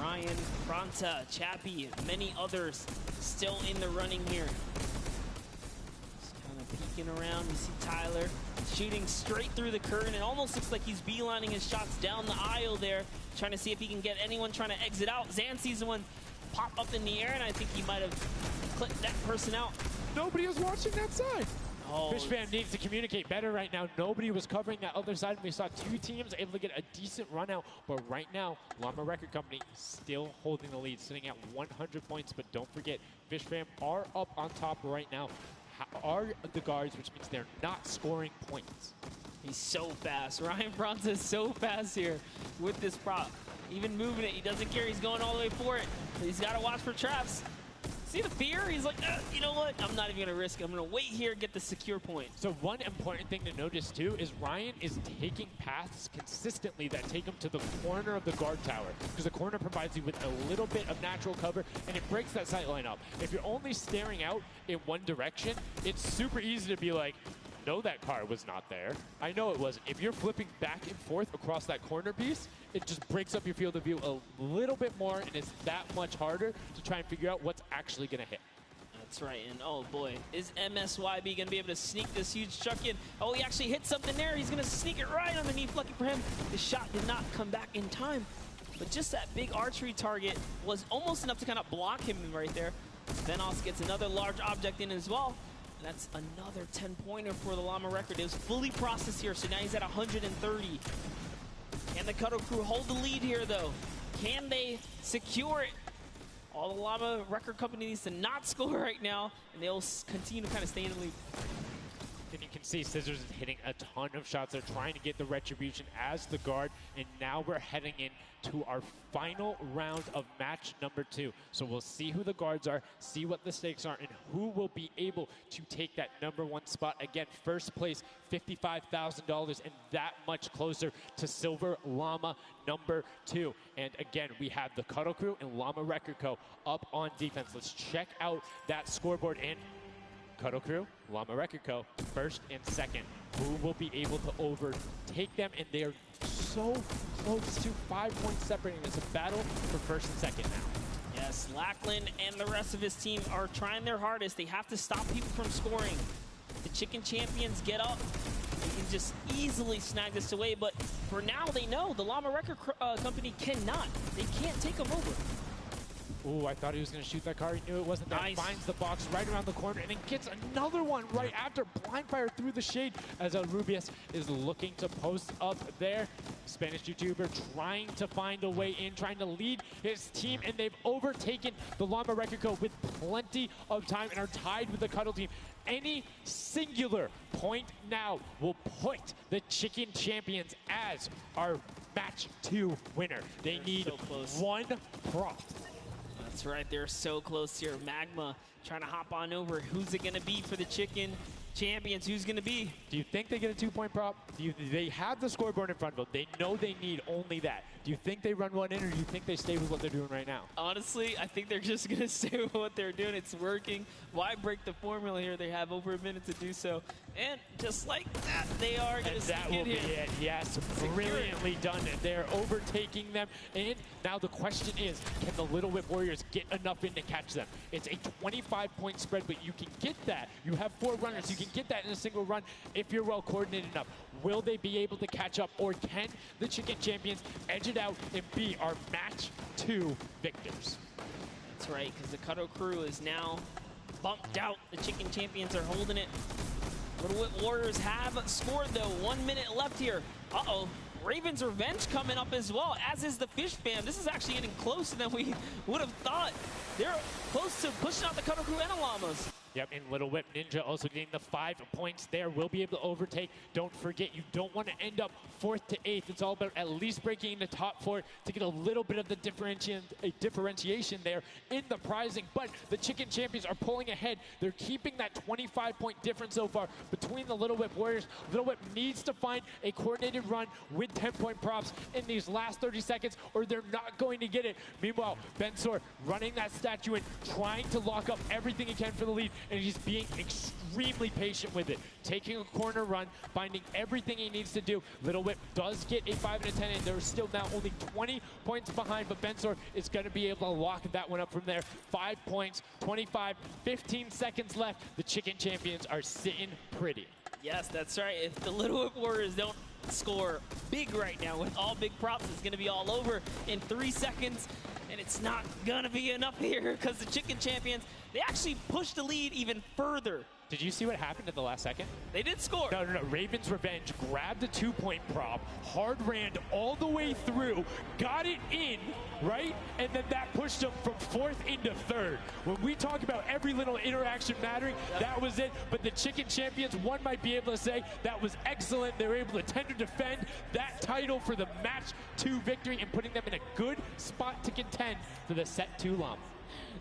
[SPEAKER 2] Ryan, Fronta, Chappie, and many others still in the running here. Just kind of peeking around. You see Tyler shooting straight through the curtain. It almost looks like he's beelining his shots down the aisle there, trying to see if he can get anyone trying to exit out. Zan sees one pop up in the air, and I think he might have clipped that person out.
[SPEAKER 1] Nobody was watching that side.
[SPEAKER 2] Oh,
[SPEAKER 1] Fishfam needs to communicate better right now. Nobody was covering that other side. We saw two teams able to get a decent run out. But right now, Llama Record Company still holding the lead, sitting at 100 points. But don't forget, Fishfam are up on top right now. Are the guards, which means they're not scoring points.
[SPEAKER 2] He's so fast. Ryan Fronta is so fast here with this prop. Even moving it, he doesn't care. He's going all the way for it. But he's got to watch for traps. See the fear? He's like, you know what? I'm not even going to risk it. I'm going to wait here and get the secure point.
[SPEAKER 1] So one important thing to notice, too, is Ryan is taking paths consistently that take him to the corner of the guard tower, because the corner provides you with a little bit of natural cover, and it breaks that sight line up. If you're only staring out in one direction, it's super easy to be like, no, that car was not there. I know it wasn't. If you're flipping back and forth across that corner piece, it just breaks up your field of view a little bit more, and it's that much harder to try and figure out what's actually going to hit.
[SPEAKER 2] That's right, and oh boy, is MSYB going to be able to sneak this huge chuck in? Oh, he actually hit something there. He's going to sneak it right underneath. Lucky for him, the shot did not come back in time. But just that big archery target was almost enough to kind of block him right there. Venos gets another large object in as well. And that's another 10-pointer for the Llama Record. It was fully processed here, so now he's at 130. Can the Cuddle Crew hold the lead here, though? Can they secure it? All the Llama Record Company needs to not score right now, and they'll continue to kind of stay in the lead.
[SPEAKER 1] And you can see Scissors is hitting a ton of shots. They're trying to get the retribution as the guard, and now we're heading into our final round of match number 2. So we'll see who the guards are, see what the stakes are, and who will be able to take that #1 spot. Again, first place, $55,000, and that much closer to Silver Llama #2. And again, we have the Cuddle Crew and Llama Record Co. up on defense. Let's check out that scoreboard. And Cuddle Crew, Llama Record Co., first and second. Who will be able to overtake them? And they are so close to 5 points separating. It's a battle for first and second now.
[SPEAKER 2] Yes, Lackland and the rest of his team are trying their hardest. They have to stop people from scoring. The Chicken Champions get up. They can just easily snag this away. But for now, they know the Llama Record Company cannot. They can't take them over.
[SPEAKER 1] Ooh, I thought he was going to shoot that car. He knew it wasn't that.
[SPEAKER 2] Nice.
[SPEAKER 1] Finds the box right around the corner and then gets another one right after. Blind fire through the shade as Rubius is looking to post up there. Spanish YouTuber trying to find a way in, trying to lead his team, and they've overtaken the Llama Record Co. with plenty of time and are tied with the Cuddle team. Any singular point now will put the Chicken Champions as our match 2 winner. They need
[SPEAKER 2] so
[SPEAKER 1] one prop.
[SPEAKER 2] That's right, they're so close here. Magma trying to hop on over. Who's it going to be for the Chicken Champions? Who's going to be?
[SPEAKER 1] Do you think they get a 2-point prop? They have the scoreboard in front of them. They know they need only that. Do you think they run one in, or do you think they stay with what they're doing right now?
[SPEAKER 2] Honestly, I think they're just going to stay with what they're doing. It's working. Why break the formula here? They have over a minute to do so. And just like that, they are going to sneak
[SPEAKER 1] that will
[SPEAKER 2] in
[SPEAKER 1] be
[SPEAKER 2] here.
[SPEAKER 1] it. Yes, brilliantly done. They're overtaking them. And now the question is, can the Little Whip Warriors get enough in to catch them? It's a 25-point spread, but you can get that. You have 4 runners. You can get that in a single run if you're well coordinated enough. Will they be able to catch up, or can the Chicken Champions edge it out and be our match 2 victors?
[SPEAKER 2] That's right, because the Cuddle Crew is now bumped out. The Chicken Champions are holding it. Little Whip Warriors have scored, though. 1 minute left here. Uh-oh. Raven's Revenge coming up as well, as is the Fish Fam. This is actually getting closer than we would have thought. They're close to pushing out the Cutter Crew and the Llamas.
[SPEAKER 1] Yep, and Little Whip Ninja also getting the 5 points there. Will be able to overtake. Don't forget, you don't want to end up 4th to 8th. It's all about at least breaking into top 4 to get a little bit of the differentiation there in the prizing. But the Chicken Champions are pulling ahead. They're keeping that 25-point difference so far between the Little Whip Warriors. Little Whip needs to find a coordinated run with 10-point props in these last 30 seconds, or they're not going to get it. Meanwhile, Bensor running that statue in, trying to lock up everything he can for the lead, and he's being extremely patient with it. Taking a corner run, finding everything he needs to do. Little Whip does get a 5 and a 10, and they're still now only 20 points behind, but Bensor is going to be able to lock that one up from there. 5 points, 25, 15 seconds left. The Chicken Champions are sitting pretty.
[SPEAKER 2] Yes, that's right. If the Little Whip Warriors don't score big right now with all big props, it's going to be all over in 3 seconds. And it's not going to be enough here because the Chicken Champions, they actually pushed the lead even further.
[SPEAKER 1] Did you see what happened at the last second?
[SPEAKER 2] They did score.
[SPEAKER 1] No. Raven's Revenge grabbed a 2-point prop, hard ran all the way through, got it in, right? And then that pushed them from 4th into 3rd. When we talk about every little interaction mattering, that was it. But the Chicken Champions, one might be able to say that was excellent. They were able to tend to defend that title for the match 2 victory and putting them in a good spot to contend for the set 2 llama.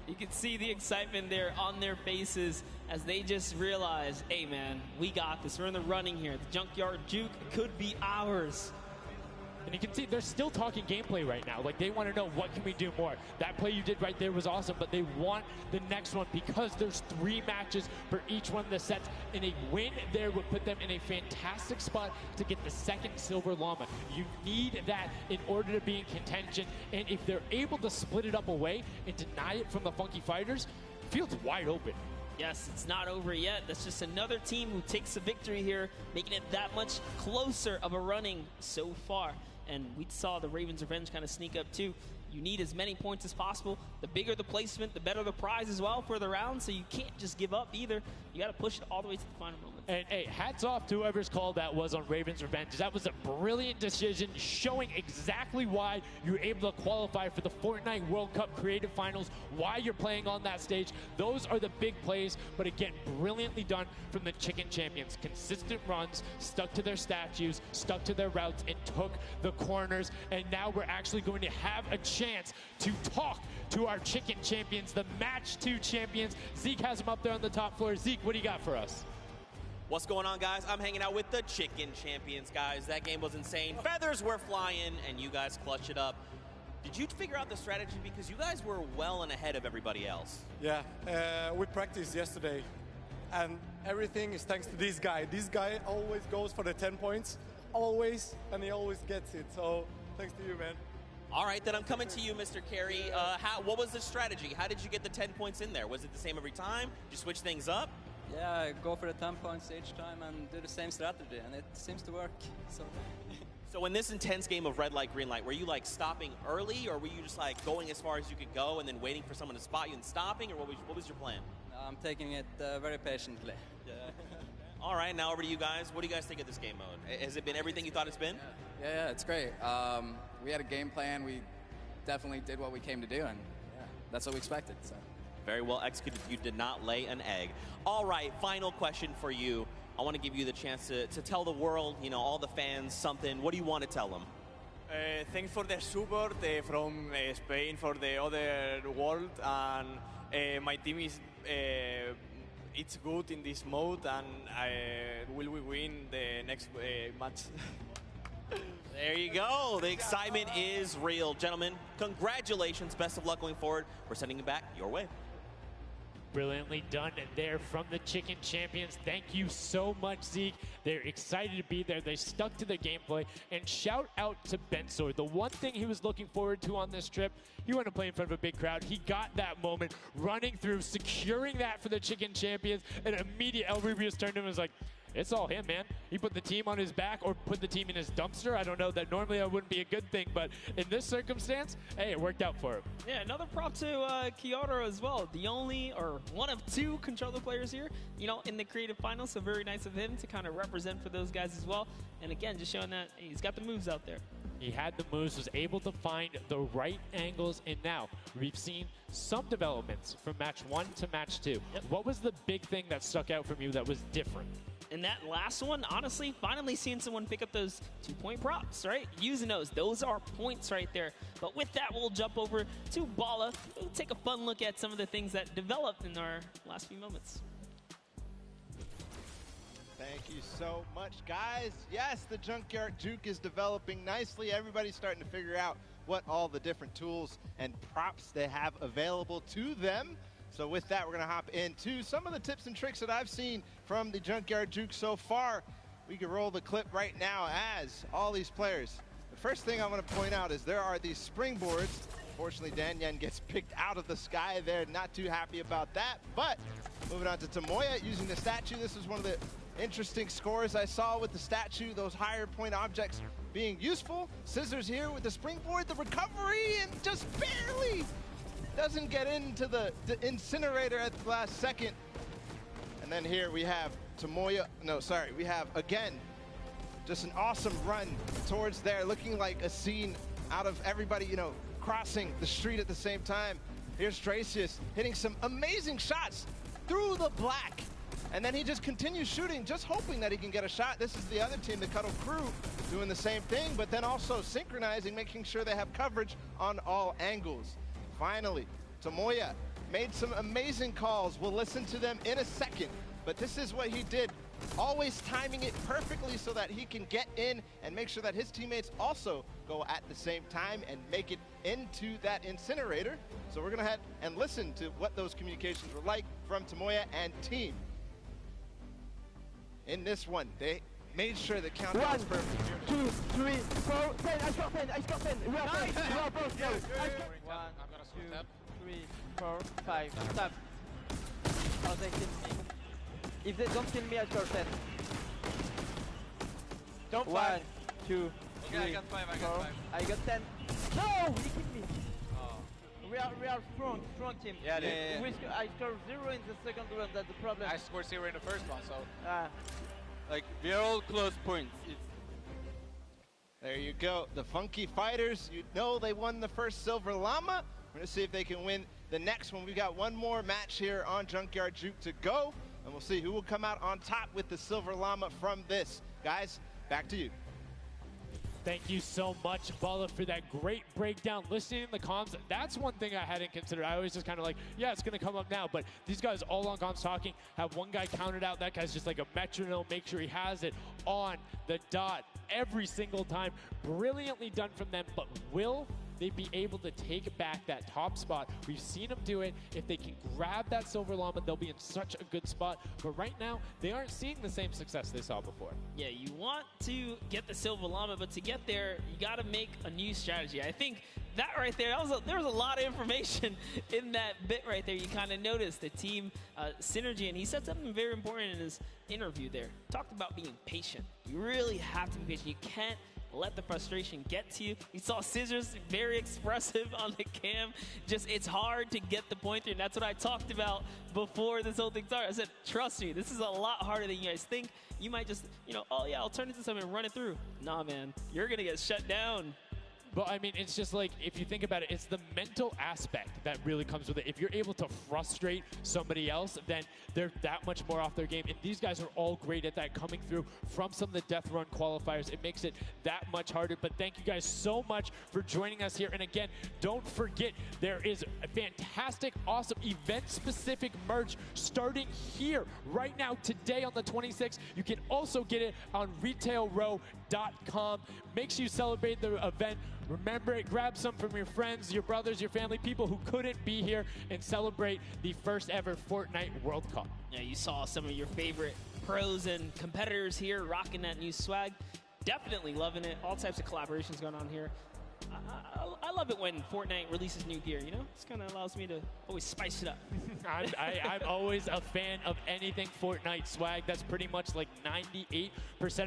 [SPEAKER 2] You can see the excitement there on their faces as they just realize, hey man, we got this. We're in the running here. The Junkyard Juke could be ours.
[SPEAKER 1] And you can see they're still talking gameplay right now. Like, they want to know, what can we do more? That play you did right there was awesome, but they want the next one because there's 3 matches for each one of the sets. And a win there would put them in a fantastic spot to get the 2nd Silver Llama. You need that in order to be in contention. And if they're able to split it up away and deny it from the Funky Fighters, the field's wide open.
[SPEAKER 2] Yes, it's not over yet. That's just another team who takes a victory here, making it that much closer of a running so far. And we saw the Ravens Revenge kind of sneak up too. You need as many points as possible. The bigger the placement, the better the prize as well for the round, so you can't just give up either. You got to push it all the way to the final moment.
[SPEAKER 1] And hey, hats off to whoever's call that was on Ravens Revenge. That was a brilliant decision, showing exactly why you were able to qualify for the Fortnite World Cup Creative Finals, why you're playing on that stage. Those are the big plays, but again, brilliantly done from the Chicken Champions. Consistent runs, stuck to their statues, stuck to their routes, and took the corners. And now we're actually going to have a chance to talk to our Chicken Champions, the Match 2 champions. Zeke has them up there on the top floor. Zeke, what do you got for us?
[SPEAKER 12] What's going on, guys? I'm hanging out with the Chicken Champions, guys. That game was insane. Feathers were flying, and you guys clutched it up. Did you figure out the strategy? Because you guys were well and ahead of everybody else.
[SPEAKER 17] Yeah, we practiced yesterday, and everything is thanks to this guy. This guy always goes for the 10 points, always, and he always gets it. So thanks to you, man.
[SPEAKER 12] All right, then I'm coming to you, Mr. Carey. What was the strategy? How did you get the 10 points in there? Was it the same every time? Did you switch things up?
[SPEAKER 18] Yeah, go for the 10 points each time and do the same strategy, and it seems to work.
[SPEAKER 12] So in this intense game of red light, green light, were you like stopping early, or were you just like going as far as you could go and then waiting for someone to spot you and stopping, or what was your plan?
[SPEAKER 18] I'm taking it very patiently.
[SPEAKER 12] All right, now over to you guys. What do you guys think of this game mode? Has it been everything you thought it's been?
[SPEAKER 19] Yeah, it's great. We had a game plan. We definitely did what we came to do, and that's what we expected. So.
[SPEAKER 12] Very well executed. You did not lay an egg. All right, final question for you. I want to give you the chance to tell the world, you know, all the fans something. What do you want to tell them?
[SPEAKER 20] Thanks for the support from Spain for the other world, and my team is it's good in this mode, and will we win the next match?
[SPEAKER 12] There you go. The excitement is real. Gentlemen, congratulations. Best of luck going forward. We're sending it back your way.
[SPEAKER 1] Brilliantly done there from the Chicken Champions. Thank you so much, Zeke. They're excited to be there. They stuck to the gameplay. And shout out to Bensor. The one thing he was looking forward to on this trip, he wanted to play in front of a big crowd. He got that moment, running through, securing that for the Chicken Champions. And immediately El Rubio's turned to him and was like, it's all him, man. He put the team on his back or put the team in his dumpster. I don't know, that normally that wouldn't be a good thing, but in this circumstance, hey, it worked out for him.
[SPEAKER 2] Yeah, another prop to Kyoto as well. The only, or one of 2 controller players here, you know, in the creative finals, so very nice of him to kind of represent for those guys as well. And again, just showing that he's got the moves out there.
[SPEAKER 1] He had the moves, was able to find the right angles, and now we've seen some developments from match 1 to match 2.
[SPEAKER 2] Yep.
[SPEAKER 1] What was the big thing that stuck out from you that was different?
[SPEAKER 2] In that last one, honestly, finally seeing someone pick up those 2-point props, right? Using those are points right there. But with that, we'll jump over to Bala. We'll take a fun look at some of the things that developed in our last few moments.
[SPEAKER 11] Thank you so much, guys. Yes, the Junkyard Juke is developing nicely. Everybody's starting to figure out what all the different tools and props they have available to them. So with that, we're going to hop into some of the tips and tricks that I've seen from the Junkyard Juke so far. We can roll the clip right now as all these players. The first thing I want to point out is there are these springboards. Unfortunately, Dan Yen gets picked out of the sky there. Not too happy about that. But moving on to Tomoya using the statue. This is one of the interesting scores I saw with the statue, those higher point objects being useful. Scissors here with the springboard, the recovery, and just barely doesn't get into the incinerator at the last second. And then here we have Tomoya, we have again, just an awesome run towards there, looking like a scene out of everybody, you know, crossing the street at the same time. Here's Tracius hitting some amazing shots through the black. And then he just continues shooting, just hoping that he can get a shot. This is the other team, the Cuddle Crew, doing the same thing, but then also synchronizing, making sure they have coverage on all angles. Finally, Tomoya made some amazing calls. We'll listen to them in a second, but this is what he did, always timing it perfectly so that he can get in and make sure that his teammates also go at the same time and make it into that incinerator. So we're gonna head and listen to what those communications were like from Tomoya and team. In this one, they made sure the countdown was perfect.
[SPEAKER 21] 2, 3, 4, 10. I got 10. I got 10. We are both. We are both. 1, 2, 3, 4, 5. Stop. Oh, they kill me. If they don't kill me, I score 10.
[SPEAKER 20] Don't
[SPEAKER 21] 1, 2, 3,
[SPEAKER 20] I got 5.
[SPEAKER 21] 4. I got 10. No, he killed me. We are strong team.
[SPEAKER 20] Yeah,
[SPEAKER 21] I scored 0 in the second round. That's the problem.
[SPEAKER 20] I scored 0 in the first one, so
[SPEAKER 21] like
[SPEAKER 20] we are all close points.
[SPEAKER 11] There you go. The Funky Fighters, you know they won the first Silver Llama. We're gonna see if they can win the next one. We've got one more match here on Junkyard Juke to go, and we'll see who will come out on top with the Silver Llama from this. Guys, back to you.
[SPEAKER 1] Thank you so much, Bala, for that great breakdown. Listening to the comms, that's one thing I hadn't considered. I always just kind of like, yeah, it's going to come up now. But these guys all on comms talking, have one guy counted out. That guy's just like a metronome, make sure he has it on the dot every single time. Brilliantly done from them, but will they be able to take back that top spot? We've seen them do it. If they can grab that Silver Llama, they'll be in such a good spot. But right now, they aren't seeing the same success they saw before.
[SPEAKER 2] Yeah, you want to get the Silver Llama, but to get there, you got to make a new strategy. I think that right there, there was a lot of information in that bit right there. You kind of noticed the team synergy, and he said something very important in his interview there. Talked about being patient. You really have to be patient. You can't let the frustration get to you. You saw Scissors very expressive on the cam. Just, it's hard to get the pointer, and that's what I talked about before this whole thing started. I said, trust me, this is a lot harder than you guys think. You might just, oh yeah, I'll turn it into something and run it through. Nah, man, you're gonna get shut down.
[SPEAKER 1] But I mean, it's just like, if you think about it, it's the mental aspect that really comes with it. If you're able to frustrate somebody else, then they're that much more off their game. And these guys are all great at that, coming through from some of the Death Run qualifiers. It makes it that much harder. But thank you guys so much for joining us here. And again, don't forget, there is a fantastic, awesome event-specific merch starting here right now, today on the 26th. You can also get it on retailrow.com. Make sure you celebrate the event. Remember it, grab some from your friends, your brothers, your family, people who couldn't be here, and celebrate the first ever Fortnite World Cup.
[SPEAKER 2] Yeah, you saw some of your favorite pros and competitors here rocking that new swag. Definitely loving it. All types of collaborations going on here. I love it when Fortnite releases new gear, you know? This kind of allows me to always spice it up.
[SPEAKER 1] I'm always a fan of anything Fortnite swag. That's pretty much like 98%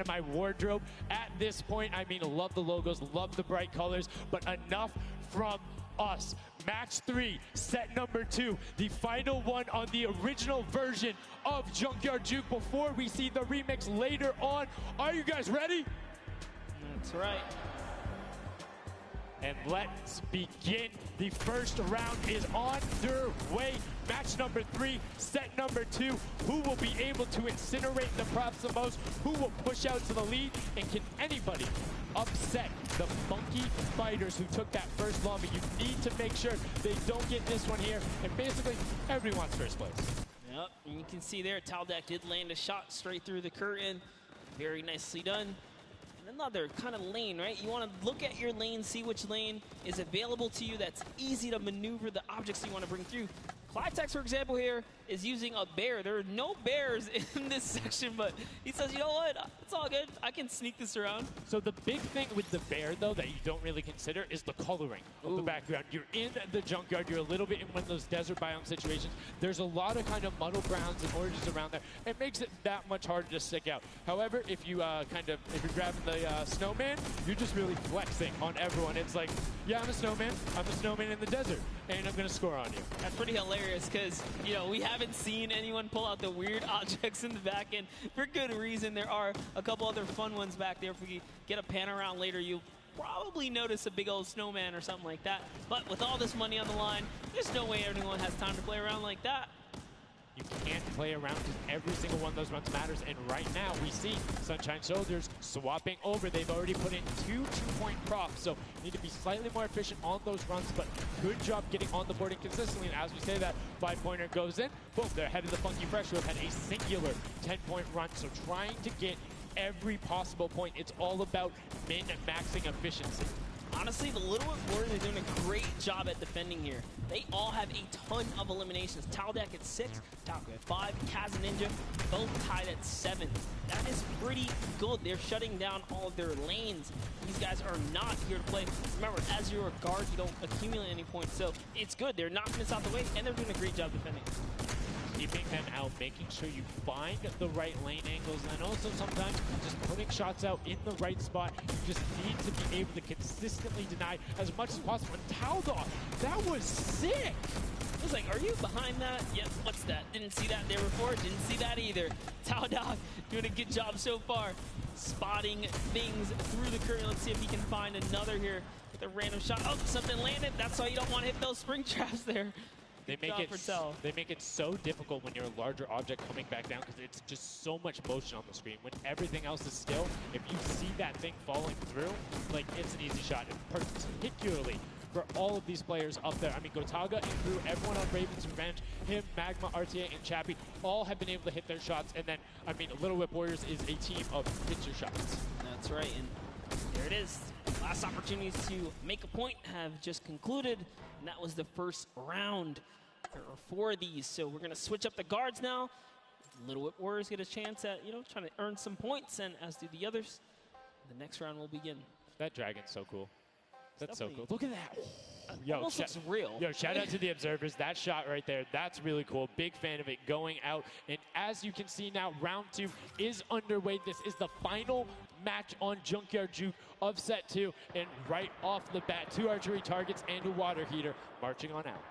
[SPEAKER 1] of my wardrobe at this point. I mean, love the logos, love the bright colors, but enough from us. Match 3, set number 2, the final one on the original version of Junkyard Juke before we see the remix later on. Are you guys ready?
[SPEAKER 2] That's right.
[SPEAKER 1] And let's begin. The first round is underway. Match number 3, set number 2. Who will be able to incinerate the props the most? Who will push out to the lead? And can anybody upset the Funky Fighters who took that first lobby? You need to make sure they don't get this one here. And basically, everyone's first place.
[SPEAKER 2] Yep, and you can see there, Taldak did land a shot straight through the curtain. Very nicely done. Another kind of lane, right? You want to look at your lane, see which lane is available to you that's easy to maneuver the objects you want to bring through. Clytex, for example, here is using a bear. There are no bears in this section, but he says, you know what? It's all good. I can sneak this around.
[SPEAKER 1] So the big thing with the bear, though, that you don't really consider is the coloring of the background. You're in the junkyard. You're a little bit in one of those desert biome situations. There's a lot of kind of muddle browns and oranges around there. It makes it that much harder to stick out. However, if you if you're grabbing the snowman, you're just really flexing on everyone. It's like, yeah, I'm a snowman. I'm a snowman in the desert, and I'm going to score on you.
[SPEAKER 2] That's pretty hilarious because, you know, we haven't seen anyone pull out the weird objects in the back end for good reason. There are a couple other fun ones back there. If we get a pan around later, you'll probably notice a big old snowman or something like that. But with all this money on the line, there's no way anyone has time to play around like that.
[SPEAKER 1] You can't play around because every single one of those runs matters. And right now, we see Sunshine Soldiers swapping over. They've already put in 2 2-point props, so need to be slightly more efficient on those runs, but good job getting on the board consistently. And as we say that, 5-pointer goes in. Boom, they're ahead of the Funky Fresh, who have had a singular 10-point run. So trying to get every possible point. It's all about min-maxing efficiency.
[SPEAKER 2] Honestly, the Little Warriors are doing a great job at defending here. They all have a ton of eliminations. Taldak at 6, Taco at 5, Kaz and Ninja both tied at 7. That is pretty good. They're shutting down all of their lanes. These guys are not here to play. Remember, as you're a guard, you don't accumulate any points, so it's good. They're knocking this out the way, and they're doing a great job defending.
[SPEAKER 1] Keeping them out, making sure you find the right lane angles, and also sometimes just putting shots out in the right spot. You just need to be able to consistently deny as much as possible. And Taldog, that was sick!
[SPEAKER 2] I was like, are you behind that? Yep, what's that? Didn't see that there before, didn't see that either. Taldog doing a good job so far, spotting things through the curtain. Let's see if he can find another here with a random shot. Oh, something landed. That's why you don't want to hit those spring traps there.
[SPEAKER 1] They make it so difficult when you're a larger object coming back down because it's just so much motion on the screen. When everything else is still, if you see that thing falling through, like, it's an easy shot. And particularly for all of these players up there. I mean, Gotaga and Drew, everyone on Raven's Revenge, him, Magma, RTA, and Chappie, all have been able to hit their shots. And then, I mean, Little Whip Warriors is a team of hit your shots.
[SPEAKER 2] That's right, and there it is. Last opportunities to make a point have just concluded, and that was the first round. There are 4 of these, so we're going to switch up the guards now. Little Whip Warriors get a chance at, you know, trying to earn some points, and as do the others. The next round will begin.
[SPEAKER 1] That dragon's so cool. That's so cool. Look at that.
[SPEAKER 2] Almost looks real.
[SPEAKER 1] Yo, shout out to the observers. That shot right there, that's really cool. Big fan of it going out. And as you can see now, round 2 is underway. This is the final match on Junkyard Juke of set 2. And right off the bat, 2 archery targets and a water heater marching on out.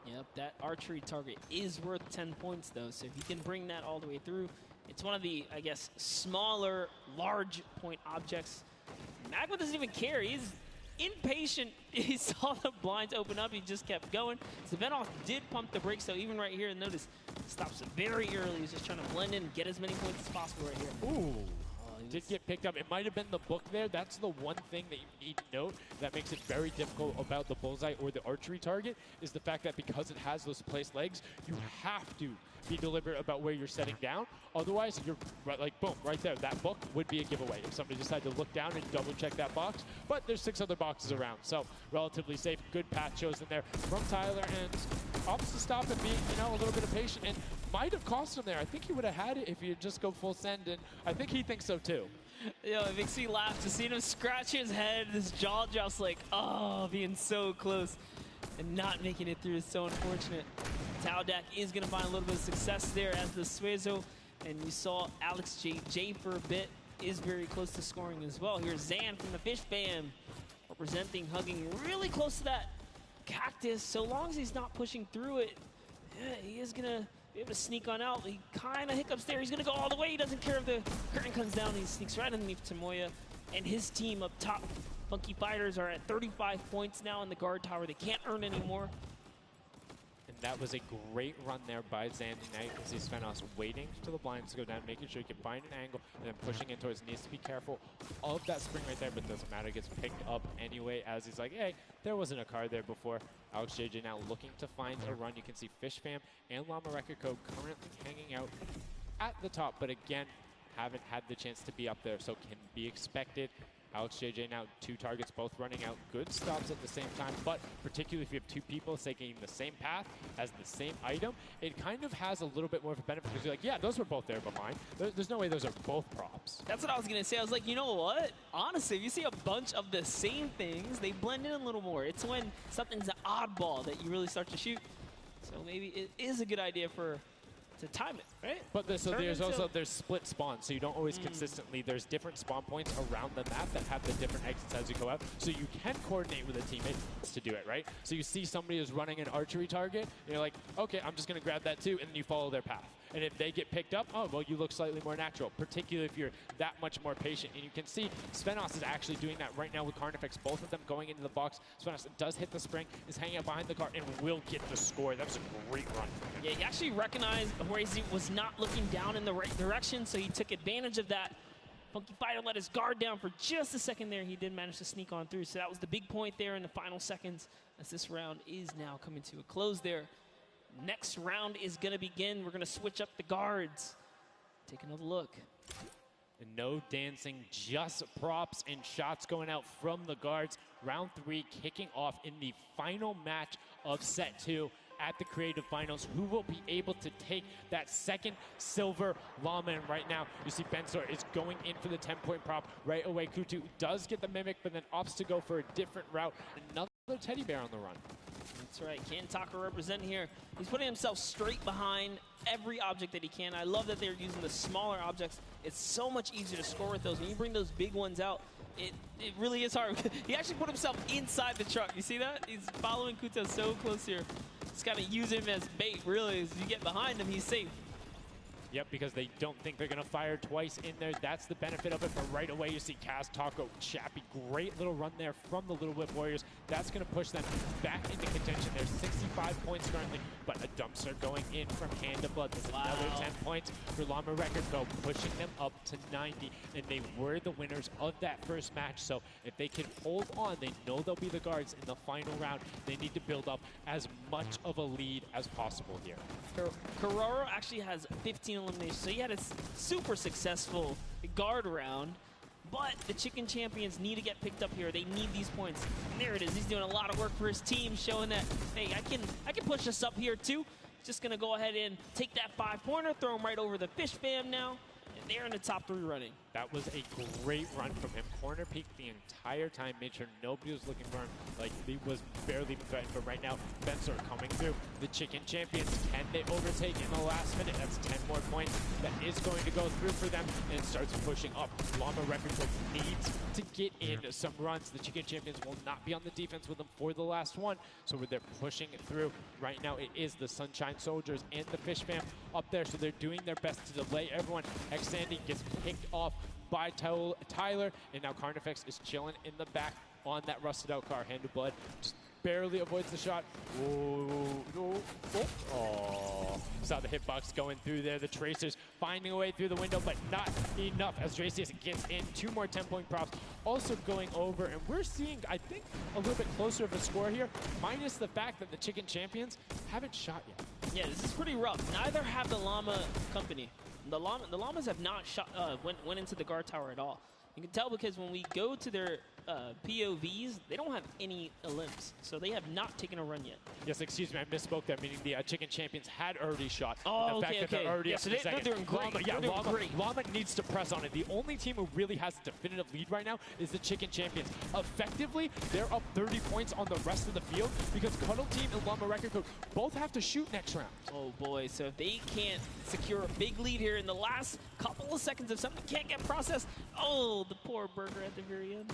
[SPEAKER 2] Yep, that archery target is worth 10 points, though. So if you can bring that all the way through, it's one of the, I guess, smaller, large point objects. Magma doesn't even care. He's impatient. He saw the blinds open up. He just kept going. Savenoff did pump the brakes, though, even right here. Notice, stops very early. He's just trying to blend in and get as many points as possible right here.
[SPEAKER 1] Ooh. Did get picked up. It might have been the book there. That's the one thing that you need to note that makes it very difficult about the bullseye or the archery target is the fact that because it has those placed legs, you have to be deliberate about where you're setting down. Otherwise, you're right, like, boom, right there. That book would be a giveaway if somebody decided to look down and double check that box. But there's 6 other boxes around, so relatively safe. Good path chosen there from Tyler, and opts to stop and be, you know, a little bit of patient, and might have cost him there. I think he would have had it if he had just go full send, and I think he thinks so too.
[SPEAKER 2] Yo, it makes me laugh to see him scratch his head, his jaw drops like, oh, being so close and not making it through is so unfortunate. Taldak is going to find a little bit of success there as the Suezo, and you saw Alex J for a bit is very close to scoring as well. Here's Zan from the Fish Fam, representing, hugging really close to that cactus. So long as he's not pushing through it, yeah, he is going to be able to sneak on out. He kind of hiccups there. He's going to go all the way. He doesn't care if the curtain comes down. He sneaks right underneath Tamoya. And his team up top, Funky Fighters, are at 35 points now in the guard tower. They can't earn anymore.
[SPEAKER 1] And that was a great run there by Zandy Knight as he spent us waiting for the blinds to go down, making sure he can find an angle, and then pushing in towards. Needs to be careful of that spring right there, but doesn't matter. Gets picked up anyway as he's like, hey, there wasn't a card there before. Alex JJ now looking to find a run. You can see Fish Fam and Llama Record Code currently hanging out at the top, but again, haven't had the chance to be up there, so can be expected. Alex JJ now 2 targets, both running out. Good stops at the same time, but particularly if you have 2 people taking the same path as the same item, it kind of has a little bit more of a benefit because you're like, yeah, those were both there behind. There's no way those are both props.
[SPEAKER 2] That's what I was going to say. I was like, you know what? Honestly, if you see a bunch of the same things, they blend in a little more. It's when something's an oddball that you really start to shoot. So maybe it is a good idea to time it, right?
[SPEAKER 1] But there's split spawns, so you don't always consistently. There's different spawn points around the map that have the different exits as you go out, so you can coordinate with a teammate to do it, right? So you see somebody who's running an archery target, and you're like, okay, I'm just going to grab that too, and then you follow their path. And if they get picked up, oh, well, you look slightly more natural, particularly if you're that much more patient. And you can see Svenos is actually doing that right now with Carnifex, both of them going into the box. Svenos does hit the spring, is hanging out behind the car, and will get the score. That was a great run from him.
[SPEAKER 2] Yeah, he actually recognized Horazy was not looking down in the right direction, so he took advantage of that. Funky Fighter let his guard down for just a second there. He did manage to sneak on through, so that was the big point there in the final seconds as this round is now coming to a close there. Next round is going to begin. We're going to switch up the guards. Take another look.
[SPEAKER 1] And no dancing, just props and shots going out from the guards. Round 3 kicking off in the final match of set 2 at the Creative Finals. Who will be able to take that second silver llama? And right now, you see Bensor is going in for the 10-point prop right away. Kutu does get the Mimic, but then opts to go for a different route. Another teddy bear on the run.
[SPEAKER 2] That's right, Kantaka representing here. He's putting himself straight behind every object that he can. I love that they're using the smaller objects. It's so much easier to score with those. When you bring those big ones out, it really is hard. He actually put himself inside the truck. You see that? He's following Kuta so close here. Just gotta use him as bait, really. As you get behind him, he's safe.
[SPEAKER 1] Yep, because they don't think they're going to fire twice in there. That's the benefit of it. But right away, you see Kaz, Taco, Chappie. Great little run there from the Little Whip Warriors. That's going to push them back into contention. There's 65 points currently, but a dumpster going in from Hand of Blood. There's another 10 points for Llama Record Go, pushing them up to 90. And they were the winners of that first match. So if they can hold on, they know they'll be the guards in the final round. They need to build up as much of a lead as possible here.
[SPEAKER 2] Carraro actually has 15 eliminations, so he had a super successful guard round, but the Chicken Champions need to get picked up here. They need these points. And there it is. He's doing a lot of work for his team, showing that, hey, I can push us up here too. Just gonna go ahead and take that 5-pointer, throw him right over the Fish Fam now. They're in the top 3 running.
[SPEAKER 1] That was a great run from him. Corner peeked the entire time, made sure nobody was looking for him. Like, he was barely threatened, but right now, Bensor coming through. The Chicken Champions, can they overtake in the last minute? That's 10 more points. That is going to go through for them, and it starts pushing up. Llama Record needs to get in some runs. The Chicken Champions will not be on the defense with them for the last one, so they're pushing it through. Right now, it is the Sunshine Soldiers and the Fish Fam up there, so they're doing their best to delay everyone. Sandy gets picked off by Tyler, and now Carnifex is chilling in the back on that rusted out car. Hand of Blood just barely avoids the shot. Oh, saw the hitbox going through there. The Tracers finding a way through the window, but not enough as Dracius gets in. 2 more 10-point props also going over, and we're seeing, I think, a little bit closer of a score here, minus the fact that the Chicken Champions haven't shot yet.
[SPEAKER 2] Yeah, this is pretty rough. Neither have the Llama Company. The Llamas have not shot, went into the guard tower at all. You can tell because when we go to their POVs, they don't have any Olymps, so they have not taken a run yet.
[SPEAKER 1] Yes, excuse me, I misspoke there, meaning the Chicken Champions had already shot.
[SPEAKER 2] Oh,
[SPEAKER 1] the fact that they're already up
[SPEAKER 2] so
[SPEAKER 1] in the
[SPEAKER 2] they're
[SPEAKER 1] second.
[SPEAKER 2] doing great.
[SPEAKER 1] Llama needs to press on it. The only team who really has a definitive lead right now is the Chicken Champions. Effectively, they're up 30 points on the rest of the field because Cuddle Team and Llama Record Code both have to shoot next round.
[SPEAKER 2] Oh boy, so if they can't secure a big lead here in the last couple of seconds, if something can't get processed, oh, the poor Burger at the very end.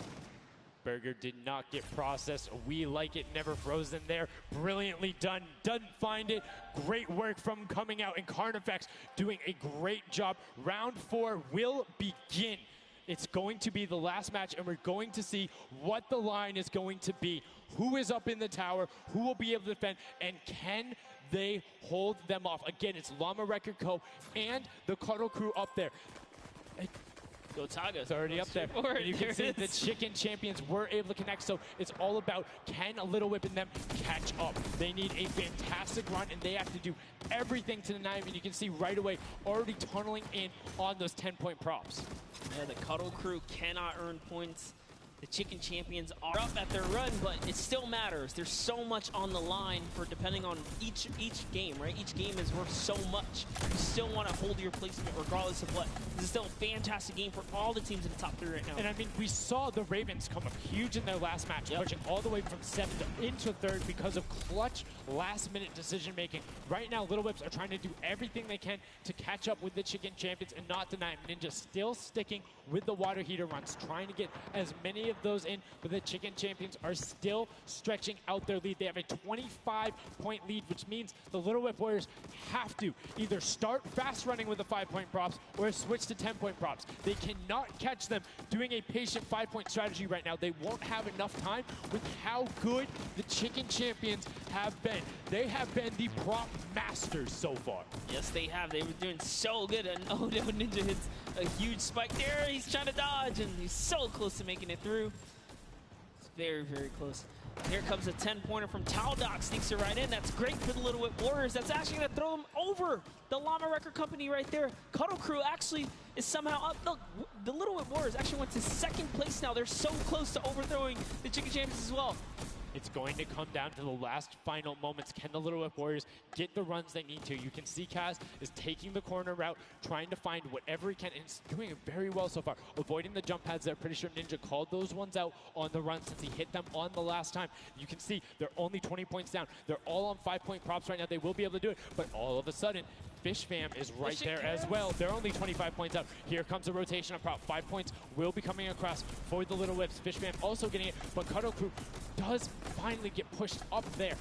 [SPEAKER 1] Burger did not get processed. We like it, never frozen there. Brilliantly done. Doesn't find it. Great work from coming out, and Carnifex doing a great job. Round 4 will begin. It's going to be the last match, and we're going to see what the line is going to be. Who is up in the tower? Who will be able to defend? And can they hold them off? Again, it's Llama Record Co. and the Cuddle Crew up there.
[SPEAKER 2] Go Taga.
[SPEAKER 1] It's already up there. And you can see the Chicken Champions were able to connect, so it's all about can a Little Whip and them catch up. They need a fantastic run, and they have to do everything to deny them, and you can see right away already tunneling in on those 10-point props.
[SPEAKER 2] Yeah, the Cuddle Crew cannot earn points. The Chicken Champions are up at their run, but it still matters. There's so much on the line for depending on each game, right? Each game is worth so much. You still want to hold your placement regardless of what. This is still a fantastic game for all the teams in the top 3 right now.
[SPEAKER 1] And I mean, we saw the Ravens come up huge in their last match, pushing all the way from 7th into 3rd because of clutch last-minute decision-making. Right now, Little Whips are trying to do everything they can to catch up with the Chicken Champions and not deny them. Ninja still sticking with the water heater runs, trying to get as many of those in, but the Chicken Champions are still stretching out their lead. They have a 25-point lead, which means the Little Whip Warriors have to either start fast running with the 5-point props or switch to 10-point props. They cannot catch them doing a patient 5-point strategy right now. They won't have enough time with how good the Chicken Champions have been. They have been the prop masters so far.
[SPEAKER 2] Yes, they have. They were doing so good, and oh no, Ninja hits a huge spike there. He's trying to dodge, and he's so close to making it through. It's very, very close. Here comes a 10-pointer from Taldoc, sneaks it right in. That's great for the Little Whip Warriors. That's actually going to throw them over the Llama Record Company right there. Cuddle Crew actually is somehow up. Look, the Little Whip Warriors actually went to 2nd place now. They're so close to overthrowing the Chicken Champions as well.
[SPEAKER 1] It's going to come down to the last final moments. Can the Little Whip Warriors get the runs they need to? You can see Kaz is taking the corner route, trying to find whatever he can, and he's doing it very well so far. Avoiding the jump pads there. Pretty sure Ninja called those ones out on the run since he hit them on the last time. You can see they're only 20 points down. They're all on 5-point props right now. They will be able to do it, but all of a sudden, Fish Fam is right there as well. They're only 25 points up. Here comes a rotation of prop. 5 points will be coming across for the Little Whips. Fish Fam also getting it, but Cuddle Crew does finally get pushed up there.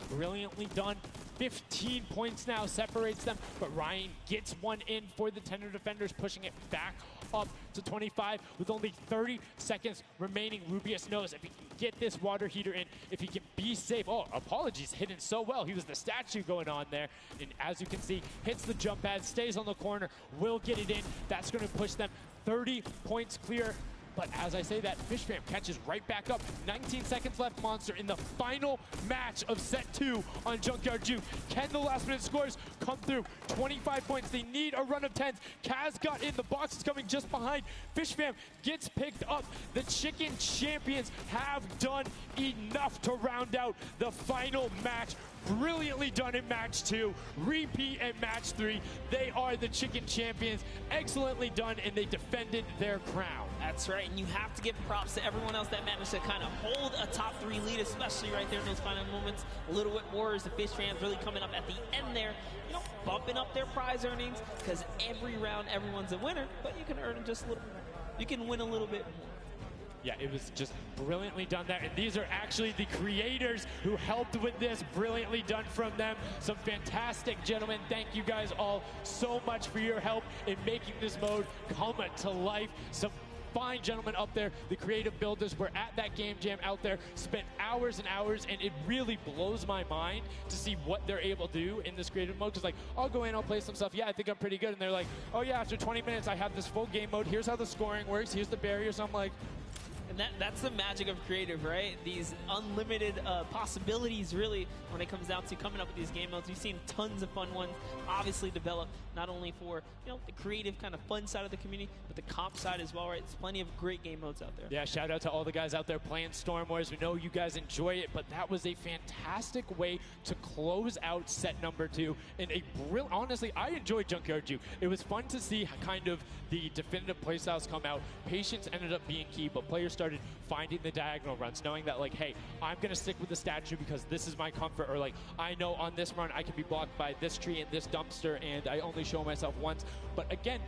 [SPEAKER 1] Brilliantly done. 15 points now separates them, but Ryan gets one in for the Tender Defenders, pushing it back up to 25 with only 30 seconds remaining. Rubius knows if he can get this water heater in, if he can be safe. Oh, apologies, hidden so well. He was the statue going on there. And as you can see, hits the jump pad, stays on the corner, will get it in. That's going to push them 30 points clear. But as I say that, Fish Fam catches right back up. 19 seconds left, Monster, in the final match of set 2 on Junkyard Juke. Can the last-minute scores come through? 25 points. They need a run of 10s. Kaz got in. The box is coming just behind. Fish Fam gets picked up. The Chicken Champions have done enough to round out the final match. Brilliantly done in match 2, repeat at match 3. They are the Chicken Champions. Excellently done, and they defended their crown.
[SPEAKER 2] That's right, and you have to give props to everyone else that managed to kind of hold a top 3 lead, especially right there in those final moments. Little Whip Warriors, the Fish Fans really coming up at the end there, you know, bumping up their prize earnings, because every round everyone's a winner, but you can earn just a little more. You can win a little bit more.
[SPEAKER 1] Yeah, it was just brilliantly done there. And these are actually the creators who helped with this. Brilliantly done from them. Some fantastic gentlemen. Thank you guys all so much for your help in making this mode come to life. Some fine gentlemen up there, the creative builders, were at that game jam out there, spent hours and hours, and it really blows my mind to see what they're able to do in this creative mode. Because, like, I'll go in, I'll play some stuff. Yeah, I think I'm pretty good. And they're like, oh, yeah, after 20 minutes, I have this full game mode. Here's how the scoring works. Here's the barriers. I'm like,
[SPEAKER 2] And that's the magic of creative, right? These unlimited possibilities, really, when it comes down to coming up with these game modes. We've seen tons of fun ones obviously develop, not only for the creative kind of fun side of the community, but the comp side as well, right? There's plenty of great game modes out there.
[SPEAKER 1] Yeah, shout out to all the guys out there playing Storm Wars. We know you guys enjoy it, but that was a fantastic way to close out set number 2 in a brilliant. Honestly, I enjoyed Junkyard Juke. It was fun to see kind of the definitive playstyles come out. Patience ended up being key, but players started finding the diagonal runs, knowing that, like, hey, I'm going to stick with the statue because this is my comfort, or like, I know on this run I can be blocked by this tree and this dumpster, and I only show myself once. But again,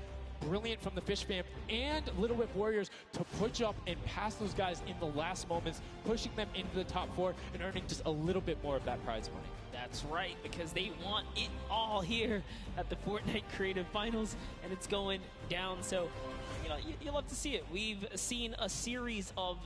[SPEAKER 1] brilliant from the Fish Fam and Little Whip Warriors to push up and pass those guys in the last moments, pushing them into the top 4 and earning just a little bit more of that prize money.
[SPEAKER 2] That's right, because they want it all here at the Fortnite Creative Finals, and it's going down. So, you love to see it. We've seen a series of,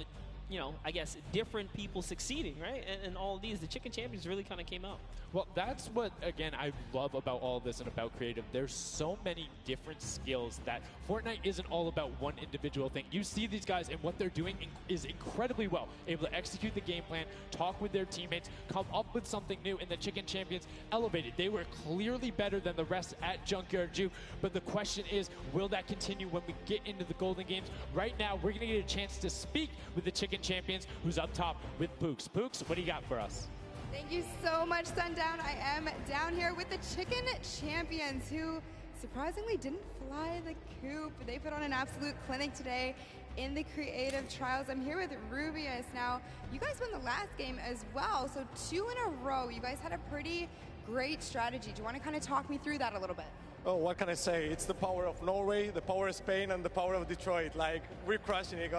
[SPEAKER 2] I guess, different people succeeding, right? And all of these, the Chicken Champions really kind of came out.
[SPEAKER 1] Well, that's what, again, I love about all of this and about creative. There's so many different skills that Fortnite isn't all about one individual thing. You see these guys, and what they're doing is incredibly well. Able to execute the game plan, talk with their teammates, come up with something new, and the Chicken Champions elevated. They were clearly better than the rest at Junkyard Juke, but the question is, will that continue when we get into the Golden Games? Right now, we're going to get a chance to speak with the Chicken Champions, who's up top with Pooks. Pooks, what do you got for us?
[SPEAKER 3] Thank you so much, Sundown. I am down here with the Chicken Champions, who surprisingly didn't fly the coop. They put on an absolute clinic today in the creative trials. I'm here with Rubius. Now, you guys won the last game as well, so 2 in a row. You guys had a pretty great strategy. Do you want to kind of talk me through that a little bit?
[SPEAKER 17] Oh, what can I say? It's the power of Norway, the power of Spain, and the power of Detroit. Like, we're crushing it.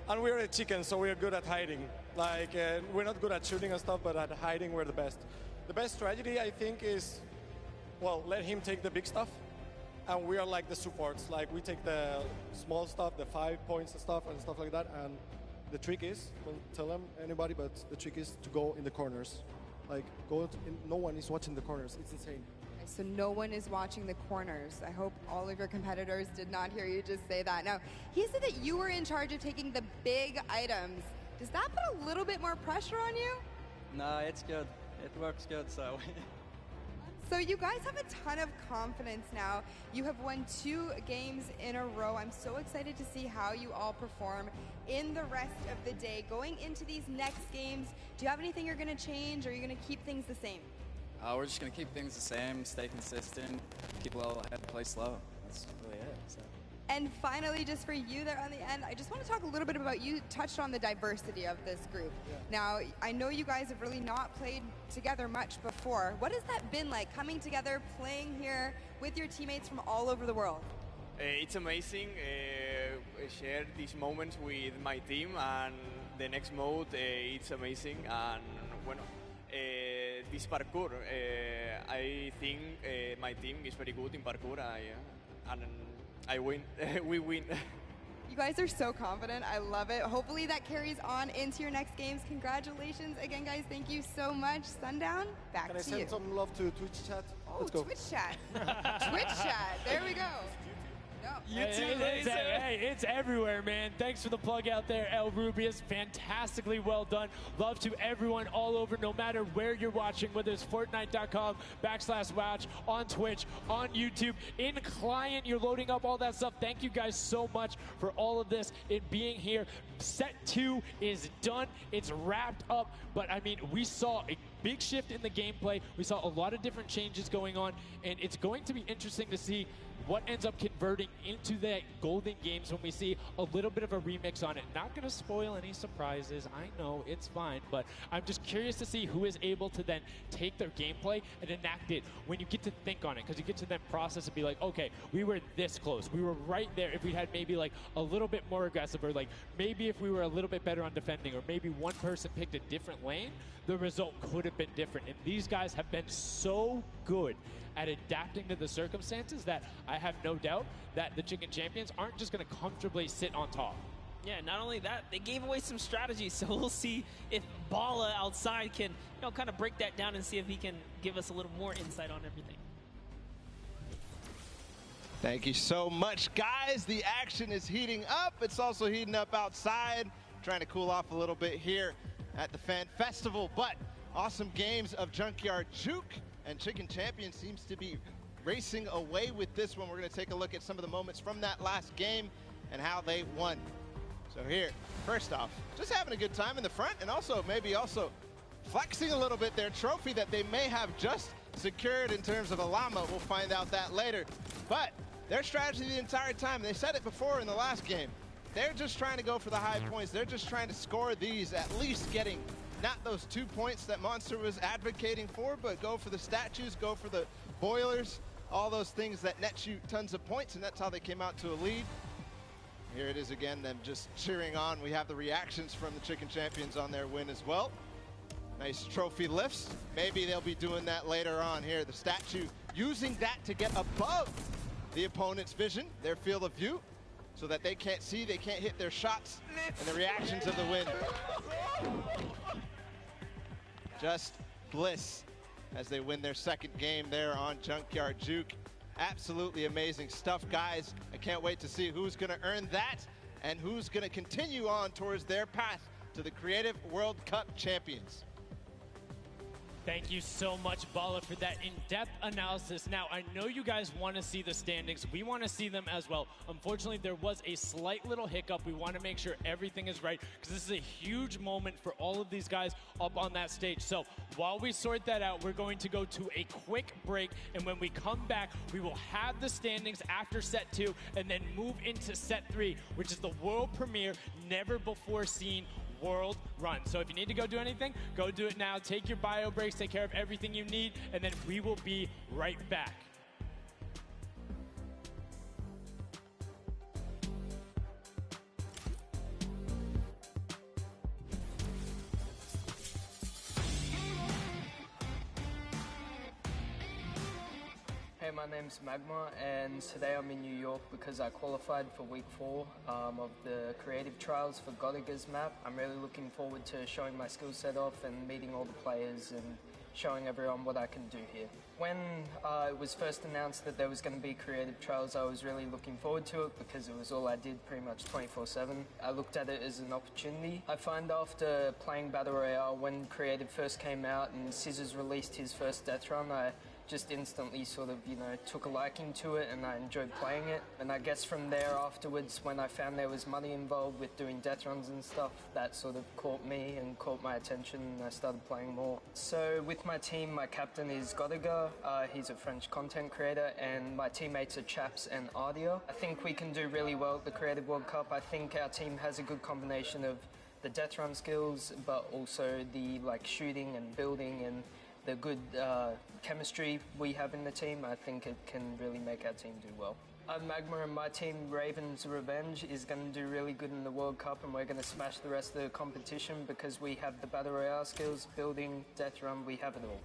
[SPEAKER 17] And we're a chicken, so we're good at hiding. Like, we're not good at shooting and stuff, but at hiding, we're the best. The best strategy, I think, is, well, let him take the big stuff, and we are like the supports. Like, we take the small stuff, the 5 points and stuff like that, and the trick is, don't tell them, anybody, but the trick is to go in the corners. Like, no one is watching the corners. It's insane.
[SPEAKER 3] So no one is watching the corners. I hope all of your competitors did not hear you just say that. Now, he said that you were in charge of taking the big items. Does that put a little bit more pressure on you?
[SPEAKER 18] No, it's good. It works good, so.
[SPEAKER 3] So you guys have a ton of confidence now. You have won 2 games in a row. I'm so excited to see how you all perform in the rest of the day. Going into these next games, do you have anything you're going to change, or are you going to keep things the same?
[SPEAKER 19] We're just going to keep things the same, stay consistent, keep a level ahead, play slow. That's really it. So.
[SPEAKER 3] And finally, just for you there on the end, I just want to talk a little bit about, you touched on the diversity of this group. Yeah. Now, I know you guys have really not played together much before. What has that been like, coming together, playing here with your teammates from all over the world?
[SPEAKER 20] It's amazing. Share these moments with my team, and the next mode, it's amazing. And bueno, this parkour, I think my team is very good in parkour, and I win. We win.
[SPEAKER 3] You guys are so confident. I love it. Hopefully that carries on into your next games. Congratulations again, guys. Thank you so much. Sundown, back to you.
[SPEAKER 17] Can I send some love to Twitch chat?
[SPEAKER 3] Oh,
[SPEAKER 17] Let's go.
[SPEAKER 3] Twitch chat. Twitch chat. There we go.
[SPEAKER 1] It's everywhere, man. Thanks for the plug out there, El Rubius. Fantastically well done. Love to everyone all over, no matter where you're watching, whether it's Fortnite.com/watch, on Twitch, on YouTube, in client, you're loading up all that stuff. Thank you guys so much for all of this, it being here. Set 2 is done. It's wrapped up. But, I mean, we saw a big shift in the gameplay. We saw a lot of different changes going on, and it's going to be interesting to see what ends up converting into the Golden Games when we see a little bit of a remix on it. Not going to spoil any surprises. I know, it's fine. But I'm just curious to see who is able to then take their gameplay and enact it when you get to think on it. Because you get to then process and be like, okay, we were this close. We were right there. If we had maybe like a little bit more aggressive, or like maybe if we were a little bit better on defending, or maybe one person picked a different lane, the result could have been different. And these guys have been so good at adapting to the circumstances that I have no doubt that the Chicken Champions aren't just going to comfortably sit on top.
[SPEAKER 2] Yeah, not only that, they gave away some strategies, so we'll see if Bala outside can, kind of break that down and see if he can give us a little more insight on everything.
[SPEAKER 11] Thank you so much, guys. The action is heating up. It's also heating up outside. trying to cool off a little bit here at the Fan Festival. But awesome games of Junkyard Juke, and Chicken Champion seems to be racing away with this one. We're going to take a look at some of the moments from that last game and how they won. So here, first off, just having a good time in the front, and also maybe also flexing a little bit their trophy that they may have just secured in terms of a llama. We'll find out that later. But their strategy the entire time, they said it before in the last game, they're just trying to go for the high points. They're just trying to score these, at least getting not those 2 points that Monster was advocating for, but go for the statues, go for the boilers, all those things that net you tons of points, and that's how they came out to a lead. Here it is again, them just cheering on. We have the reactions from the Chicken Champions on their win as well. Nice trophy lifts. Maybe they'll be doing that later on here. The statue using that to get above the opponent's vision, their field of view, so that they can't see, they can't hit their shots, and the reactions of the win. Just bliss as they win their second game there on Junkyard Juke. Absolutely amazing stuff, guys. I can't wait to see who's going to earn that and who's going to continue on towards their path to the Creative World Cup champions.
[SPEAKER 1] Thank you so much, Bala, for that in-depth analysis. Now, I know you guys want to see the standings. We want to see them as well. Unfortunately, there was a slight little hiccup. We want to make sure everything is right because this is a huge moment for all of these guys up on that stage. So while we sort that out, we're going to go to a quick break. And when we come back, we will have the standings after set 2 and then move into set 3, which is the world premiere, never before seen world run. So if you need to go do anything, go do it now. Take your bio breaks, take care of everything you need, and then we will be right back.
[SPEAKER 10] Hey, my name's Magma, and today I'm in New York because I qualified for week 4 of the creative trials for Godiga's map. I'm really looking forward to showing my skill set off and meeting all the players and showing everyone what I can do here. When it was first announced that there was going to be creative trials, I was really looking forward to it because it was all I did pretty much 24/7. I looked at it as an opportunity. I find after playing Battle Royale, when creative first came out and Scissors released his first death run, I just instantly sort of, took a liking to it and I enjoyed playing it. And I guess from there afterwards, when I found there was money involved with doing death runs and stuff, that sort of caught me and caught my attention and I started playing more. So with my team, my captain is Godiga. He's a French content creator, and my teammates are Chaps and Ardia. I think we can do really well at the Creative World Cup. I think our team has a good combination of the death run skills, but also the shooting and building and the good chemistry we have in the team. I think it can really make our team do well. I'm Magma, and my team, Raven's Revenge, is going to do really good in the World Cup, and we're going to smash the rest of the competition because we have the Battle Royale skills, building, death run, we have it all.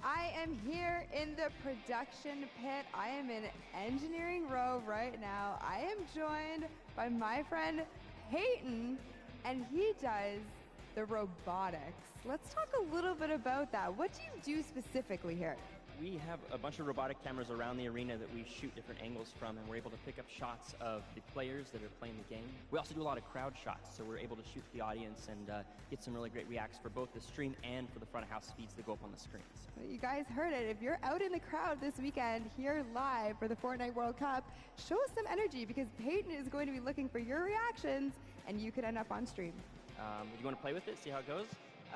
[SPEAKER 3] I am here in the production pit. I am in engineering row right now. I am joined by my friend Peyton, and he does the robotics. Let's talk a little bit about that. What do you do specifically here?
[SPEAKER 4] We have a bunch of robotic cameras around the arena that we shoot different angles from, and we're able to pick up shots of the players that are playing the game. We also do a lot of crowd shots, so we're able to shoot the audience and get some really great reacts for both the stream and for the front of house speeds that go up on the screens.
[SPEAKER 3] Well, you guys heard it. If you're out in the crowd this weekend here live for the Fortnite World Cup, show us some energy because Peyton is going to be looking for your reactions, and you could end up on stream.
[SPEAKER 4] Do you want to play with it, see how it goes?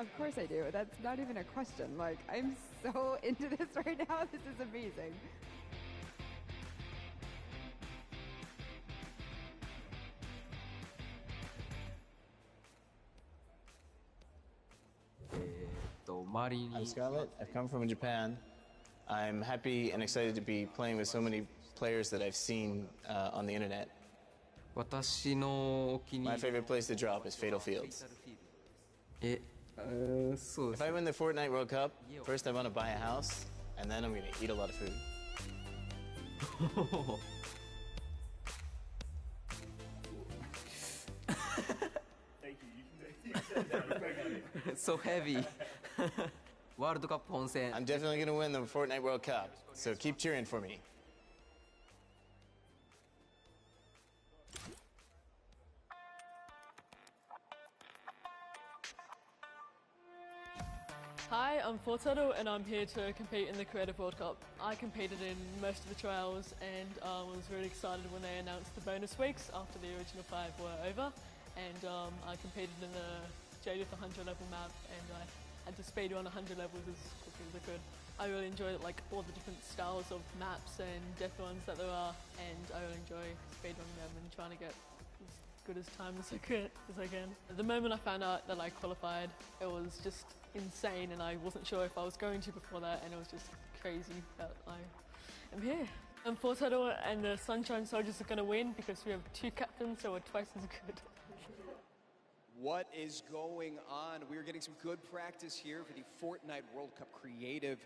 [SPEAKER 3] Of course I do. That's not even a question. I'm so into this right now. This is amazing.
[SPEAKER 22] I'm Scarlett. I've come from Japan. I'm happy and excited to be playing with so many players that I've seen on the internet. My favorite place to drop is Fatal Fields. If I win the Fortnite World Cup, first I want to buy a house, and then I'm going to eat a lot of food.
[SPEAKER 14] Thank you. You can
[SPEAKER 8] So heavy. World Cup 本戦
[SPEAKER 22] I'm definitely going to win the Fortnite World Cup, so keep cheering for me.
[SPEAKER 9] Hi, I'm Fortnite and I'm here to compete in the Creative World Cup. I competed in most of the trials and was really excited when they announced the bonus weeks after the original 5 were over. And I competed in the Jadith 100 level map and I had to speed run 100 levels as quickly as I could. I really enjoy like all the different styles of maps and death runs that there are, and I really enjoy speedrunning them and trying to get as good as time as I can. The moment I found out that I qualified, it was just insane, and I wasn't sure if I was going to before that, and it was just crazy that I am here. And Fortnite and the Sunshine Soldiers are going to win because we have 2 captains, so we're twice as good.
[SPEAKER 23] What is going on? We're getting some good practice here for the Fortnite World Cup Creative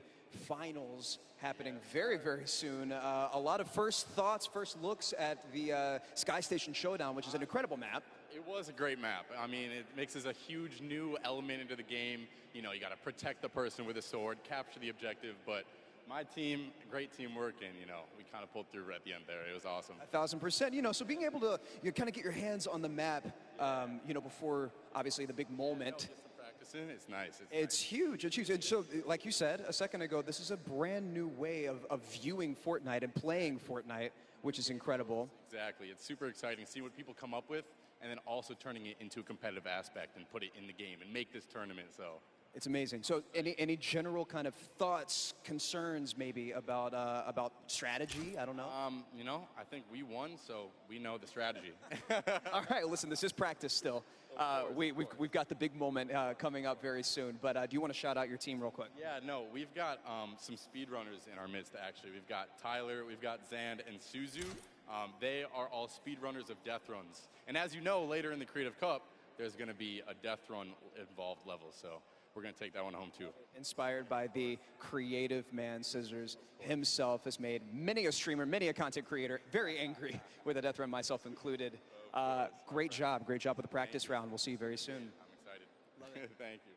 [SPEAKER 23] Finals happening very, very soon. A lot of first thoughts, first looks at the Sky Station Showdown, which is an incredible map.
[SPEAKER 24] It was a great map. I mean, it mixes a huge new element into the game. You know, you got to protect the person with a sword, capture the objective, but my team, great teamwork, and, you know, we kind of pulled through at the end there. It was awesome.
[SPEAKER 23] 1,000%. You know, so being able to kind of get your hands on the map, you know, before, obviously, the big moment.
[SPEAKER 24] Practicing, it's nice.
[SPEAKER 23] It's huge. It's huge. And so, like you said a second ago, this is a brand new way of viewing Fortnite and playing Fortnite, which is incredible.
[SPEAKER 24] Exactly. It's super exciting. See what people come up with, and then also turning it into a competitive aspect and put it in the game and make this tournament, so.
[SPEAKER 23] It's amazing. So any general kind of thoughts, concerns maybe about strategy? I don't know.
[SPEAKER 24] You know, I think we won, so we know the strategy.
[SPEAKER 23] All right, listen, this is practice still. We've got the big moment coming up very soon, but do you want to shout out your team real quick?
[SPEAKER 24] Yeah, no, we've got some speedrunners in our midst, actually. We've got Tyler, we've got Zand, and Suzu. They are all speedrunners of death runs. And as you know, later in the Creative Cup, there's going to be a death run involved level, so we're going to take that one home, too.
[SPEAKER 23] Inspired by the creative man, Scissors himself has made many a streamer, many a content creator very angry with a death run, myself included. Great job with the practice round. We'll see you very soon.
[SPEAKER 24] I'm excited. Thank you.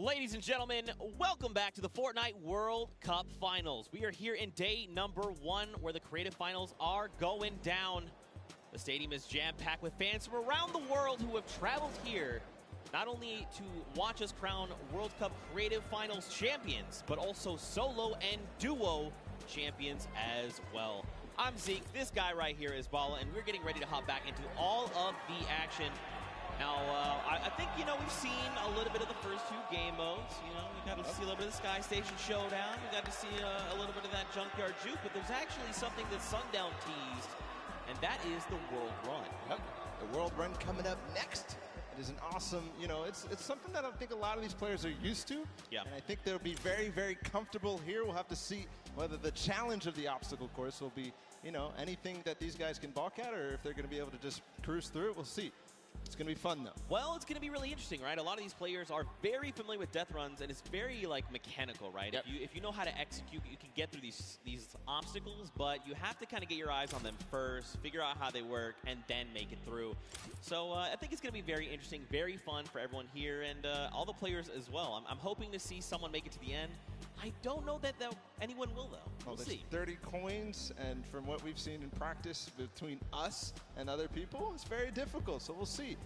[SPEAKER 2] Ladies and gentlemen, welcome back to the Fortnite World Cup Finals. We are here in day number 1 where the creative finals are going down. The stadium is jam-packed with fans from around the world who have traveled here not only to watch us crown World Cup Creative Finals champions, but also solo and duo champions as well. I'm Zeke, this guy right here is Bala, and we're getting ready to hop back into all of the action. Now, I think, you know, we've seen a little bit of the first 2 game modes. You know, we got to see a little bit of the Sky Station Showdown. We got to see a little bit of that Junkyard Juke, but there's actually something that Sundown teased, and that is the World Run.
[SPEAKER 11] Yep. The World Run coming up next. It is an awesome, you know, it's something that I think a lot of these players are used to.
[SPEAKER 2] Yeah.
[SPEAKER 11] And I think they'll be very, very comfortable here. We'll have to see whether the challenge of the obstacle course will be, you know, anything that these guys can balk at, or if they're going to be able to just cruise through it. We'll see. It's going to be fun, though.
[SPEAKER 2] Well, it's going to be really interesting, right? A lot of these players are very familiar with death runs, and it's very, like, mechanical, right? Yep. If you know how to execute, you can get through these obstacles, but you have to kind of get your eyes on them first, figure out how they work, and then make it through. So I think it's going to be very interesting, very fun for everyone here, and all the players as well. I'm hoping to see someone make it to the end. I don't know that anyone will, though. We'll see.
[SPEAKER 11] 30 coins, and from what we've seen in practice between us and other people, it's very difficult, so we'll see.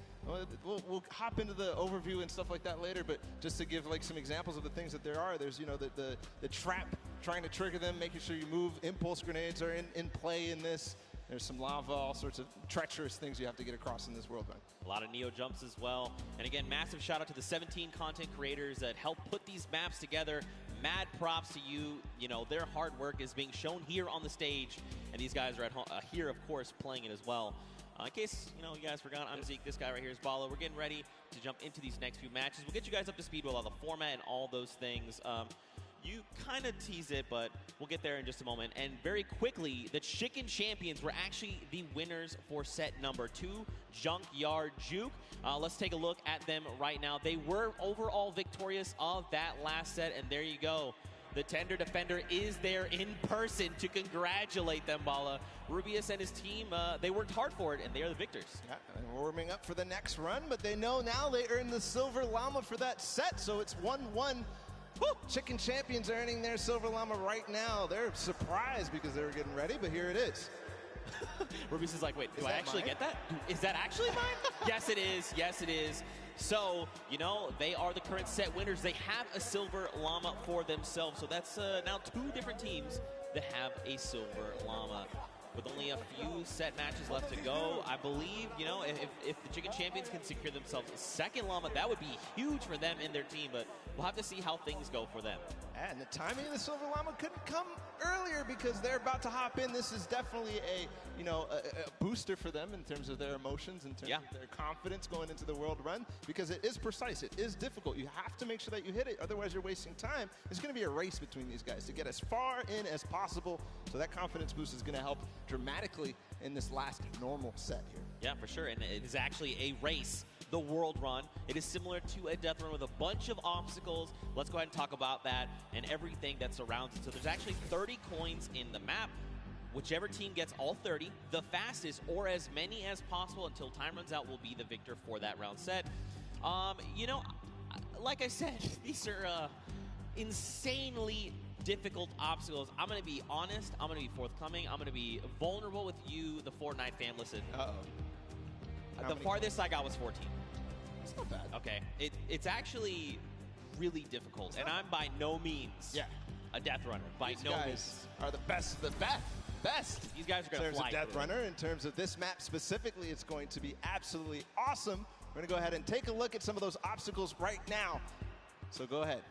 [SPEAKER 11] We'll hop into the overview and stuff like that later, but just to give like some examples of the things that there are, there's, you know, the trap, trying to trigger them, making sure you move. Impulse grenades are in play in this. There's some lava, all sorts of treacherous things you have to get across in this world run.
[SPEAKER 2] A lot of Neo jumps as well. And again, massive shout out to the 17 content creators that helped put these maps together. Mad props to you. You know, their hard work is being shown here on the stage. And these guys are at home, here, of course, playing it as well. In case, you know, you guys forgot, I'm Zeke. This guy right here is Bala. We're getting ready to jump into these next few matches. We'll get you guys up to speed with all the format and all those things. You kind of tease it, but we'll get there in just a moment. And very quickly, the Chicken Champions were actually the winners for set number 2, Junkyard Juke. Let's take a look at them right now. They were overall victorious of that last set, and there you go.
[SPEAKER 12] The tender defender is there in person to congratulate them, Bala. Rubius and his team, they worked hard for it, and they are the victors.
[SPEAKER 11] Yeah, and warming up for the next run, but they know now they earned the Silver Llama for that set, so it's 1-1. Chicken Champions earning their Silver Llama right now. They're surprised because they were getting ready, but here it is.
[SPEAKER 12] Rubius is like, wait, do I actually
[SPEAKER 11] mine?
[SPEAKER 12] get that? Is that actually mine? Yes, it is. Yes, it is. So, you know, they are the current set winners. They have a Silver Llama for themselves. So that's now 2 different teams that have a Silver Llama. With only a few set matches left to go, I believe, you know, if the Chicken Champions can secure themselves a second Llama, that would be huge for them and their team, but we'll have to see how things go for them.
[SPEAKER 11] And the timing of the Silver Llama couldn't come earlier because they're about to hop in. This is definitely a booster for them in terms of their emotions, in terms of their confidence going into the world run, because it is precise, it is difficult. You have to make sure that you hit it, otherwise you're wasting time. It's going to be a race between these guys to get as far in as possible, so that confidence boost is going to help dramatically in this last normal set here.
[SPEAKER 12] Yeah, for sure, and it is actually a race. The world run. It is similar to a death run with a bunch of obstacles. Let's go ahead and talk about that and everything that surrounds it. So there's actually 30 coins in the map. Whichever team gets all 30, the fastest or as many as possible until time runs out will be the victor for that round set. You know, like I said, these are insanely difficult obstacles. I'm going to be honest. I'm going to be forthcoming. I'm going to be vulnerable with you, the Fortnite fan. Listen. The farthest I got was 14.
[SPEAKER 11] It's not bad.
[SPEAKER 12] Okay. It's actually really difficult, and I'm by no means a death runner. By
[SPEAKER 11] These
[SPEAKER 12] no
[SPEAKER 11] guys
[SPEAKER 12] means.
[SPEAKER 11] are the best of the best.
[SPEAKER 12] These guys are going to fly.
[SPEAKER 11] In terms of Death Runner, in terms of this map specifically, it's going to be absolutely awesome. We're going to go ahead and take a look at some of those obstacles right now. So go ahead.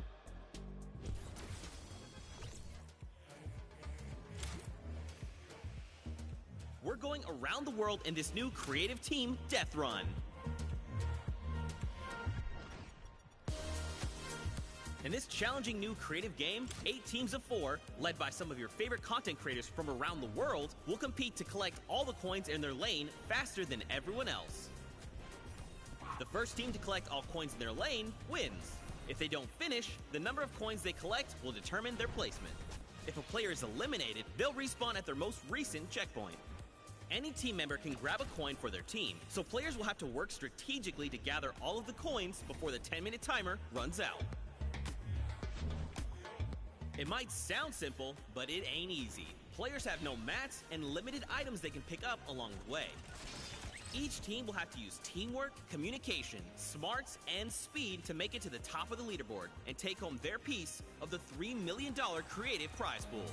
[SPEAKER 5] We're going around the world in this new creative team, Death Run. In this challenging new creative game, 8 teams of 4, led by some of your favorite content creators from around the world, will compete to collect all the coins in their lane faster than everyone else. The first team to collect all coins in their lane wins. If they don't finish, the number of coins they collect will determine their placement. If a player is eliminated, they'll respawn at their most recent checkpoint. Any team member can grab a coin for their team, so players will have to work strategically to gather all of the coins before the 10-minute timer runs out. It might sound simple, but it ain't easy. Players have no mats and limited items they can pick up along the way. Each team will have to use teamwork, communication, smarts, and speed to make it to the top of the leaderboard and take home their piece of the $3 million creative prize pool.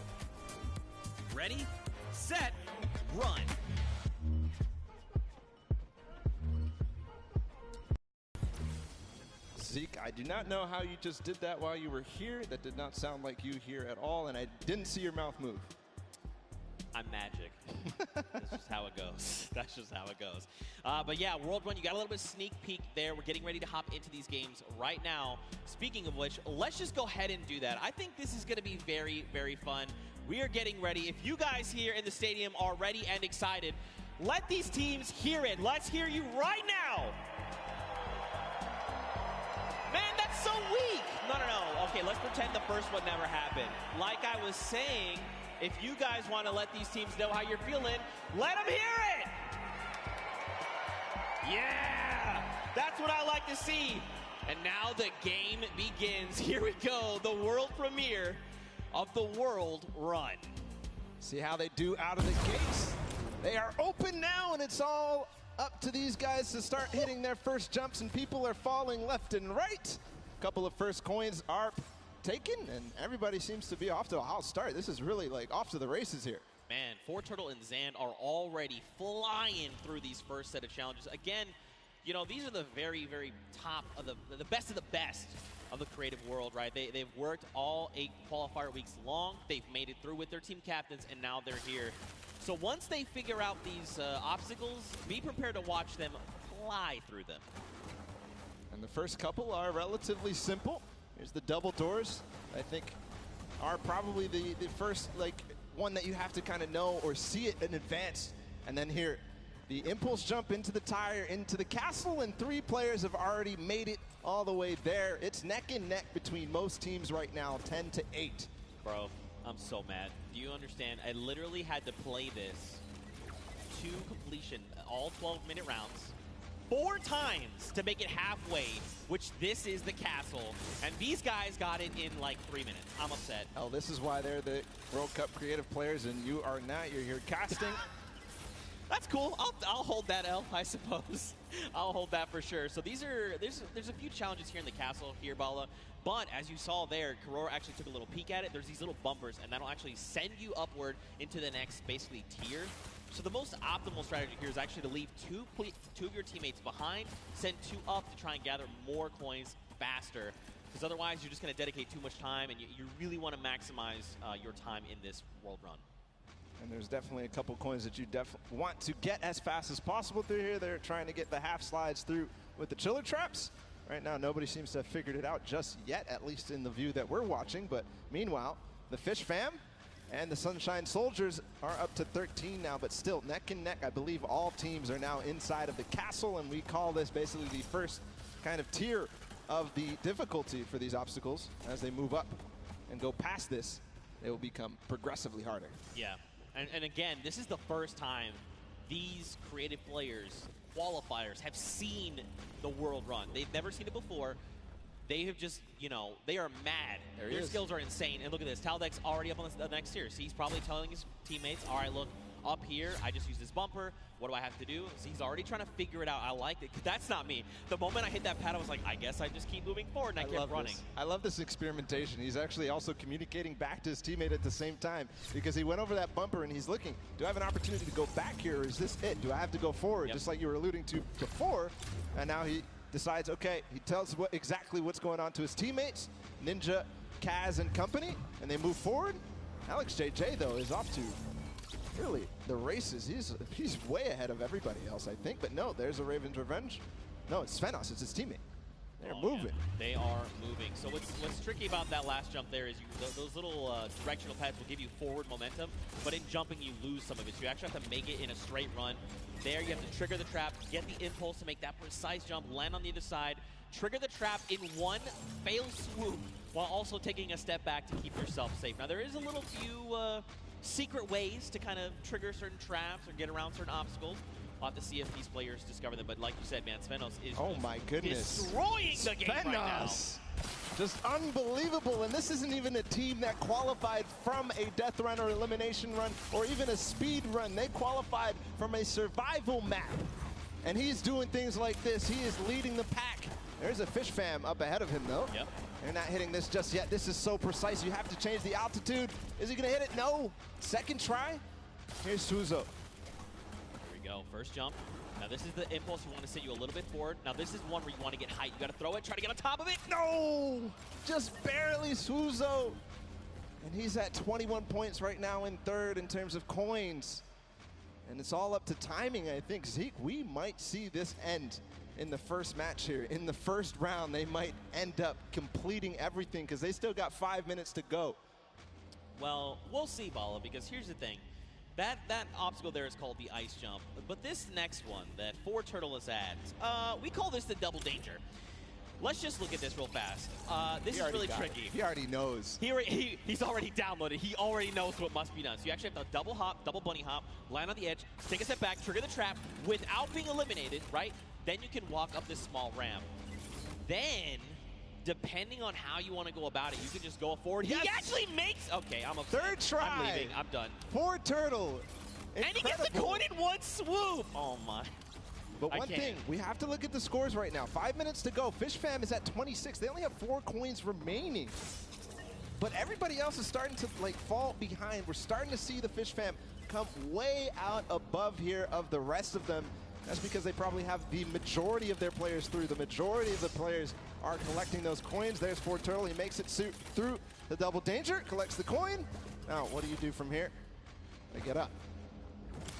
[SPEAKER 5] Ready, set, run!
[SPEAKER 11] Zeke, I do not know how you just did that while you were here. That did not sound like you here at all, and I didn't see your mouth move.
[SPEAKER 12] I'm magic. That's just how it goes. That's just how it goes. But yeah, World Run, you got a little bit of sneak peek there. We're getting ready to hop into these games right now. Speaking of which, let's just go ahead and do that. I think this is going to be very, very fun. We are getting ready. If you guys here in the stadium are ready and excited, let these teams hear it. Let's hear you right now. Man, that's so weak. No. Okay, let's pretend the first one never happened. Like I was saying, if you guys want to let these teams know how you're feeling, let them hear it. Yeah, that's what I like to see. And now the game begins. Here we go, the world premiere of the World Run.
[SPEAKER 11] See how they do out of the gates. They are open now, and it's all up to these guys to start hitting their first jumps, and people are falling left and right. A couple of first coins are taken, and everybody seems to be off to a hot start. This is really like off to the races here.
[SPEAKER 12] Man, Forturtle and Zand are already flying through these first set of challenges. Again, you know, these are the very, very top of the best of the best of the creative world, right? They've worked all 8 qualifier weeks long. They've made it through with their team captains, and now they're here. So once they figure out these obstacles, be prepared to watch them fly through them.
[SPEAKER 11] And the first couple are relatively simple. Here's the double doors. I think are probably the first one that you have to kind of know or see it in advance. And then here, the impulse jump into the tire, into the castle, and 3 players have already made it all the way there. It's neck and neck between most teams right now, 10-8.
[SPEAKER 12] Bro, I'm so mad. Do you understand? I literally had to play this to completion, all 12-minute rounds, 4 times to make it halfway, which this is the castle. And these guys got it in like 3 minutes. I'm upset.
[SPEAKER 11] Hell, this is why they're the World Cup creative players, and you are not. You're here casting.
[SPEAKER 12] That's cool. I'll hold that L, I suppose. I'll hold that for sure. So there's a few challenges here in the castle here, Bala. But as you saw there, Karora actually took a little peek at it. There's these little bumpers, and that'll actually send you upward into the next, basically, tier. So the most optimal strategy here is actually to leave two of your teammates behind, send 2 up to try and gather more coins faster. Because otherwise, you're just going to dedicate too much time, and you really want to maximize your time in this world run.
[SPEAKER 11] And there's definitely a couple coins that you want to get as fast as possible through here. They're trying to get the half slides through with the chiller traps. Right now, nobody seems to have figured it out just yet, at least in the view that we're watching. But meanwhile, the Fish Fam and the Sunshine Soldiers are up to 13 now, but still neck and neck. I believe all teams are now inside of the castle, and we call this basically the first kind of tier of the difficulty for these obstacles. As they move up and go past this, they will become progressively harder.
[SPEAKER 12] Yeah. And again, this is the first time these creative players, qualifiers, have seen the world run. They've never seen it before. They have just, they are mad. Their skills are insane. And look at this. Taldeck's already up on the next tier. So he's probably telling his teammates, all right, look, up here, I just use this bumper. What do I have to do? So he's already trying to figure it out. I like it. That's not me. The moment I hit that pad, I was like, I guess I just keep moving forward, and I kept running.
[SPEAKER 11] I love this experimentation. He's actually also communicating back to his teammate at the same time, because he went over that bumper and he's looking, do I have an opportunity to go back here, or is this it? Do I have to go forward, just like you were alluding to before? And now he decides, okay, he tells exactly what's going on to his teammates, Ninja, Kaz, and company, and they move forward. Alex JJ, though, is off to really the races. He's way ahead of everybody else, I think. But no, there's a Raven's Revenge. No, it's Svenos. It's his teammate. They're moving.
[SPEAKER 12] Yeah, they are moving. So what's tricky about that last jump there is those little directional pads will give you forward momentum, but in jumping you lose some of it. So you actually have to make it in a straight run. There you have to trigger the trap, get the impulse to make that precise jump, land on the other side, trigger the trap in one fail swoop, while also taking a step back to keep yourself safe. Now there is a little few secret ways to kind of trigger certain traps or get around certain obstacles. We'll have to see if these players discover them. But like you said, man, Svenos is destroying the game right now.
[SPEAKER 11] Just unbelievable. And this isn't even a team that qualified from a death run or elimination run or even a speed run. They qualified from a survival map. And he's doing things like this. He is leading the pack. There's a Fish Fam up ahead of him, though.
[SPEAKER 12] Yep.
[SPEAKER 11] They're not hitting this just yet. This is so precise. You have to change the altitude. Is he going to hit it? No. Second try. Here's Suzo.
[SPEAKER 12] Here we go. First jump. Now, this is the impulse. You want to send you a little bit forward. Now, this is one where you want to get height. You got to throw it, try to get on top of it.
[SPEAKER 11] No! Just barely, Suzo. And he's at 21 points right now in third in terms of coins. And it's all up to timing, I think. Zeke, we might see this end in the first match here. In the first round, they might end up completing everything because they still got 5 minutes to go.
[SPEAKER 12] Well, we'll see, Bala, because here's the thing. That obstacle there is called the ice jump. But this next one that Fortnite is at, we call this the double danger. Let's just look at this real fast. This is really tricky.
[SPEAKER 11] He already knows.
[SPEAKER 12] He's already downloaded. He already knows what must be done. So you actually have to double hop, double bunny hop, land on the edge, take a step back, trigger the trap without being eliminated, right? Then you can walk up this small ramp. Then, depending on how you want to go about it, you can just go forward. Yes! He actually makes... Okay, I'm upset.
[SPEAKER 11] Third try.
[SPEAKER 12] I'm leaving. I'm done.
[SPEAKER 11] Fortnite.
[SPEAKER 12] And he gets the coin in one swoop. Oh, my.
[SPEAKER 11] But one thing, we have to look at the scores right now. 5 minutes to go. Fish Fam is at 26. They only have 4 coins remaining. But everybody else is starting to fall behind. We're starting to see the Fish Fam come way out above here of the rest of them. That's because they probably have the majority of their players through. The majority of the players are collecting those coins. There's Fortnite. He makes it through the double danger, collects the coin. Now, what do you do from here? They get up.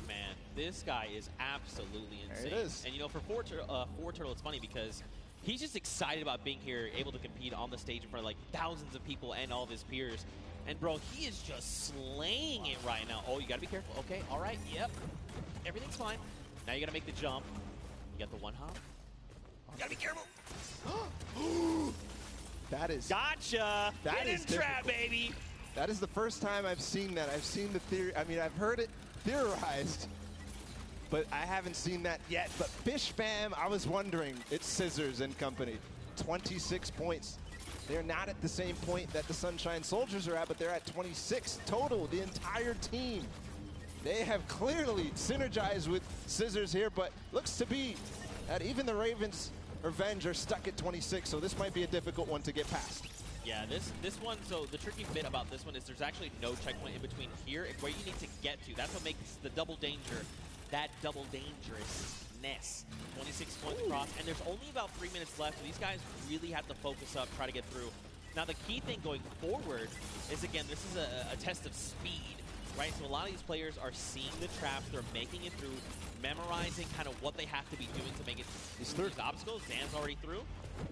[SPEAKER 12] Man, this guy is absolutely insane.
[SPEAKER 11] There it is.
[SPEAKER 12] And you know, for Fortnite, it's funny because he's just excited about being here, able to compete on the stage in front of thousands of people and all of his peers. And bro, he is just slaying it right now. Oh, you gotta be careful. Okay, all right, yep. Everything's fine. Now you gotta make the jump. You got the one hop. You gotta be careful.
[SPEAKER 11] That is...
[SPEAKER 12] Gotcha!
[SPEAKER 11] That
[SPEAKER 12] Get
[SPEAKER 11] is
[SPEAKER 12] in trap, baby!
[SPEAKER 11] That is the first time I've seen that. I've seen the theory. I mean, I've heard it theorized, but I haven't seen that yet. But Fish Fam, I was wondering. It's Scissors and company. 26 points. They're not at the same point that the Sunshine Soldiers are at, but they're at 26 total, the entire team. They have clearly synergized with Scissors here, but looks to be that even the Ravens Revenge are stuck at 26, so this might be a difficult one to get past.
[SPEAKER 12] Yeah, this one, so the tricky bit about this one is there's actually no checkpoint in between here and where you need to get to. That's what makes the double danger, that double dangerousness. 26 points across, and there's only about 3 minutes left, so these guys really have to focus up, try to get through. Now, the key thing going forward is, again, this is a test of speed, right? So a lot of these players are seeing the traps, they're making it through, memorizing kind of what they have to be doing to make it through these obstacles. Zan's already through.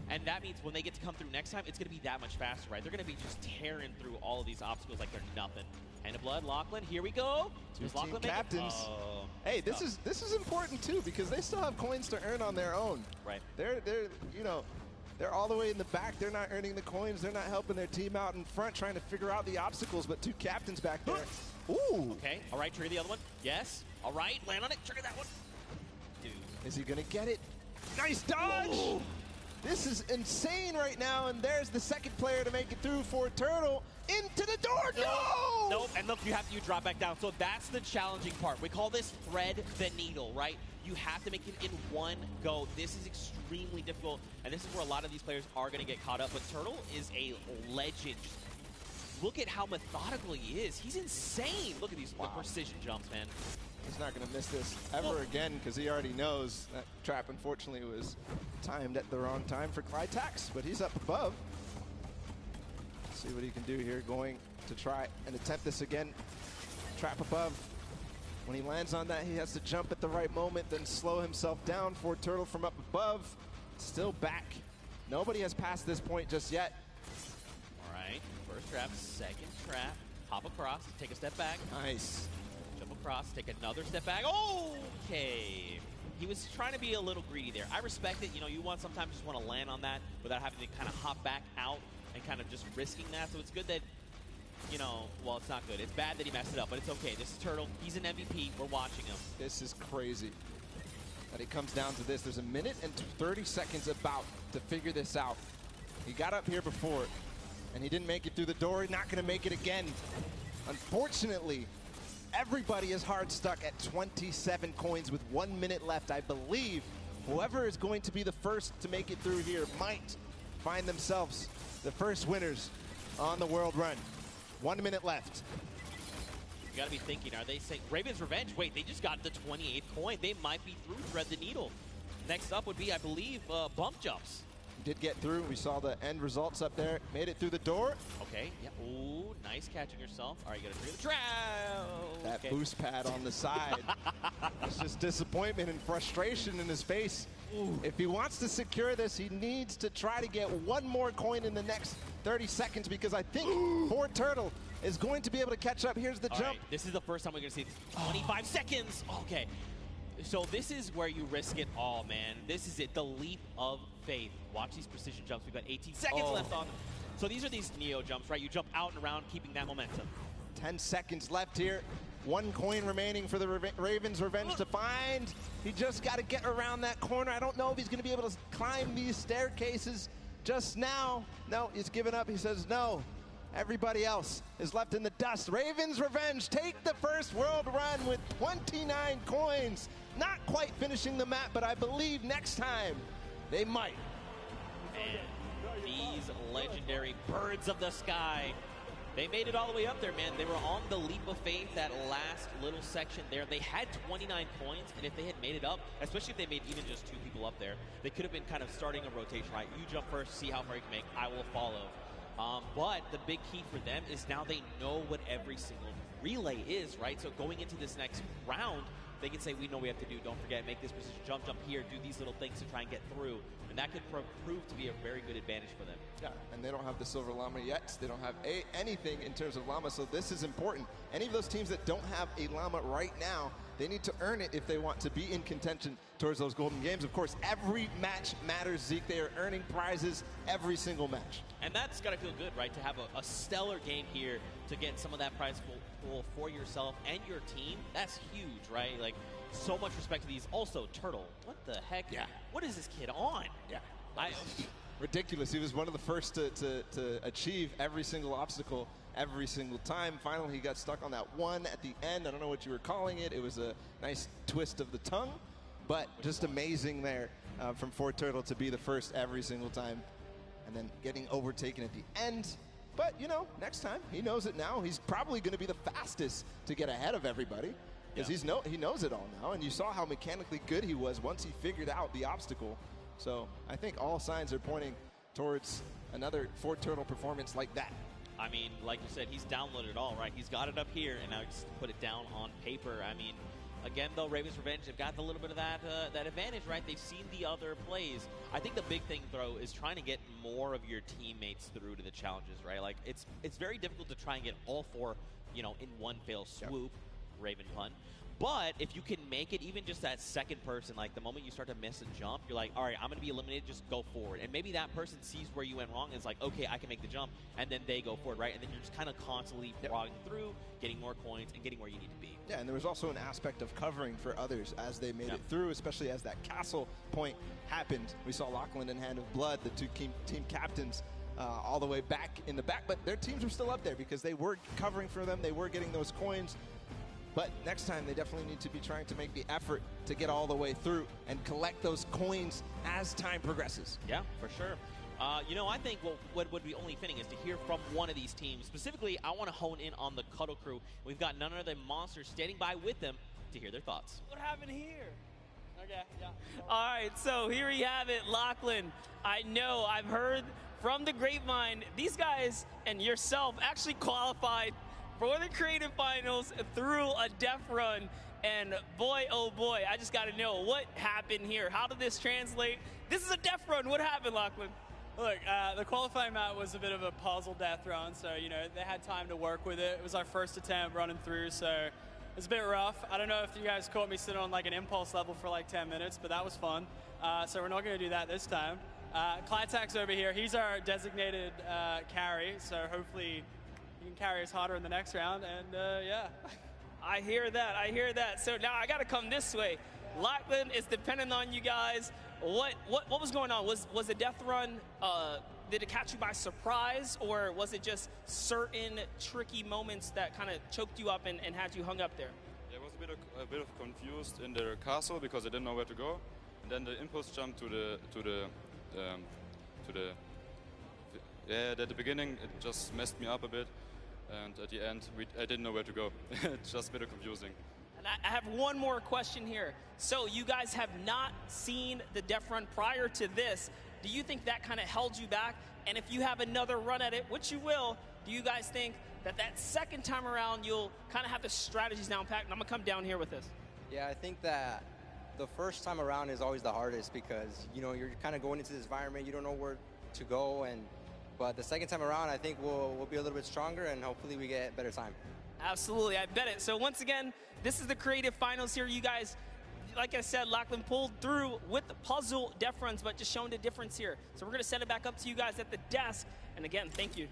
[SPEAKER 12] And that means when they get to come through next time, it's going to be that much faster, right? They're going to be just tearing through all of these obstacles like they're nothing. Hand of Blood, Lachlan, here we go.
[SPEAKER 11] Two
[SPEAKER 12] Does
[SPEAKER 11] team
[SPEAKER 12] Lachlan make it?
[SPEAKER 11] captains.
[SPEAKER 12] Oh,
[SPEAKER 11] hey, this is important too because they still have coins to earn on their own.
[SPEAKER 12] Right.
[SPEAKER 11] They're all the way in the back. They're not earning the coins. They're not helping their team out in front, trying to figure out the obstacles. But two captains back there. Ooh.
[SPEAKER 12] Okay. All right. Trigger the other one. Yes. All right. Land on it. Trigger that one. Dude.
[SPEAKER 11] Is he gonna get it? Nice dodge. Ooh. This is insane right now, and there's the second player to make it through for Turtle. Into the door, no!
[SPEAKER 12] Nope, and look, you drop back down. So that's the challenging part. We call this thread the needle, right? You have to make it in one go. This is extremely difficult, and this is where a lot of these players are going to get caught up. But Turtle is a legend. Look at how methodical he is. He's insane. Look at these the precision jumps, man.
[SPEAKER 11] He's not going to miss this ever again because he already knows that trap, unfortunately, was timed at the wrong time for Clytax, but he's up above. Let's see what he can do here, going to try and attempt this again. Trap above. When he lands on that, he has to jump at the right moment, then slow himself down for Turtle from up above. Still back. Nobody has passed this point just yet.
[SPEAKER 12] All right, first trap, second trap. Hop across, take a step back.
[SPEAKER 11] Nice.
[SPEAKER 12] Jump across, take another step back. Okay. He was trying to be a little greedy there. I respect it. You know, you sometimes just want to land on that without having to kind of hop back out and kind of just risking that. So it's good that, you know, well, it's not good. It's bad that he messed it up, but it's okay. This is Turtle. He's an MVP. We're watching him.
[SPEAKER 11] This is crazy that it comes down to this. There's a minute and 30 seconds about to figure this out. He got up here before, and he didn't make it through the door. He's not going to make it again. Unfortunately, everybody is hard stuck at 27 coins with 1 minute left. I believe whoever is going to be the first to make it through here might find themselves the first winners on the world run. 1 minute left.
[SPEAKER 12] You got to be thinking, are they saying Raven's Revenge? Wait, they just got the 28th coin. They might be through Thread the Needle. Next up would be, I believe, bump jumps.
[SPEAKER 11] Did get through. We saw the end results up there. Made it through the door.
[SPEAKER 12] Okay. Yeah. Ooh, nice catching yourself. All right, you got to trigger the trap.
[SPEAKER 11] That boost pad on the side. It's just disappointment and frustration in his face. Ooh. If he wants to secure this, he needs to try to get one more coin in the next 30 seconds because I think Ford Turtle is going to be able to catch up. Here's the jump.
[SPEAKER 12] Right. This is the first time we're going to see 25 seconds. Okay. So this is where you risk it all, man. This is it, the leap of faith. Watch these precision jumps. We've got 18 seconds left on them. So these are these Neo jumps, right? You jump out and around, keeping that momentum.
[SPEAKER 11] 10 seconds left here. 1 coin remaining for the Ravens Revenge to find. He just got to get around that corner. I don't know if he's going to be able to climb these staircases just now. No, he's given up. He says no. Everybody else is left in the dust. Ravens Revenge take the first world run with 29 coins. Not quite finishing the map, but I believe next time they might.
[SPEAKER 12] And these legendary birds of the sky, they made it all the way up there, man. They were on the leap of faith, that last little section there. They had 29 coins, and if they had made it up, especially if they made even just 2 people up there, they could have been kind of starting a rotation, right? You jump first, see how far you can make. I will follow. But the big key for them is now they know what every single relay is, right? So going into this next round, they can say, we know what we have to do. Don't forget, make this precision jump here, do these little things to try and get through. And that could prove to be a very good advantage for them.
[SPEAKER 7] Yeah, and they don't have the Silver Llama yet. They don't have anything in terms of Llama, so this is important. Any of those teams that don't have a Llama right now, they need to earn it if they want to be in contention towards those golden games. Of course, every match matters, Zeke. They are earning prizes every single match.
[SPEAKER 12] And that's got to feel good, right, to have a stellar game here to get some of that prize pool for yourself and your team. That's huge, right? Like, so much respect to these. Also, Turtle, what the heck?
[SPEAKER 7] Yeah.
[SPEAKER 12] What is this kid on?
[SPEAKER 7] Yeah. Ridiculous. He was one of the first to achieve every single obstacle every single time. Finally, he got stuck on that one at the end. I don't know what you were calling it. It was a nice twist of the tongue, but just amazing there from Fort Turtle to be the first every single time and then getting overtaken at the end. But, you know, next time, he knows it now. He's probably going to be the fastest to get ahead of everybody because he knows it all now. And you saw how mechanically good he was once he figured out the obstacle. So I think all signs are pointing towards another Fort Turtle performance like that.
[SPEAKER 12] I mean, like you said, he's downloaded it all, right? He's got it up here, and now he's put it down on paper. I mean, again, though, Raven's Revenge, they've got a little bit of that advantage, right? They've seen the other plays. I think the big thing, though, is trying to get more of your teammates through to the challenges, right? Like, it's very difficult to try and get all four, you know, in one fell swoop, Raven pun. But if you can make it even just that second person, like the moment you start to miss a jump, you're like, all right, I'm going to be eliminated, just go forward. And maybe that person sees where you went wrong and is like, okay, I can make the jump, and then they go forward, right? And then you're just kind of constantly progging through, getting more coins, and getting where you need to be.
[SPEAKER 7] Yeah, and there was also an aspect of covering for others as they made it through, especially as that castle point happened. We saw Lachlan and Hand of Blood, the two team captains, all the way back in the back, but their teams were still up there because they were covering for them, they were getting those coins. But next time, they definitely need to be trying to make the effort to get all the way through and collect those coins as time progresses.
[SPEAKER 12] Yeah, for sure. You know, I think what would be only fitting is to hear from one of these teams. Specifically, I want to hone in on the Cuddle Crew. We've got none other than Monster standing by with them to hear their thoughts.
[SPEAKER 13] What happened here? Okay, yeah.
[SPEAKER 2] All right, so here we have it, Lachlan. I know, I've heard from the grapevine, these guys and yourself actually qualified for the creative finals through a death run, and boy, oh boy, I just got to know what happened here. How did this translate? This is a death run. What happened, Lachlan?
[SPEAKER 18] Look, the qualifying map was a bit of a puzzle death run, so, you know, they had time to work with it. It was our first attempt running through, so it was a bit rough. I don't know if you guys caught me sitting on like an impulse level for like 10 minutes, but that was fun. So we're not going to do that this time. Clytak's over here. He's our designated carry, so hopefully he can carry us harder in the next round, and yeah.
[SPEAKER 2] I hear that. So now I got to come this way. Lachlan is dependent on you guys. What was going on? Was the death run, did it catch you by surprise, or was it just certain tricky moments that kind of choked you up and had you hung up there?
[SPEAKER 15] Yeah, I was a bit of confused in the castle because I didn't know where to go, and then the impulse jump at the beginning it just messed me up a bit, and at the end I didn't know where to go. It's just a bit confusing.
[SPEAKER 2] And I have one more question here. So you guys have not seen the death run prior to this. Do you think that kind of held you back? And if you have another run at it, which you will, do you guys think that second time around you'll kind of have the strategies down packed? And I'm going to come down here with this.
[SPEAKER 16] Yeah, I think that the first time around is always the hardest because, you know, you're kind of going into this environment, you don't know where to go, but the second time around, I think we'll be a little bit stronger and hopefully we get better time.
[SPEAKER 2] Absolutely, I bet it. So once again, this is the creative finals here. You guys, like I said, Lachlan pulled through with the puzzle death runs, but just showing the difference here. So we're going to send it back up to you guys at the desk. And again, thank you.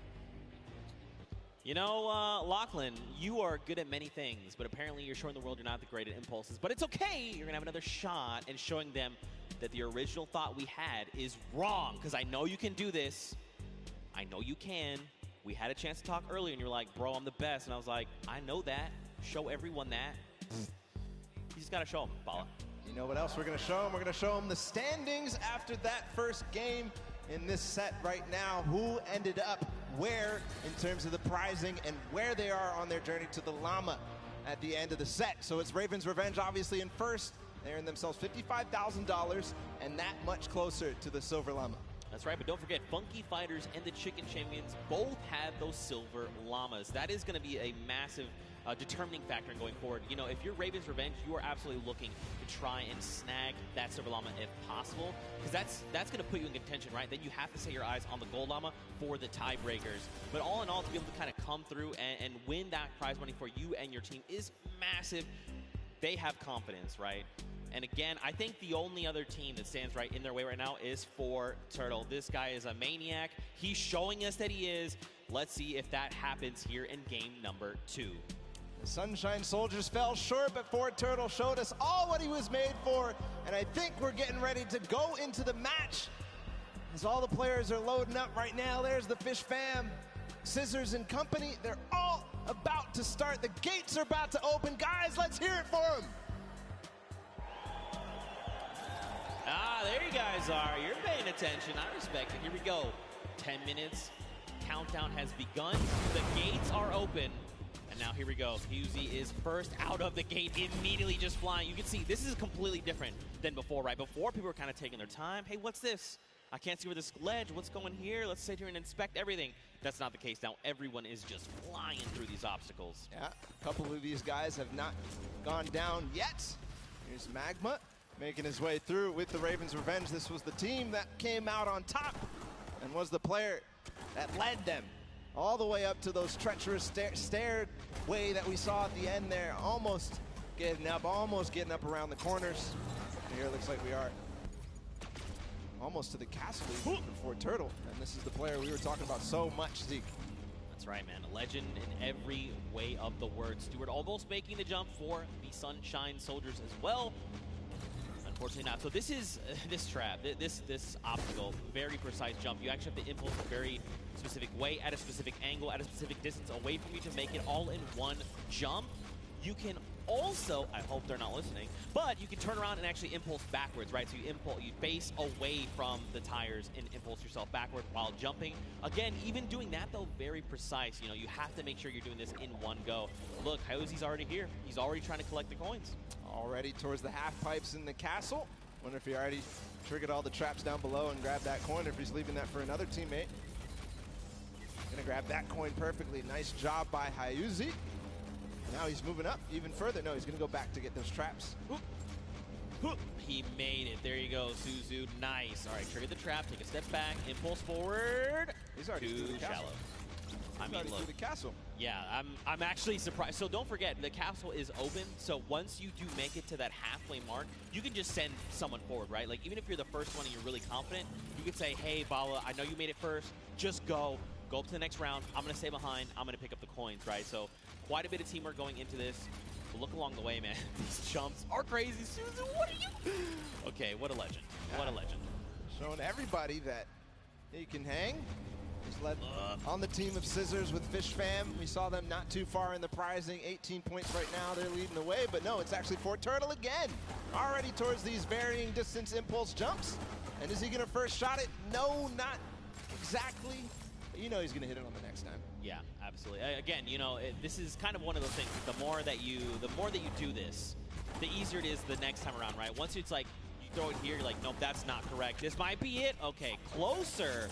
[SPEAKER 12] You know, Lachlan, you are good at many things, but apparently you're showing the world you're not the great at impulses. But it's okay. You're going to have another shot and showing them that the original thought we had is wrong, because I know you can do this. I know you can. We had a chance to talk earlier, and you're like, bro, I'm the best. And I was like, I know that. Show everyone that. You just got to show them, Bala.
[SPEAKER 7] You know what else we're going to show them? We're going to show them the standings after that first game in this set right now. Who ended up where in terms of the prizing and where they are on their journey to the llama at the end of the set. So it's Raven's Revenge, obviously, in first. They earned themselves $55,000 and that much closer to the silver llama.
[SPEAKER 12] That's right, but don't forget, Funky Fighters and the Chicken Champions both have those silver llamas. That is going to be a massive determining factor in going forward. You know, if you're Raven's Revenge, you are absolutely looking to try and snag that Silver Llama if possible, because that's going to put you in contention, right? Then you have to set your eyes on the Gold Llama for the tiebreakers. But all in all, to be able to kind of come through and win that prize money for you and your team is massive. They have confidence, right? And again, I think the only other team that stands right in their way right now is Fortturtle. This guy is a maniac. He's showing us that he is. Let's see if that happens here in game number 2.
[SPEAKER 11] The Sunshine Soldiers fell short, but Fortturtle showed us all what he was made for, and I think we're getting ready to go into the match. As all the players are loading up right now, there's the Fish Fam, Scissors and company. They're all about to start. The gates are about to open. Guys, let's hear it for them.
[SPEAKER 12] Ah, there you guys are. You're paying attention. I respect it. Here we go. 10 minutes. Countdown has begun. The gates are open. And now here we go. Husey is first out of the gate, immediately just flying. You can see this is completely different than before, right? Before, people were kind of taking their time. Hey, what's this? I can't see where this ledge. What's going here? Let's sit here and inspect everything. That's not the case now. Everyone is just flying through these obstacles.
[SPEAKER 11] Yeah, a couple of these guys have not gone down yet. Here's Magma making his way through with the Ravens Revenge. This was the team that came out on top and was the player that led them all the way up to those treacherous stairway that we saw at the end there. Almost getting up around the corners. And here it looks like we are almost to the castle for Fortturtle. And this is the player we were talking about so much, Zeke.
[SPEAKER 12] That's right, man. A legend in every way of the word. Stewart almost making the jump for the Sunshine Soldiers as well. Unfortunately not. So this is this trap, this obstacle, very precise jump. You actually have to impulse a very specific way, at a specific angle, at a specific distance away from you to make it all in one jump. You can also, I hope they're not listening, but you can turn around and actually impulse backwards, right? So you face away from the tires and impulse yourself backward while jumping. Again, even doing that though, very precise. You know, you have to make sure you're doing this in one go. Look, Hyozi's already here. He's already trying to collect the coins.
[SPEAKER 11] Already towards the half pipes in the castle. Wonder if he already triggered all the traps down below and grabbed that coin, or if he's leaving that for another teammate. Gonna grab that coin perfectly. Nice job by Hyozi. Now he's moving up even further. No, he's gonna go back to get those traps.
[SPEAKER 12] He made it. There you go, Suzu. Nice. All right, trigger the trap. Take a step back. Impulse forward.
[SPEAKER 11] He's already
[SPEAKER 12] too
[SPEAKER 11] through the
[SPEAKER 12] shallow.
[SPEAKER 11] castle.
[SPEAKER 12] I mean, look.
[SPEAKER 11] Through the castle.
[SPEAKER 12] Yeah, I'm actually surprised. So don't forget, the castle is open. So once you do make it to that halfway mark, you can just send someone forward, right? Like even if you're the first one and you're really confident, you could say, "Hey, Bala, I know you made it first. Just go up to the next round. I'm gonna stay behind. I'm gonna pick up the coins," right? So quite a bit of teamwork going into this. But look along the way, man. These jumps are crazy. Suzu, what are you? Okay, what a legend. What a legend.
[SPEAKER 11] Showing everybody that he can hang. He's led on the team of Scissors with Fish Fam. We saw them not too far in the prizing. 18 points right now. They're leading the way, but no, it's actually Fortturtle again. Already towards these varying distance impulse jumps. And is he gonna first shot it? No, not exactly. But you know he's gonna hit it on the next time.
[SPEAKER 12] Yeah, absolutely. Again, you know, this is kind of one of those things. The more that you do this, the easier it is the next time around, right? Once it's like, you throw it here, you're like, nope, that's not correct. This might be it. Okay, closer.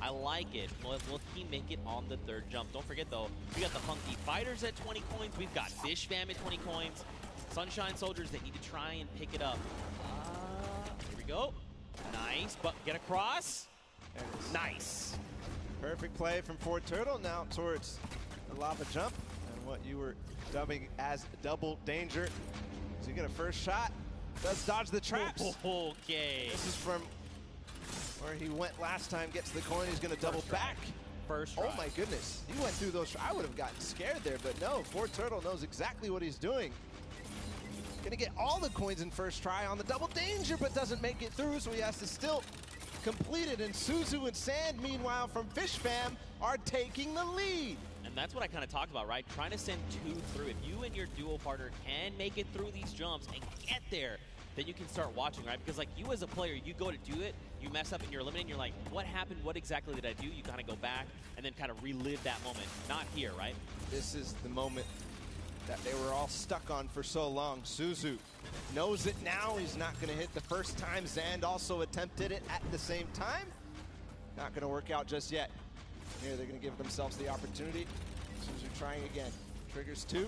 [SPEAKER 12] I like it. Will he make it on the third jump? Don't forget, though, we got the Funky Fighters at 20 coins. We've got Fish Fam at 20 coins. Sunshine Soldiers, they need to try and pick it up. Here we go. Nice, but get across. Nice.
[SPEAKER 11] Perfect play from Fortturtle. Now towards the lava jump and what you were dubbing as double danger. Is he gonna first shot? Does dodge the traps.
[SPEAKER 12] Okay.
[SPEAKER 11] This is from where he went last time, gets the coin, he's gonna double back.
[SPEAKER 12] First try.
[SPEAKER 11] Oh my goodness, he went through those. I would have gotten scared there, but no, Fortturtle knows exactly what he's doing. Gonna get all the coins in first try on the double danger, but doesn't make it through, so he has to still complete it. And Suzu and Sand, meanwhile, from Fish Fam, are taking the lead.
[SPEAKER 12] And that's what I kind of talked about, right? Trying to send two through. If you and your duo partner can make it through these jumps and get there, then you can start watching, right? Because like you as a player, you go to do it, you mess up and you're eliminated, you're like, what happened? What exactly did I do? You kind of go back and then kind of relive that moment. Not here, right?
[SPEAKER 11] This is the moment that they were all stuck on for so long. Suzu knows it now. He's not going to hit the first time. Zand also attempted it at the same time. Not going to work out just yet. Here, they're going to give themselves the opportunity. Suzu trying again. Triggers 2.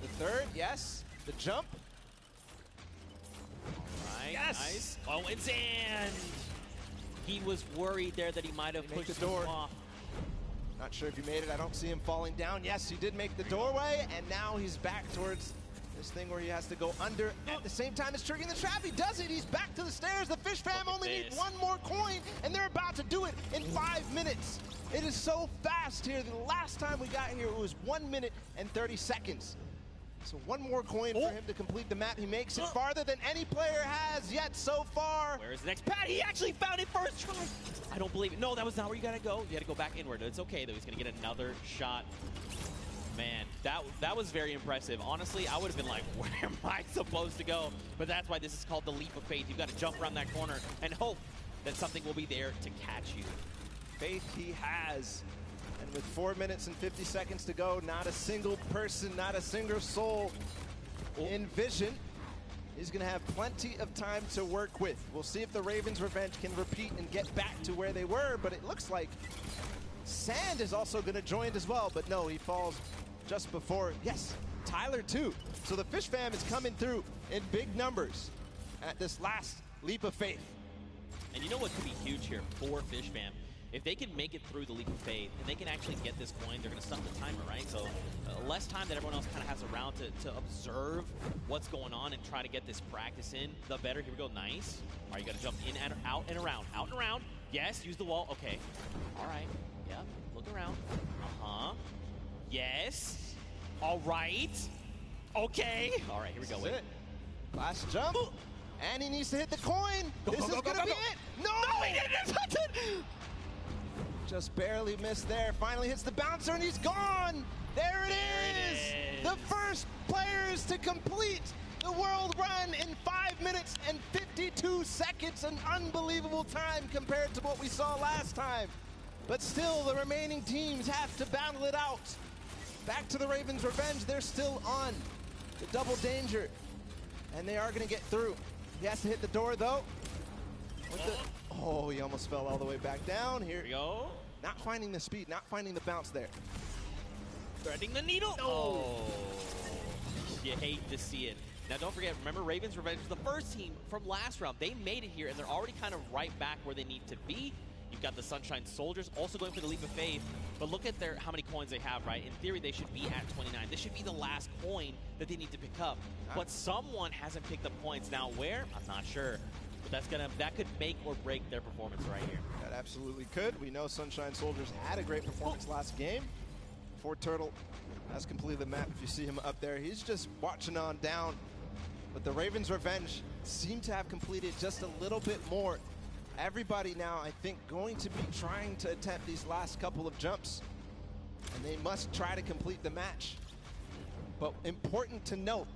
[SPEAKER 11] The third, yes. The jump.
[SPEAKER 12] Right,
[SPEAKER 11] Yes!
[SPEAKER 12] nice. Oh, and Zand! He was worried there that he might have pushed
[SPEAKER 11] the door.
[SPEAKER 12] him off.
[SPEAKER 11] Not sure if he made it. I don't see him falling down. Yes, he did make the doorway, and now he's back towards this thing where he has to go under at the same time as triggering the trap. He does it. He's back to the stairs. The Fish Fam only need one more coin, and they're about to do it in 5 minutes. It is so fast here. The last time we got here, it was 1 minute and 30 seconds. So one more coin for him to complete the map. He makes it farther than any player has yet so far.
[SPEAKER 12] Where's the next pad? He actually found it first try. I don't believe it. No, that was not where you gotta go. You gotta go back inward. It's okay though. He's gonna get another shot. Man, that was very impressive. Honestly, I would have been like, where am I supposed to go? But that's why this is called the leap of faith. You've got to jump around that corner and hope that something will be there to catch you.
[SPEAKER 11] Faith he has. And with 4 minutes and 50 seconds to go, not a single person, not a single soul in vision. He's going to have plenty of time to work with. We'll see if the Ravens' revenge can repeat and get back to where they were, but it looks like Sand is also going to join as well, but no, he falls just before. Yes, Tyler too. So the Fish Fam is coming through in big numbers at this last leap of faith.
[SPEAKER 12] And you know what could be huge here for Fish Fam? If they can make it through the leap of faith and they can actually get this coin, they're going to stop the timer, right? So less time that everyone else kind of has around to observe what's going on and try to get this practice in, the better. Here we go. Nice. All right, you got to jump in and out and around. Out and around. Yes, use the wall. Okay. All right. Yep. Look around. Uh-huh. Yes. All right. Okay. All right, here we go.
[SPEAKER 11] Wait. Last jump. And he needs to hit the coin. This is going to be it. No, he didn't touch it. Just barely missed there. Finally hits the bouncer and he's gone. There it is. The first players to complete the world run in 5 minutes and 52 seconds. An unbelievable time compared to what we saw last time. But still, the remaining teams have to battle it out. Back to the Ravens' revenge. They're still on the double danger. And they are going to get through. He has to hit the door, though. Oh, he almost fell all the way back down. Here
[SPEAKER 12] we go.
[SPEAKER 11] Not finding the speed, not finding the bounce there.
[SPEAKER 12] Threading the needle. Oh. You hate to see it. Now, don't forget, remember, Ravens Revenge was the first team from last round. They made it here, and they're already kind of right back where they need to be. You've got the Sunshine Soldiers also going for the leap of faith. But look at how many coins they have, right? In theory, they should be at 29. This should be the last coin that they need to pick up. But someone hasn't picked up points. Now, where? I'm not sure. But that could make or break their performance right here.
[SPEAKER 11] That absolutely could. We know Sunshine Soldiers had a great performance last game. Fort Turtle has completed the map. If you see him up there, he's just watching on down. But the Ravens' revenge seem to have completed just a little bit more. Everybody now, I think, going to be trying to attempt these last couple of jumps. And they must try to complete the match. But important to note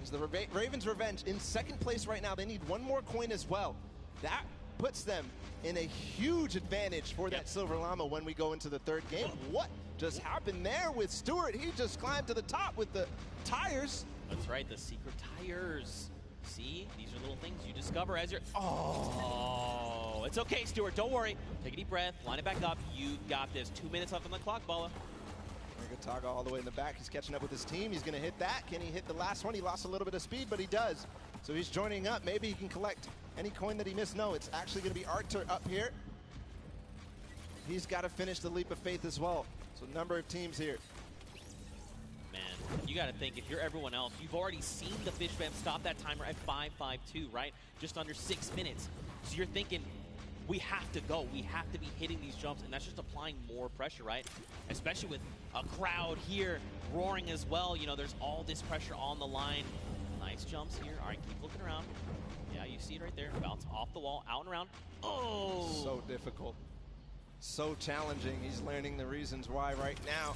[SPEAKER 11] is the Ravens' revenge in second place right now. They need one more coin as well. That puts them in a huge advantage for that Silver Llama when we go into the third game. What just happened there with Stewart? He just climbed to the top with the tires.
[SPEAKER 12] That's right, the secret tires. See, these are little things you discover as you're... Oh, it's okay, Stewart. Don't worry. Take a deep breath. Line it back up. You got this. 2 minutes left on the clock, Bala.
[SPEAKER 11] Taga all the way in the back. He's catching up with his team. He's going to hit that. Can he hit the last one? He lost a little bit of speed, but he does. So he's joining up. Maybe he can collect any coin that he missed. No, it's actually going to be Arthur up here. He's got to finish the leap of faith as well. So number of teams here.
[SPEAKER 12] Man, you got to think, if you're everyone else, you've already seen the Fish Fam stop that timer at 5:52, right? Just under 6 minutes. So you're thinking, we have to go. We have to be hitting these jumps, and that's just applying more pressure, right? Especially with a crowd here roaring as well. You know, there's all this pressure on the line. Nice jumps here. All right, keep looking around. Yeah, you see it right there. Bounce off the wall, out and around. Oh!
[SPEAKER 11] So difficult. So challenging. He's learning the reasons why right now.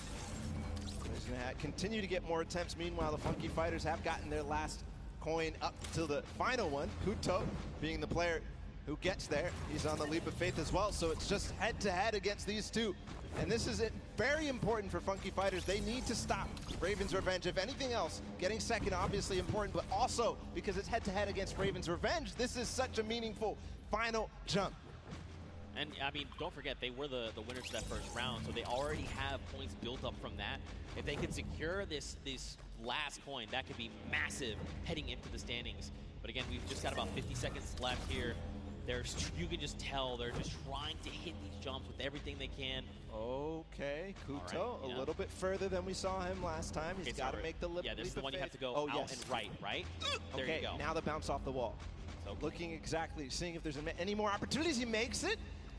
[SPEAKER 11] He's going to continue to get more attempts. Meanwhile, the Funky Fighters have gotten their last coin up to the final one. Kuto being the player who gets there. He's on the leap of faith as well, so it's just head-to-head against these two. And this is very important for Funky Fighters. They need to stop Ravens' Revenge. If anything else, getting second obviously important, but also because it's head-to-head against Ravens' Revenge, this is such a meaningful final jump.
[SPEAKER 2] And, I mean, don't forget, they were the winners of that first round, so they already have points built up from that. If they could secure this last coin, that could be massive heading into the standings. But again, we've just got about 50 seconds left here. You can just tell they're just trying to hit these jumps with everything they can.
[SPEAKER 7] Okay, Kuto,
[SPEAKER 2] right,
[SPEAKER 7] a little bit further than we saw him last time. He's got to make the
[SPEAKER 2] Yeah, this is the one you have to go
[SPEAKER 7] out
[SPEAKER 2] and right? There
[SPEAKER 7] okay,
[SPEAKER 2] you go.
[SPEAKER 7] now the bounce off the wall.
[SPEAKER 2] Okay.
[SPEAKER 7] Looking exactly, seeing if there's any more opportunities. He makes it.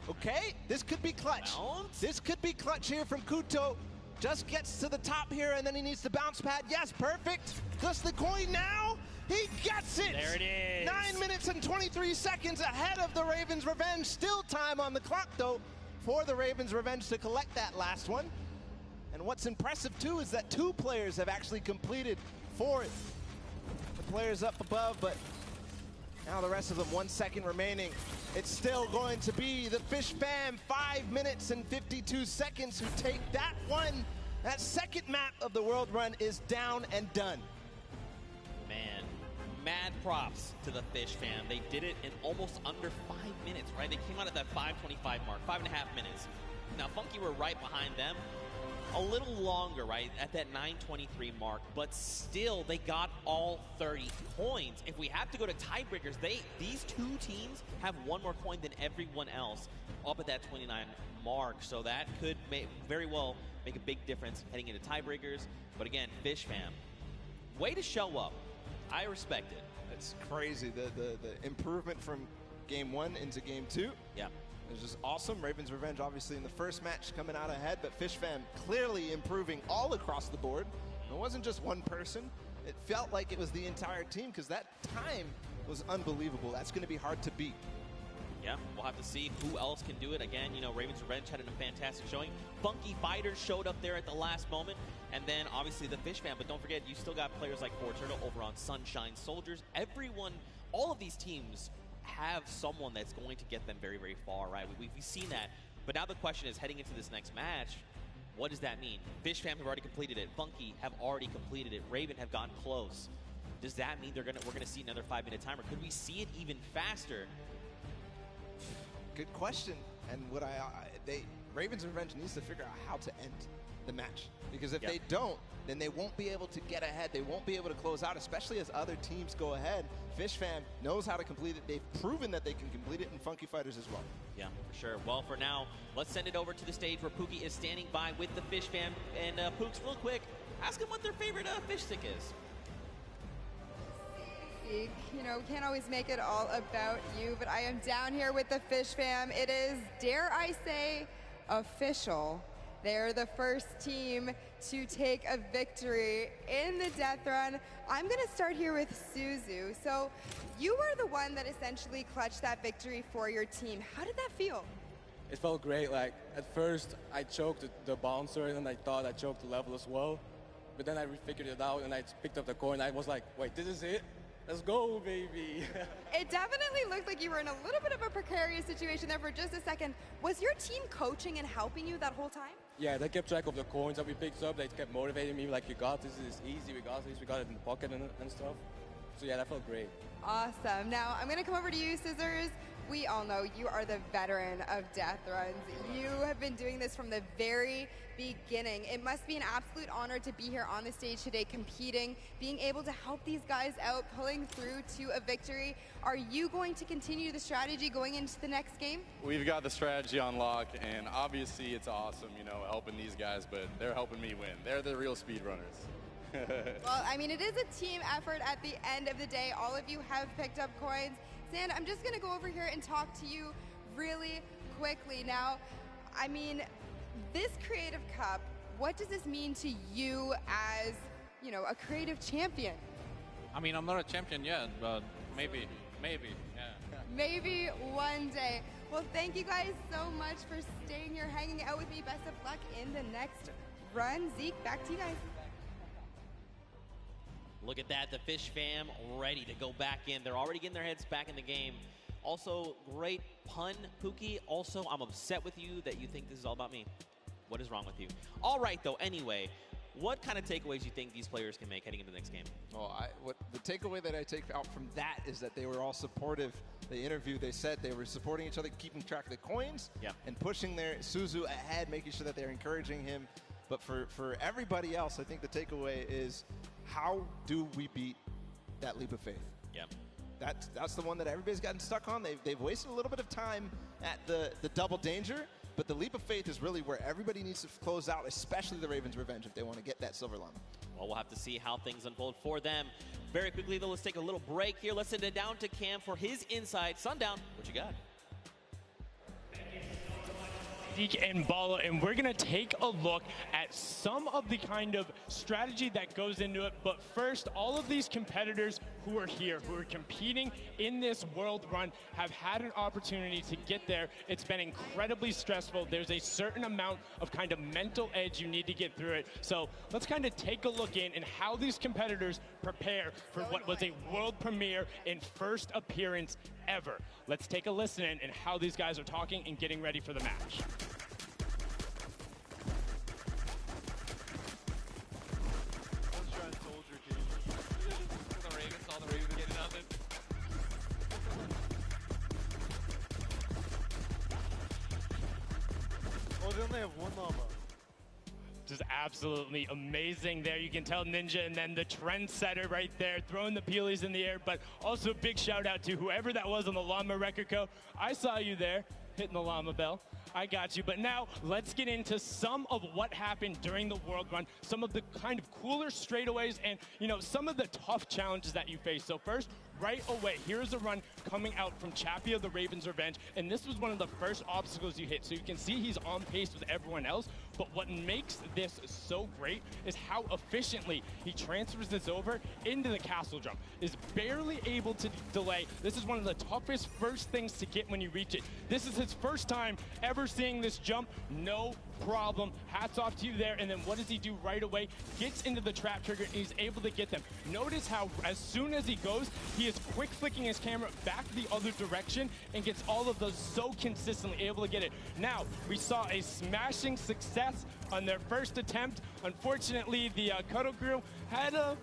[SPEAKER 7] Okay, this could be clutch.
[SPEAKER 2] Bounce.
[SPEAKER 7] This could be clutch here from Kuto. Just gets to the top here, and then he needs the bounce pad. Yes, perfect. Just the coin now. He gets it!
[SPEAKER 2] There it is.
[SPEAKER 7] 9 minutes and 23 seconds ahead of the Ravens' Revenge. Still time on the clock, though, for the Ravens' Revenge to collect that last one. And what's impressive, too, is that 2 players have actually completed for it. The players up above, but now the rest of them, 1 second remaining. It's still going to be the Fish Fam, 5 minutes and 52 seconds, who take that one. That second map of the World Run is down and done.
[SPEAKER 2] Man, mad props to the Fish Fam. They did it in almost under 5 minutes, right? They came out at that 5:25 mark, 5.5 minutes. Now, Funky were right behind them. A little longer, right, at that 9:23 mark, but still, they got all 30 coins. If we have to go to tiebreakers, these 2 teams have 1 more coin than everyone else up at that 29 mark, so that could very well make a big difference heading into tiebreakers. But again, Fish Fam, way to show up. I respect it.
[SPEAKER 7] It's crazy, the improvement from game 1 into game 2.
[SPEAKER 2] Yeah.
[SPEAKER 7] It was just awesome. Ravens' Revenge, obviously, in the first match coming out ahead, but Fish Fam clearly improving all across the board. It wasn't just one person. It felt like it was the entire team, because that time was unbelievable. That's going to be hard to beat.
[SPEAKER 2] Yeah, we'll have to see who else can do it. Again, you know, Ravens' Revenge had a fantastic showing. Funky Fighters showed up there at the last moment. And then, obviously, the Fish Fam. But don't forget, you still got players like Fortnite over on Sunshine Soldiers. Everyone, all of these teams have someone that's going to get them very, very far, right? We've seen that. But now the question is, heading into this next match, what does that mean? Fish Fam have already completed it. Funky have already completed it. Raven have gotten close. Does that mean we're gonna see another 5-minute timer? Could we see it even faster?
[SPEAKER 7] Good question. And Ravens' Revenge needs to figure out how to end the match. Because if they don't, then they won't be able to get ahead. They won't be able to close out, especially as other teams go ahead. Fish Fam knows how to complete it. They've proven that they can complete it in Funky Fighters as well.
[SPEAKER 2] Yeah, for sure. Well, for now, let's send it over to the stage where Pookie is standing by with the Fish Fam. And Pooks, real quick, ask them what their favorite fish stick is.
[SPEAKER 3] You know, we can't always make it all about you, but I am down here with the Fish Fam. It is, dare I say, official. They're the first team to take a victory in the death run. I'm going to start here with Suzu. So you were the one that essentially clutched that victory for your team. How did that feel?
[SPEAKER 17] It felt great. Like, at first, I choked the bouncer, and then I thought I choked the level as well. But then I figured it out, and I picked up the coin. I was like, wait, this is it? Let's go, baby.
[SPEAKER 3] It definitely looked like you were in a little bit of a precarious situation there for just a second. Was your team coaching and helping you that whole time?
[SPEAKER 17] Yeah, they kept track of the coins that we picked up. They kept motivating me, like, you got this, this is easy, we got this, we got it in the pocket and stuff. So yeah, that felt great.
[SPEAKER 3] Awesome. Now, I'm going to come over to you, Scissors. We all know you are the veteran of death runs. You have been doing this from the very beginning. It must be an absolute honor to be here on the stage today competing, being able to help these guys out, pulling through to a victory. Are you going to continue the strategy going into the next game?
[SPEAKER 24] We've got the strategy on lock, and obviously it's awesome, you know, helping these guys, but they're helping me win. They're the real speedrunners.
[SPEAKER 3] Well, I mean, it is a team effort at the end of the day. All of you have picked up coins. Sand, I'm just going to go over here and talk to you really quickly. Now, I mean, this Creative Cup, what does this mean to you as, you know, a creative champion?
[SPEAKER 6] I mean, I'm not a champion yet, but maybe, yeah.
[SPEAKER 3] Maybe one day. Well, thank you guys so much for staying here, hanging out with me. Best of luck in the next run. Zeke, back to you guys.
[SPEAKER 2] Look at that, the Fish Fam ready to go back in. They're already getting their heads back in the game. Also, great pun, Pookie. Also, I'm upset with you that you think this is all about me. What is wrong with you? All right, though, anyway,
[SPEAKER 12] What kind of takeaways do you think these players can make heading into the next game?
[SPEAKER 7] Well, the takeaway that I take out from that is that they were all supportive. The interview, they said they were supporting each other, keeping track of the coins, and pushing their Suzu ahead, making sure that they're encouraging him. But for everybody else, I think the takeaway is, how do we beat that leap of faith?
[SPEAKER 12] Yeah.
[SPEAKER 7] That's the one that everybody's gotten stuck on. They've wasted a little bit of time at the double danger, but the leap of faith is really where everybody needs to close out, especially the Ravens' Revenge, if they want to get that silver llama.
[SPEAKER 12] Well, we'll have to see how things unfold for them. Very quickly, though, let's take a little break here. Let's send it down to Cam for his Inside. Sundown, what you got?
[SPEAKER 1] Zeke and Bala, and we're going to take a look at some of the kind of strategy that goes into it. But first, all of these competitors who are here, who are competing in this world run, have had an opportunity to get there. It's been incredibly stressful. There's a certain amount of kind of mental edge you need to get through it. So let's kind of take a look in how these competitors prepare for what was a world premiere and first appearance ever. Let's take a listen in and how these guys are talking and getting ready for the match.
[SPEAKER 13] Oh, they only have one llama.
[SPEAKER 1] Just absolutely amazing there. You can tell Ninja and then the trendsetter right there, throwing the peelies in the air, but also a big shout out to whoever that was on the Llama Record Co. I saw you there, hitting the llama bell. I got you. But now let's get into some of what happened during the World Run, some of the kind of cooler straightaways and, you know, some of the tough challenges that you face. So first, right away, here's a run coming out from Chappie of the Ravens' Revenge, and this was one of the first obstacles you hit. So you can see he's on pace with everyone else, but what makes this so great is how efficiently he transfers this over into the castle jump. Is barely able to delay. This is one of the toughest first things to get when you reach it. This is his first time ever seeing this jump. No problem. Hats off to you there. And then what does he do right away? Gets into the trap trigger and he's able to get them. Notice how as soon as he goes, he is quick flicking his camera back the other direction and gets all of those so consistently able to get it. Now, we saw a smashing success on their first attempt. Unfortunately, the Cuddle Crew had a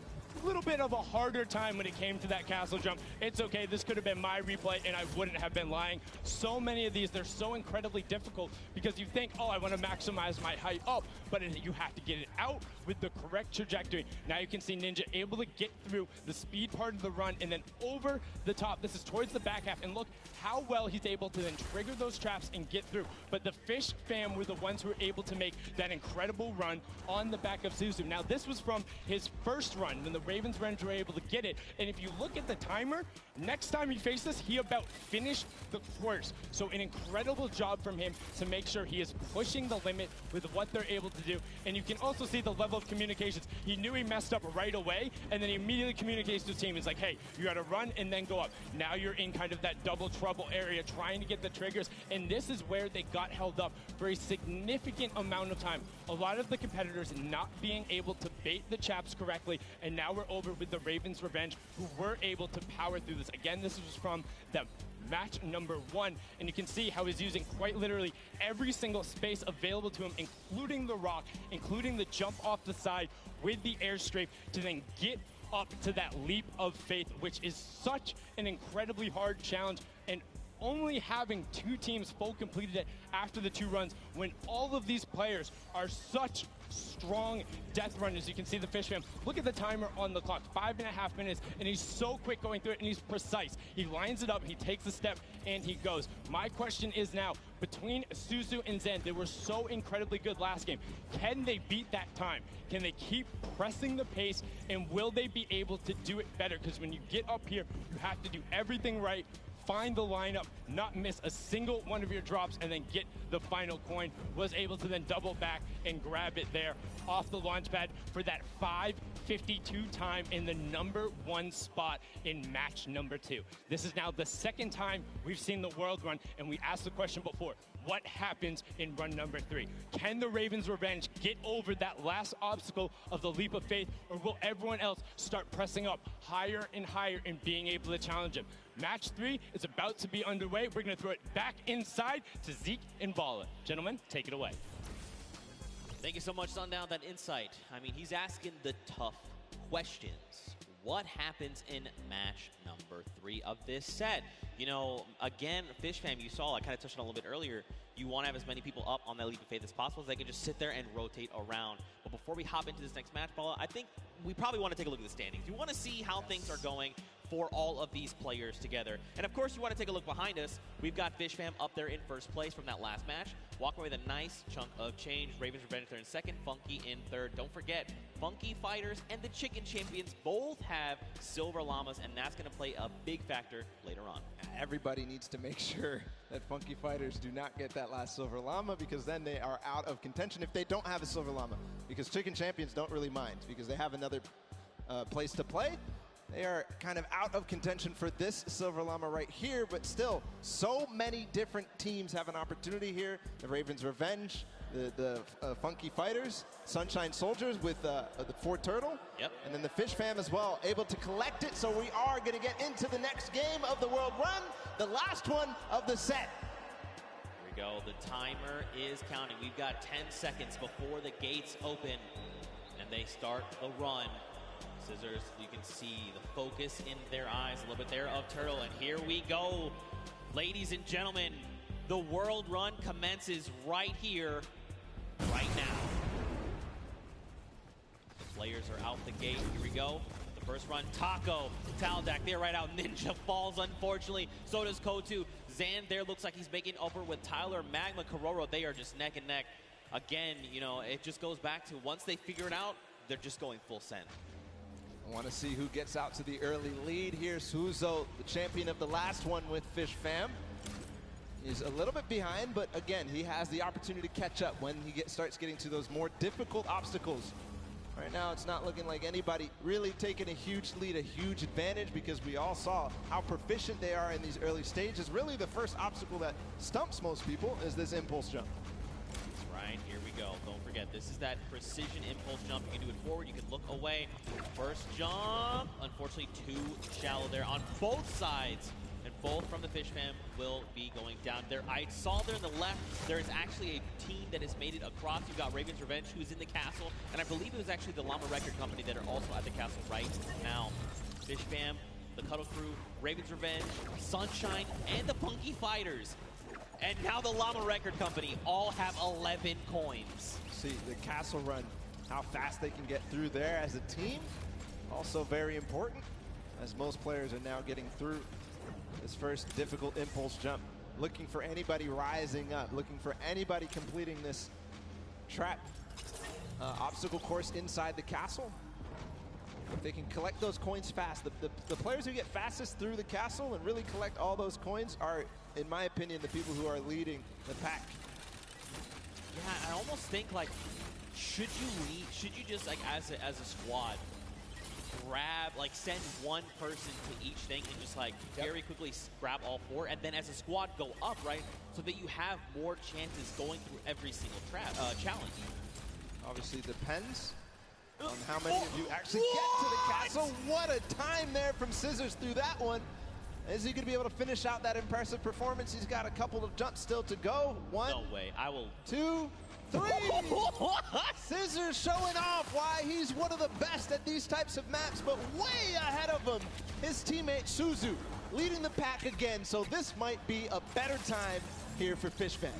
[SPEAKER 1] little bit of a harder time when it came to that castle jump. It's okay, this could have been my replay and I wouldn't have been lying. So many of these, they're so incredibly difficult because you think, oh, I want to maximize my height up, but you have to get it out with the correct trajectory. Now you can see Ninja able to get through the speed part of the run and then over the top. This is towards the back half, and look how well he's able to then trigger those traps and get through. But the Fish fam were the ones who were able to make that incredible run on the back of Suzu. Now this was from his first run when the Ravens were able to get it, and if you look at the timer, next time he faced this, he about finished the course. So an incredible job from him to make sure he is pushing the limit with what they're able to do. And you can also see the level of communications. He knew he messed up right away, and then he immediately communicates to his team. He's like, hey, you got to run and then go up. Now you're in kind of that double trouble area trying to get the triggers, and this is where they got held up for a significant amount of time. A lot of the competitors not being able to bait the chaps correctly, and now we're over with the Ravens' Revenge, who were able to power through this. Again, this was from the match number 1, and you can see how he's using quite literally every single space available to him, including the rock, including the jump off the side with the airstrike to then get up to that leap of faith, which is such an incredibly hard challenge. And only having 2 teams full completed it after the 2 runs, when all of these players are such strong death runners. You can see the Fish fam. Look at the timer on the clock, 5.5 minutes, and he's so quick going through it, and he's precise. He lines it up, he takes a step, and he goes. My question is now, between Suzu and Zen, they were so incredibly good last game. Can they beat that time? Can they keep pressing the pace, and will they be able to do it better? Because when you get up here, you have to do everything right, find the lineup, not miss a single one of your drops, and then get the final coin. Was able to then double back and grab it there off the launch pad for that 5:52 time in the #1 spot in match number 2. This is now the second time we've seen the World Run, and we asked the question before, what happens in run number 3? Can the Ravens' Revenge get over that last obstacle of the leap of faith, or will everyone else start pressing up higher and higher and being able to challenge him? Match 3 is about to be underway. We're going to throw it back inside to Zeke and Bala. Gentlemen, take it away.
[SPEAKER 12] Thank you so much, Sundown, that insight. I mean, he's asking the tough questions. What happens in match number 3 of this set? You know, again, Fish Fam, you saw, I kind of touched on it a little bit earlier, you want to have as many people up on that Leap of Faith as possible so they can just sit there and rotate around. But before we hop into this next match, Paula, I think we probably want to take a look at the standings. You want to see how things are going for all of these players together. And of course, you want to take a look behind us. We've got Fish Fam up there in first place from that last match, walking away with a nice chunk of change. Ravens Revenge there in second, Funky in third. Don't forget, Funky Fighters and the Chicken Champions both have silver llamas, and that's going to play a big factor later on.
[SPEAKER 7] Everybody needs to make sure that Funky Fighters do not get that last silver llama, because then they are out of contention if they don't have a silver llama. Because Chicken Champions don't really mind because they have another place to play. They are kind of out of contention for this silver llama right here, but still, so many different teams have an opportunity here. The Ravens Revenge, the Funky Fighters, Sunshine Soldiers with the Fort Turtle, and then the Fish Fam as well, able to collect it. So we are going to get into the next game of the World Run, the last one of the set.
[SPEAKER 12] Here we go. The timer is counting. We've got 10 seconds before the gates open, and they start the run. Scissors, you can see the focus in their eyes a little bit there of Turtle, and here we go. Ladies and gentlemen, the World Run commences right here, right now. The players are out the gate. Here we go. The first run, Taco, Taldak, they're right out. Ninja falls, unfortunately. So does Kotu. Zan there looks like he's making upper with Tyler. Magma, Kororo, they are just neck and neck. Again, you know, it just goes back to once they figure it out, they're just going full send.
[SPEAKER 7] I want to see who gets out to the early lead here. Suzo, the champion of the last one with Fish Fam. He's a little bit behind, but again, he has the opportunity to catch up when he starts getting to those more difficult obstacles. Right now, it's not looking like anybody really taking a huge lead, a huge advantage, because we all saw how proficient they are in these early stages. Really, the first obstacle that stumps most people is this impulse jump.
[SPEAKER 12] That's right, here we go. Don't forget, this is that precision impulse jump. You can do it forward, you can look away. First jump, unfortunately too shallow there on both sides. And both from the Fish Fam will be going down there. I saw there on the left, there is actually a team that has made it across. You've got Ravens Revenge, who is in the castle. And I believe it was actually the Llama Record Company that are also at the castle right now. Fish Fam, the Cuddle Crew, Ravens Revenge, Sunshine, and the Funky Fighters. And now the Llama Record Company all have 11 coins.
[SPEAKER 7] See the castle run, how fast they can get through there as a team. Also very important, as most players are now getting through this first difficult impulse jump. Looking for anybody rising up, looking for anybody completing this trap obstacle course inside the castle. If they can collect those coins fast, the players who get fastest through the castle and really collect all those coins are, in my opinion, the people who are leading the pack.
[SPEAKER 12] Yeah, I almost think, like, should you just, like, as a squad, grab, like, send one person to each thing and just, like, very quickly grab all 4, and then as a squad go up, right, so that you have more chances going through every single challenge.
[SPEAKER 7] Obviously depends on how many of you actually get to the castle. What a time there from Scissors through that one. Is he going to be able to finish out that impressive performance? He's got a couple of jumps still to go. 1,
[SPEAKER 12] no way. I will.
[SPEAKER 7] 2, 3. Scissors showing off why he's one of the best at these types of maps, but way ahead of him, his teammate Suzu, leading the pack again. So this might be a better time here for Fish Fam.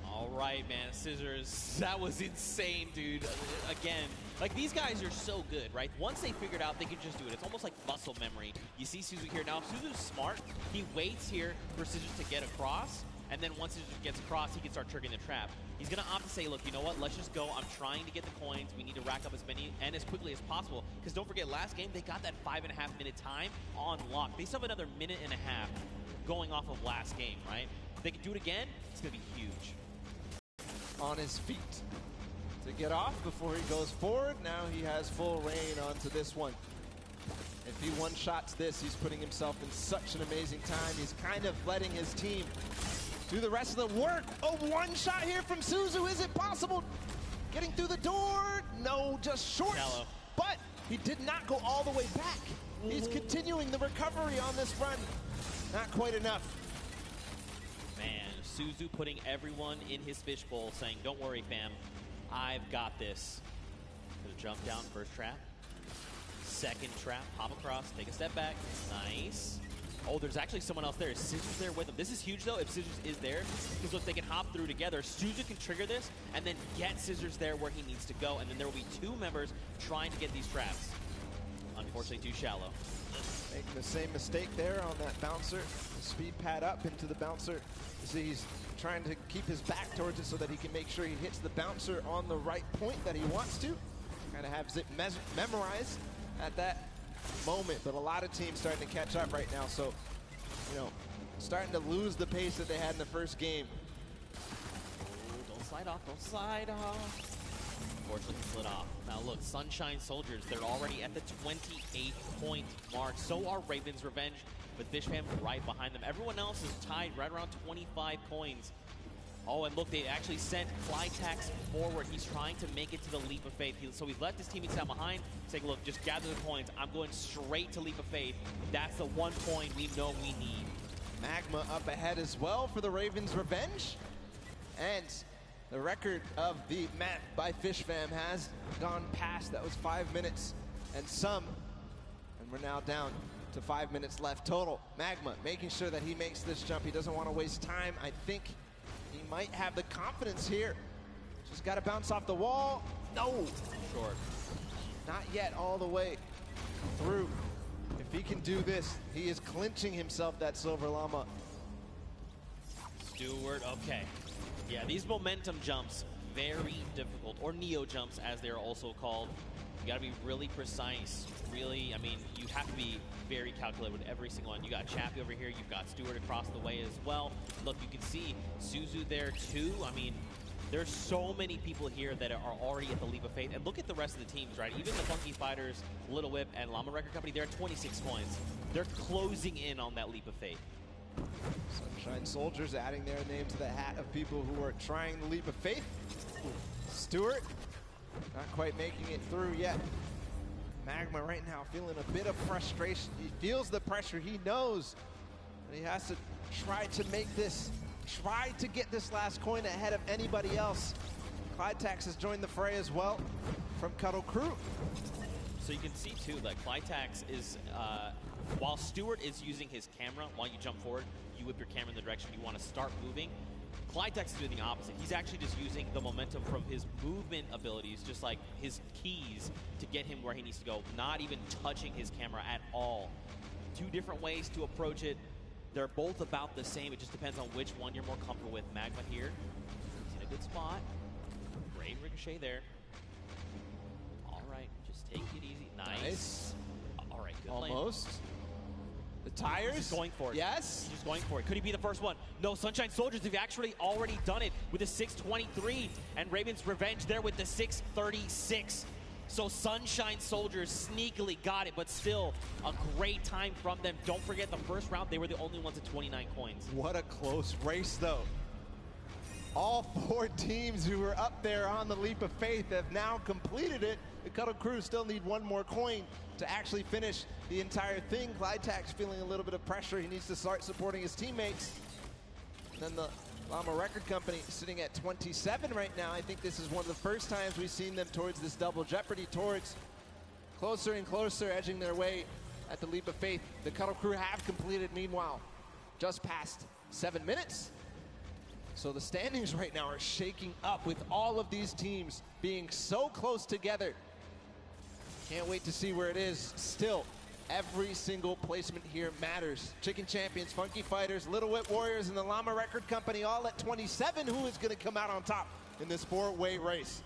[SPEAKER 12] All right, man, Scissors, that was insane, dude. Again, like, these guys are so good, right? Once they figured out, they can just do it. It's almost like muscle memory. You see Suzu here now. Suzu's smart. He waits here for Scissors to get across, and then once Scissors gets across, he can start triggering the trap. He's going to opt to say, look, you know what? Let's just go. I'm trying to get the coins. We need to rack up as many and as quickly as possible, because don't forget, last game, they got that 5.5-minute time on lock. They still have another 1.5 minutes going off of last game, right? If they can do it again, it's going to be huge.
[SPEAKER 7] On his feet to get off before he goes forward. Now he has full reign onto this one. If he one-shots this, he's putting himself in such an amazing time. He's kind of letting his team do the rest of the work. Oh, one shot here from Suzu. Is it possible? Getting through the door? No, just short.
[SPEAKER 12] Shallow.
[SPEAKER 7] But he did not go all the way back. He's continuing the recovery on this run. Not quite enough.
[SPEAKER 12] Man, Suzu putting everyone in his fishbowl, saying, don't worry, fam. I've got this. Gonna jump down, first trap. Second trap, hop across, take a step back. Nice. Oh, there's actually someone else there. Is Scissors there with him? This is huge, though, if Scissors is there, because look, they can hop through together. Suzu can trigger this, and then get Scissors there where he needs to go, and then there will be two members trying to get these traps. Unfortunately, too shallow.
[SPEAKER 11] Making the same mistake there on that bouncer. The speed pad up into the bouncer. You see he's trying to keep his back towards it so that he can make sure he hits the bouncer on the right point that he wants to. Kind of have it memorized at that moment, but a lot of teams starting to catch up right now, so, you know, starting to lose the pace that they had in the first game.
[SPEAKER 12] Ooh, don't slide off, don't slide off. Unfortunately, slid off. Now look, Sunshine Soldiers, they're already at the 28-point mark. So are Raven's Revenge, with Fishfam right behind them. Everyone else is tied right around 25 coins. Oh, and look, they actually sent Flytax forward. He's trying to make it to the Leap of Faith. So he's left his teammates out behind, saying, look, just gather the coins. I'm going straight to Leap of Faith. That's the 1 point we know we need.
[SPEAKER 11] Magma up ahead as well for the Ravens' Revenge. And the record of the map by Fishfam has gone past. That was 5 minutes and some. And we're now down to 5 minutes left total. Magma making sure that he makes this jump. He doesn't want to waste time. I think he might have the confidence here. Just got to bounce off the wall. No.
[SPEAKER 12] Short.
[SPEAKER 11] Not yet all the way through. If he can do this, he is clinching himself that Silver Llama.
[SPEAKER 12] Stewart, okay. Yeah, these momentum jumps, very difficult, or neo jumps as they're also called. You gotta be really precise, really, I mean, you have to be very calculated with every single one. You got Chappie over here, you've got Stewart across the way as well. Look, you can see Suzu there too. I mean, there's so many people here that are already at the Leap of Faith. And look at the rest of the teams, right? Even the Funky Fighters, Little Whip, and Llama Record Company, they're at 26 points. They're closing in on that Leap of Faith.
[SPEAKER 11] Sunshine Soldiers adding their name to the hat of people who are trying the Leap of Faith. Stewart, not quite making it through yet. Magma right now feeling a bit of frustration. He feels the pressure. He knows that he has to try to make this, try to get this last coin ahead of anybody else. Clytax has joined the fray as well from Cuddle Crew.
[SPEAKER 12] So you can see too, like Flytax is, while Stewart is using his camera, while you jump forward, you whip your camera in the direction you want to start moving. Clytax is doing the opposite. He's actually just using the momentum from his movement abilities, just like his keys, to get him where he needs to go, not even touching his camera at all. Two different ways to approach it. They're both about the same. It just depends on which one you're more comfortable with. Magma here. He's in a good spot. Great ricochet there. All right, just take it easy. Nice. All right, good
[SPEAKER 11] Almost.
[SPEAKER 12] Land.
[SPEAKER 11] The tires?
[SPEAKER 12] He's just going for it.
[SPEAKER 11] Yes.
[SPEAKER 12] He's just going for it. Could he be the first one? No, Sunshine Soldiers have actually already done it with a 623, and Raven's Revenge there with the 636. So Sunshine Soldiers sneakily got it, but still a great time from them. Don't forget the first round, they were the only ones at 29 coins.
[SPEAKER 11] What a close race, though. All four teams who were up there on the Leap of Faith have now completed it. The Cuddle Crew still need one more coin to actually finish the entire thing. Clytax feeling a little bit of pressure. He needs to start supporting his teammates. And then the Llama Record Company sitting at 27 right now. I think this is one of the first times we've seen them towards this double jeopardy, towards closer and closer, edging their way at the Leap of Faith. The Cuddle Crew have completed, meanwhile, just past 7 minutes. So the standings right now are shaking up with all of these teams being so close together. Can't wait to see where it is. Still, every single placement here matters. Chicken Champions, Funky Fighters, Little Whip Warriors, and the Llama Record Company all at 27. Who is going to come out on top in this four-way race?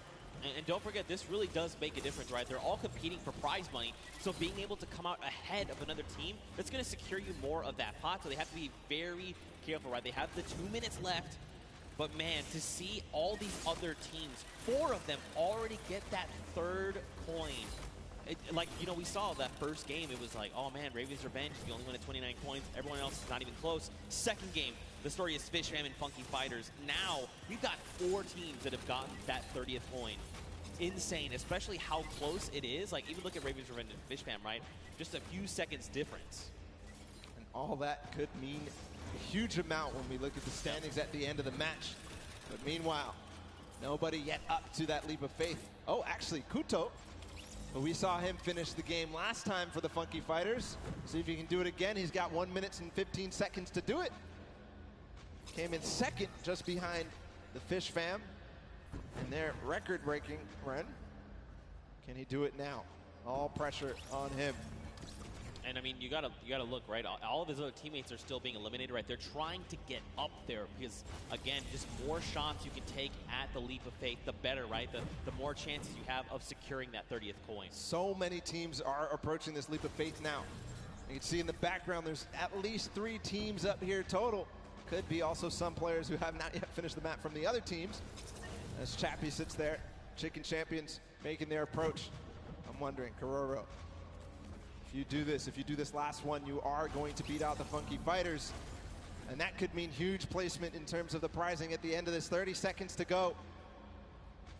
[SPEAKER 12] And don't forget, this really does make a difference, right? They're all competing for prize money, so being able to come out ahead of another team, that's going to secure you more of that pot, so they have to be very careful, right? They have the 2 minutes left, but man, to see all these other teams, 4 of them already get that third coin. Like, you know, we saw that first game, it was like, oh man, Raven's Revenge is the only one at 29 coins. Everyone else is not even close. Second game, the story is Fishfam and Funky Fighters. Now, we've got 4 teams that have gotten that 30th coin. Insane, especially how close it is. Like, even look at Raven's Revenge and Fishfam, right? Just a few seconds difference.
[SPEAKER 11] And all that could mean a huge amount when we look at the standings at the end of the match. But meanwhile,
[SPEAKER 7] Nobody yet up to that leap of faith. Oh, actually, Kuto. But we saw him finish the game last time for the Funky Fighters. See if he can do it again. He's got 1 minute and 15 seconds to do it. Came in second, just behind the Fish fam in their record-breaking run. Can he do it now? All pressure on him.
[SPEAKER 12] And I mean, you gotta look, right? All of his other teammates are still being eliminated, right? They're trying to get up there because, again, just more shots you can take at the leap of faith, the better, right? The more chances you have of securing that 30th coin.
[SPEAKER 7] So many teams are approaching this leap of faith now. You can see in the background, there's at least 3 teams up here total. Could be also some players who have not yet finished the map from the other teams. As Chappie sits there, Chicken Champions making their approach. I'm wondering, Kororo, if you do this last one, you are going to beat out the Funky Fighters. And that could mean huge placement in terms of the prizing at the end of this. 30 seconds to go.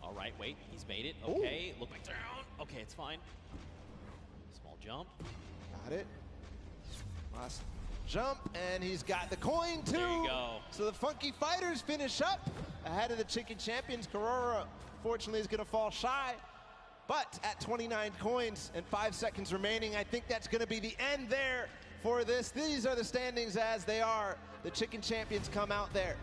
[SPEAKER 12] All right, wait, he's made it. Okay, look back down. Okay, it's fine. Small jump.
[SPEAKER 7] Got it. Last jump, and he's got the coin too.
[SPEAKER 12] There you go.
[SPEAKER 7] So the Funky Fighters finish up ahead of the Chicken Champions. Korora, fortunately, is going to fall shy. But at 29 coins and 5 seconds remaining, I think that's going to be the end there for this. These are the standings as they are. The Chicken Champions come out there